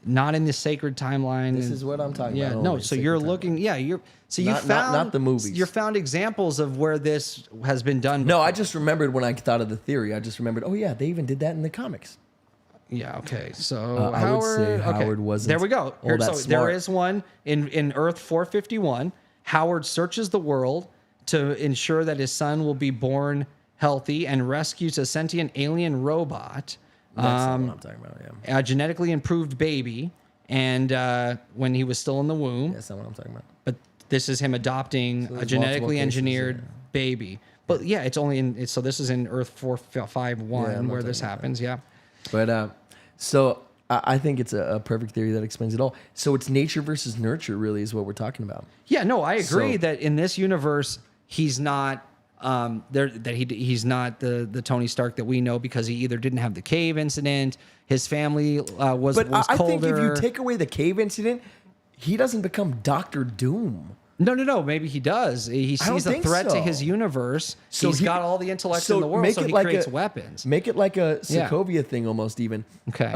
not in the sacred timeline. This is what I'm talking yeah, about. no. only So sacred you're timeline. looking. Yeah, you're. So you Not- found not the movies. You found examples of where this has been done. No, before. I just remembered when I thought of the theory. I just remembered. Oh yeah, they even did that in the comics. Yeah. Okay. So I would say Howard wasn't There we go. all Here, that so there smart. is one in Earth 451. Howard searches the world to ensure that his son will be born healthy and rescues a sentient alien robot, That's not what I'm talking about. Yeah, a genetically improved baby, and when he was still in the womb. that's not what I'm talking about. But this is him adopting a there's genetically multiple cases, engineered baby. But yeah, it's only in. So this is in Earth 451 I'm not where this talking about happens. Yeah. But so I think it's a perfect theory that explains it all. So it's nature versus nurture, really, is what we're talking about. Yeah, no, I agree So- that in this universe he's not he's not the Tony Stark that we know because he either didn't have the cave incident, his family was But was I colder. think if you take away the cave incident, he doesn't become Doctor Doom. No, maybe he does. He I don't sees a think threat to so. his universe. So He's he- got all the intellect so in the world, make so it he like creates a- weapons. Make it like a Yeah. Sokovia thing almost even. Okay.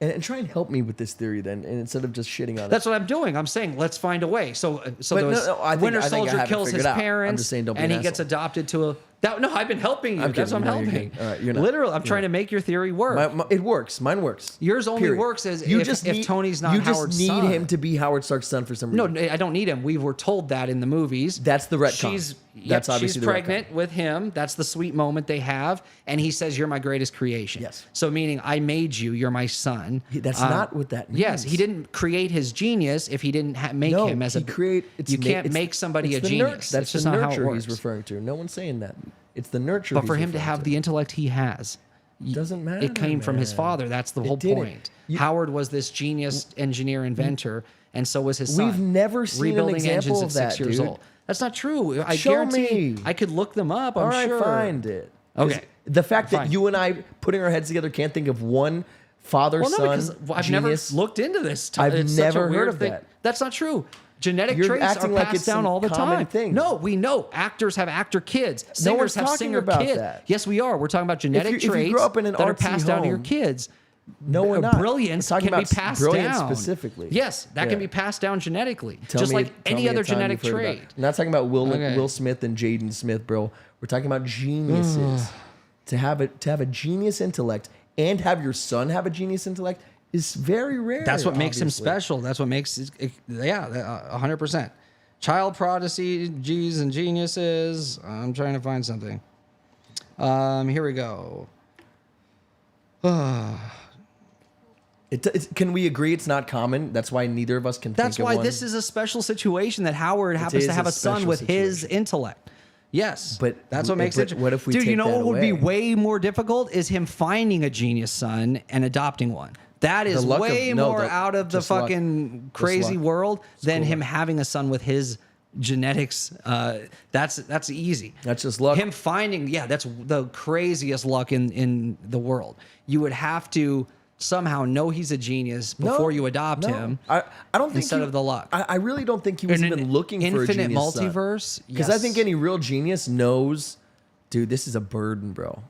And try and help me with this theory then, and instead of just shitting on it. That's what I'm doing. I'm saying let's find a way. So But those no, I think- Winter I think I Soldier have it kills his figured out. I'm parents, just saying don't be and an he gets asshole. adopted to a. No, I've been helping you. I'm That's what I'm kidding. No, you're helping. kidding. All right, you're not. Literally, I'm trying to make your theory work. It works. Mine works. Yours only Period. works as if Tony's not You just Howard's need son. him to be Howard Stark's son for some No, reason. I don't need him. We were told that in the movies. That's the retcon. She's That's obviously she's the pregnant with him. That's the sweet moment they have, and he says, "You're my greatest creation." Yes. So meaning, I made you. You're my son. That's not what that means. Yes, he didn't create his genius if he didn't make No, him as a. it's you ma- can't it's- make somebody it's a the genius. That's That's just the not how it nurture works. he's referring to. No one's saying that. It's the nurture. But for he's him to referring have the intellect he has, doesn't matter. it came from his man. father. That's the It whole didn't. point. You- Howard was this genius engineer inventor, and so was his son. We've never seen an rebuilding example engines of at that, 6 years dude. old. That's not true. I Show guarantee me. I could look them up. I'm All right, sure. find it. 'Cause Okay. The fact that Fine. you and I putting our heads together can't think of one father Well, no, son because I've never genius. looked into this. I've It's such a never heard weird of thing. that. That's not true. Genetic You're traits are acting like passed it's down some all the common time. thing. No, we know actors have actor kids. No Singers one's have talking singer about kids. that. Yes, we are. We're talking about genetic if you traits grew up in an that are artsy passed down to your home, kids. No, we're not. Brilliance We're talking can be about passed brilliance down specifically. Yes, that Yeah. can be passed down genetically, Tell just me- like tell any me a other time genetic you've heard about- trait. I'm not talking about Okay. Will Smith and Jaden Smith, bro. We're talking about geniuses. to have a genius intellect and have your son have a genius intellect is very rare. That's what makes him obviously. special. That's what makes it, yeah, 100%. Child prodigies and geniuses. I'm trying to find something. Here we go. Can we agree it's not common? That's why neither of us can That's think why of one. this is a special situation that Howard happens is to have a a son special with his situation. intellect. Yes, But- that's what makes it. but what if we Dude, you take know that what would be away? way more difficult is him finding a genius son and adopting one. That is luck of- way no, more the- out of the just luck. fucking Just crazy luck. world than cool him luck. having a son with his genetics. That's easy. That's just luck. Him finding, that's the craziest luck in the world. You would have to somehow know he's a genius before you adopt him. I don't think instead of the luck. I really don't think he was In an even looking for a infinite genius son. multiverse, Because I yes. think any real genius knows, dude, this is a burden, bro.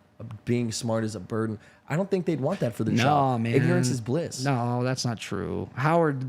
Being smart is a burden. I don't think they'd want that for their No, child. man. Ignorance is bliss. No, that's not true. Howard,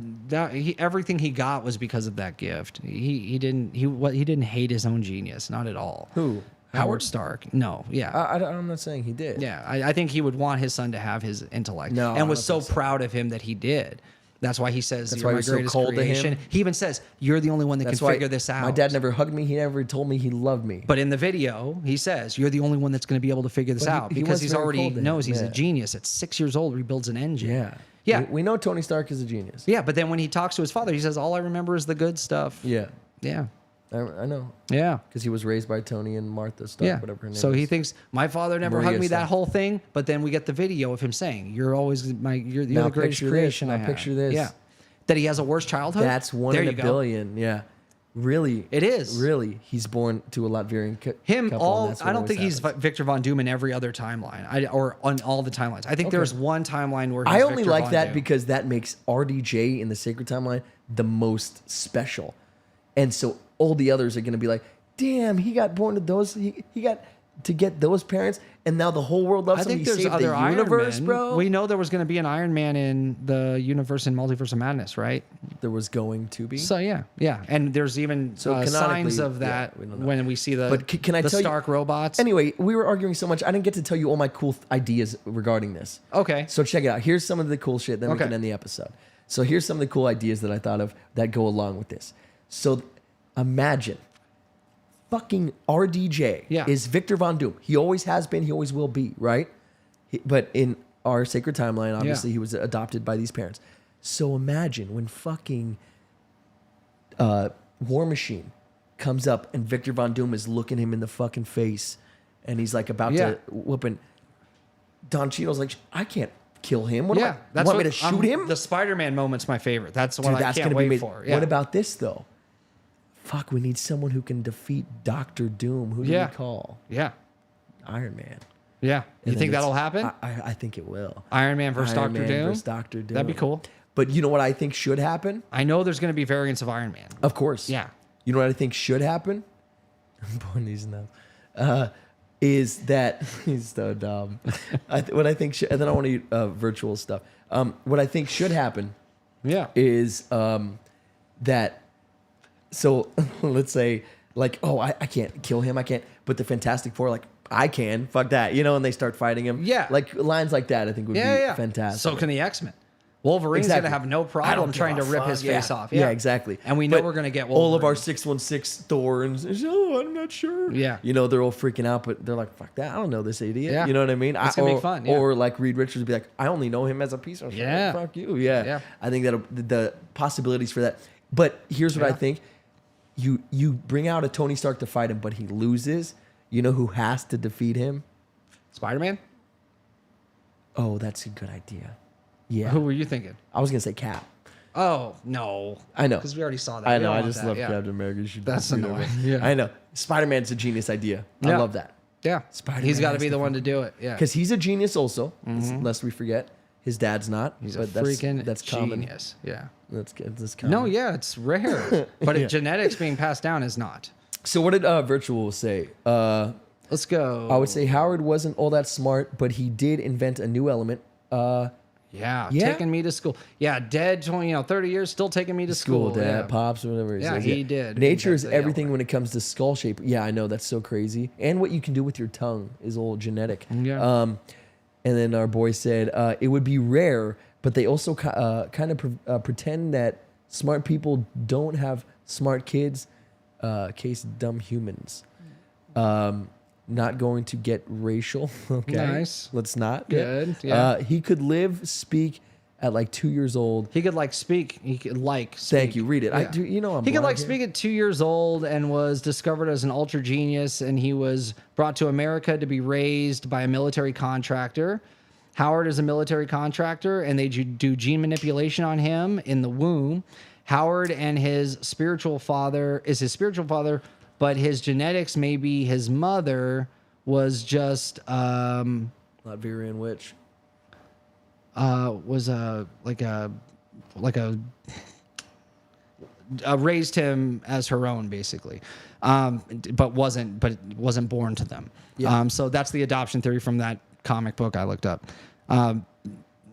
everything he got was because of that gift. He didn't hate his own genius, not at all. Who? Howard Stark. No, yeah. I'm not saying he did. Yeah, I think he would want his son to have his intellect, No, I and was don't so think so. proud of him that he did. That's why he says, That's "You're why my he was so greatest cold to him? creation." He even says, "You're the only one that That's can why figure this out." My dad never hugged me. He never told me he loved me. But in the video, he says, "You're the only one that's going to be able to figure this But he- out," he because was he's very already cold to him, knows he's a yeah. genius. At 6 years old, rebuilds an engine. yeah. Yeah. We know Tony Stark is a genius. Yeah, but then when he talks to his father, he says, "All I remember is the good stuff." Yeah. Yeah. I know. Yeah. Because he was raised by Tony and Martha Stark, Yeah. whatever her name So is. he thinks my father never Maria hugged me, that Stark. whole thing. But then we get the video of him saying, "You're always you're Now the greatest picture this, creation now I have." picture this. Yeah. That he has a worse childhood. That's one there in you a go. billion. Yeah. Really. It is. Really. He's born to a Latvian couple. Him and all. that's I what don't think always he's happens. Victor Von Doom in every other timeline. Or on all the timelines. I think Okay. there's one timeline where he's I only Victor like Von that Doom. because that makes RDJ in the Sacred Timeline the most special. And so all the others are going to be like, damn, he got born to those. He got to get those parents, and now the whole world loves I him. think He there's saved other the Iron universe, Men. bro. We know there was going to be an Iron Man in the universe in Multiverse of Madness, right? There was going to be. So yeah, and there's even canonically, signs of yeah, that we don't know. when we see the But can I the tell you- Stark robots. Anyway, we were arguing so much. I didn't get to tell you all my cool ideas regarding this. Okay. So check it out. Here's some of the cool shit. Then we Okay. can end the episode. So here's some of the cool ideas that I thought of that go along with this. So imagine fucking RDJ Yeah. is Victor Von Doom. He always has been. He always will be. Right. But in our sacred timeline, obviously, Yeah. he was adopted by these parents. So imagine when fucking War Machine comes up and Victor Von Doom is looking him in the fucking face, and he's like about Yeah. to whoop, and Don Cheadle's like, I can't kill him. What Yeah, do that's want what, me to shoot him? The Spider-Man moment's my favorite. That's the one Dude, I can't wait for. Yeah. What about this though? Fuck, we need someone who can defeat Doctor Doom. Who do Yeah. we call? Yeah, Iron Man. yeah. And You then think it's- that'll happen? I think it will. Iron Man versus Iron Doctor Man Doom. versus Doctor Doom. That'd be cool. But you know what I think should happen? I know there's going to be variants of Iron Man. Of course. Yeah. You know what I think should happen? I'm pulling these now. Is that he's so dumb? What I think should, and then I want to eat virtual stuff. What I think should happen Yeah. is that. So let's say like, oh, I can't kill him. I can't. But the Fantastic Four, like, I can. Fuck that. You know, and they start fighting him. Yeah. Like lines like that, I think would be fantastic. So can the X-Men. Wolverine's Exactly. going to have no I don't problem give trying a to rip fuck. his face off. Yeah, exactly. And we know But we're going to get all of our Wolverine. 616 Thorns. Oh, I'm not sure. Yeah. You know, they're all freaking out, but they're like, fuck that. I don't know this idiot. Yeah. You know what I mean? It's gonna be fun, yeah. Or like Reed Richards would be like, I only know him as a piece of shit. Yeah. Fuck you. Yeah. Yeah. I think that the possibilities for that. But here's what I Yeah. think. You bring out a Tony Stark to fight him, but he loses. You know who has to defeat him? Spider-Man? Oh, that's a good idea. Yeah. Who were you thinking? I was going to say Cap. Oh, no. I know. Because we already saw that. I We know. don't I want just that, love yeah. Captain America. You should That's do that. annoying. Yeah. I know. Spider-Man's a genius idea. I Yeah. love that. Yeah. Spider-Man He's got to has be to the one to do it. Yeah. Because he's a genius also, lest we forget. His dad's not. He's a but freaking that's common. genius. Yeah. That's common. No, yeah, it's rare. But Yeah. genetics being passed down is not. So what did Virtual say? Let's go. I would say Howard wasn't all that smart, but he did invent a new element. Yeah, Yeah? taking me to school. Yeah, dead 20, 30 years, still taking me to school. Dad, yeah. pops, or whatever. Yeah, says. he did. Nature is That's the everything element. when it comes to skull shape. Yeah, I know. That's so crazy. And what you can do with your tongue is all genetic. Yeah. And then our boy said it would be rare, but they also kind of pretend that smart people don't have smart kids. Case dumb humans. Not going to get racial. Okay. Nice. Let's not. Good, yeah. He could speak at like 2 years old. He could speak. He could speak. Thank you. Read it. I Yeah. do. You know, I'm He could blind here. speak at 2 years old and was discovered as an ultra genius, and he was brought to America to be raised by a military contractor. Howard is a military contractor, and they do gene manipulation on him in the womb. Howard and his spiritual father, but his genetics, maybe his mother was just Latvian witch. was raised him as her own, basically, but wasn't born to them. Yeah. So that's the adoption theory from that comic book I looked up.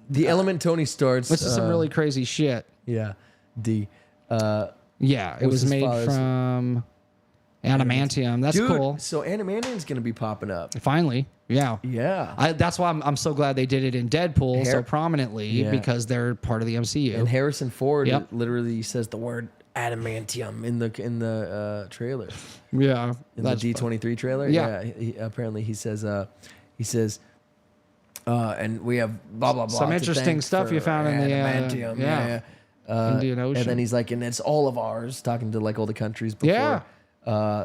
The element Tony starts. Which is some really crazy shit. Yeah. D. Yeah, it was was his made father's- from adamantium. That's Dude, cool. so Adamantium's going to be popping up. Finally, yeah. Yeah. That's why I'm so glad they did it in Deadpool so Har- prominently Yeah. because they're part of the MCU. And Harrison Ford Yep. literally says the word adamantium in the trailer. Yeah, In the D23 trailer. Yeah. Apparently he says and we have blah blah blah. Some to interesting thank stuff for you found in the, adamantium. yeah. Indian Ocean. And then he's like, and it's all of ours, talking to like all the countries before. Yeah.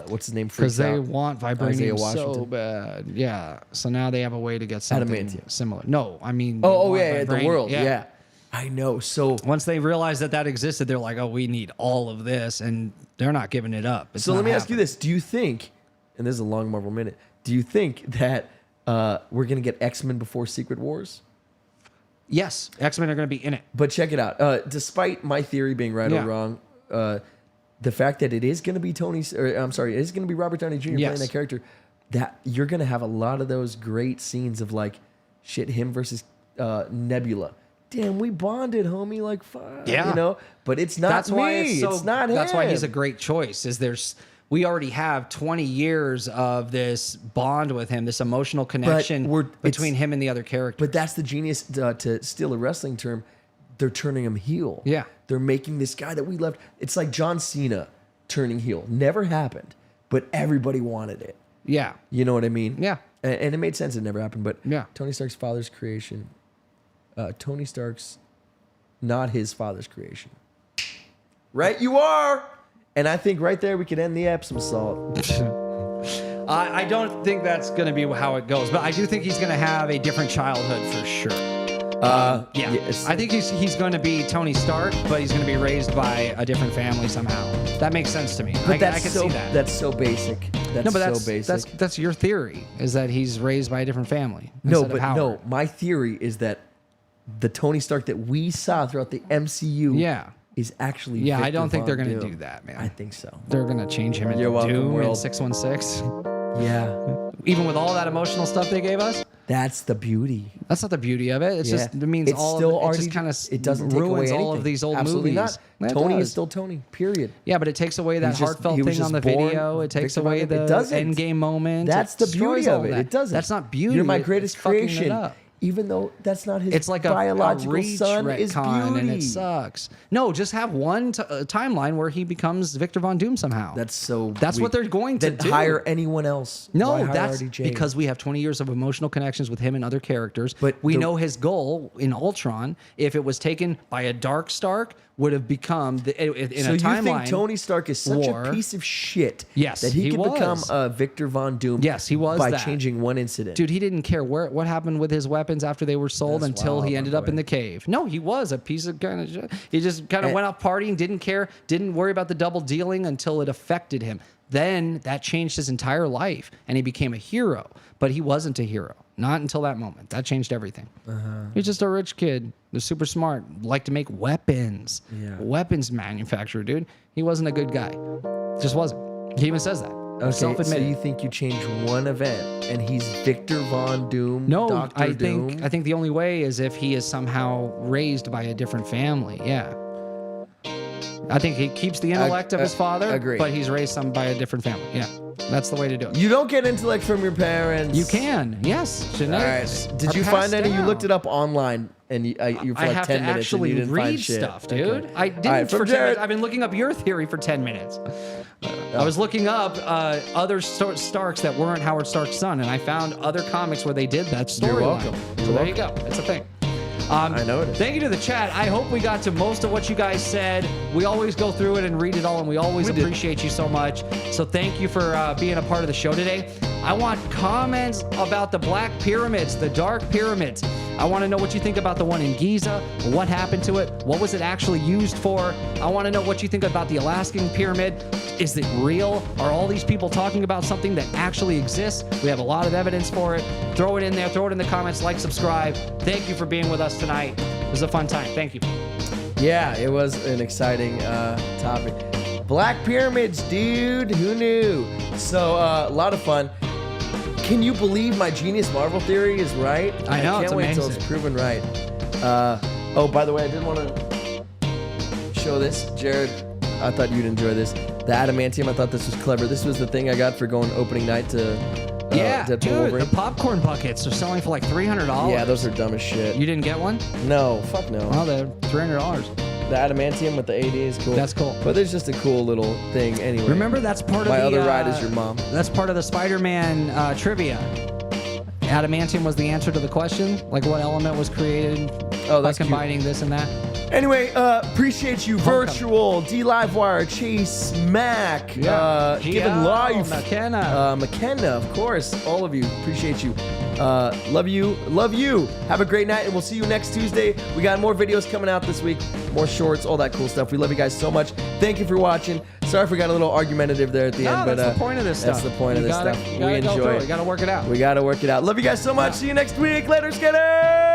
What's his name? Because Freaks they out. want Isaiah vibranium so Washington. bad. Yeah. So now they have a way to get something Adamantium. similar. No, I mean. they Oh want yeah, the vibranium. world. Yeah. I know. So Once they realized that existed, they're like, oh, we need all of this. And they're not giving it up. It's So let not me ask you happening. this: do you think, and this is a long Marvel minute, do you think that we're gonna get X-Men before Secret Wars? Yes. X-Men are going to be in it. But check it out. Despite my theory being right Yeah. or wrong, the fact that it is gonna be it is gonna be Robert Downey Jr. playing Yes. that character, that you're gonna have a lot of those great scenes of like, shit, him versus Nebula. Damn, we bonded, homie. Like, fuck, Yeah. you know. But it's not That's me. why it's not him. That's why he's a great choice. We already have 20 years of this bond with him, this emotional connection between him and the other characters. But that's the genius, to steal a wrestling term. They're turning him heel. Yeah. They're making this guy that we loved. It's like John Cena turning heel. Never happened, but everybody wanted it. Yeah. You know what I mean? Yeah. And it made sense it never happened, but Yeah. Tony Stark's father's creation. Tony Stark's not his father's creation. Right you are. And I think right there we could end the Epsom salt. I don't think that's going to be how it goes, but I do think he's going to have a different childhood for sure. Yeah. Yes. I think he's going to be Tony Stark, but he's going to be raised by a different family somehow. That makes sense to me. But I that's can so, see that. That's so basic. That's so basic. That's your theory, is that he's raised by a different family. No, instead of but Howard. no. My theory is that the Tony Stark that we saw throughout the MCU Yeah. is actually Yeah, I Victor don't think they're Von going to Doom. do that, man. I think so. They're going to change him into You're welcome, Doom in world. 616. Yeah. Even with all that emotional stuff they gave us? That's the beauty. That's not the beauty of it. It's Yeah. just, it means It's all still of it. It just RDJ. kind of It doesn't take away ruins anything. all of these old Absolutely movies. not. It Tony does. is still Tony. Period. Yeah, but it takes away that He's just- heartfelt he was thing on just the born video. It takes Victor Von away Doom. It the doesn't. end game moment. That's It the destroys beauty of all it. that. It doesn't. That's not beauty. You're my It's greatest fucking it creation. up. Even though that's not his It's like biological a reach son, is retcon, beauty. and it sucks. No, just have one timeline where he becomes Victor Von Doom somehow. That's so. That's what they're going to then do. hire anyone else. No, Why hire that's RDJ? because we have 20 years of emotional connections with him and other characters. But we know his goal in Ultron, if it was taken by a Dark Stark, would have become in So a you timeline. think Tony Stark is such war. a piece of shit? Yes, that he he could become was. Victor Von Doom. Yes, he was by that. changing one incident. Dude, he didn't care what happened with his weapons after they were sold That's until wild, he by ended the up in way. the cave. No, he was a piece of kind of shit. He just kind of went out partying, didn't care, didn't worry about the double dealing until it affected him. Then that changed his entire life and he became a hero. But he wasn't a hero. Not until that moment. That changed everything. He's just a rich kid. They're super smart. Liked to make weapons. Yeah. Weapons manufacturer, dude. He wasn't a good guy. Just wasn't. He even says that. Okay, so Self-admitted. you think you change one event and he's Victor Von Doom? No, Dr. I Doom? think the only way is if he is somehow raised by a different family. Yeah. I think he keeps the intellect of his father, agree. but he's raised by a different family. Yeah. That's the way to do it. You don't get intellect from your parents. You can. Yes. All Genetics right. Did are you find passed any? You down. looked it up online, and you for I like have 10 to minutes, and actually you didn't read find shit. stuff, dude. Okay. I didn't All right, for from 10 minutes. Jared. I've been looking up your theory for 10 minutes. I was looking up other Starks that weren't Howard Stark's son, and I found other comics where they did that storyline. You're welcome. So there you go. It's a thing. I know it is. Thank you to the chat. I hope we got to most of what you guys said. We always go through it and read it all, and we always We did. appreciate you so much. So thank you for being a part of the show today. I want comments about the Black Pyramids, the Dark Pyramids. I want to know what you think about the one in Giza. What happened to it? What was it actually used for? I want to know what you think about the Alaskan pyramid. Is it real? Are all these people talking about something that actually exists? We have a lot of evidence for it. Throw it in there. Throw it in the comments. Like, subscribe. Thank you for being with us tonight. It was a fun time. Thank you. Yeah, it was an exciting topic. Black Pyramids, dude. Who knew? So a lot of fun. Can you believe my genius Marvel theory is right? I know, can't it's wait until amazing. it's proven right. Oh, by the way, I did want to show this, Jared. I thought you'd enjoy this. The adamantium. I thought this was clever. This was the thing I got for going opening night to Yeah, Deadpool dude, Wolverine. the popcorn buckets are selling for like $300. Yeah, those are dumb as shit. You didn't get one? No, fuck no. Well, they're $300. The adamantium with the AD is cool. That's cool. But there's just a cool little thing anyway. Remember, that's part of My the other ride is your mom. That's part of the Spider-Man trivia. Adamantium was the answer to the question, like what element was created by that's cute. combining this and that. Anyway, appreciate you, Virtual, D Livewire, Chase, Mac, Given Life, McKenna. McKenna, of course, all of you, appreciate you. Love you. Have a great night, and we'll see you next Tuesday. We got more videos coming out this week, more shorts, all that cool stuff. We love you guys so much. Thank you for watching. Sorry if we got a little argumentative there at the end, but that's the point of this stuff. That's the point of this stuff. You gotta We go enjoy through it. You gotta work it out. We got to work it out. Love you guys so much. See you next week. Later, Skinner.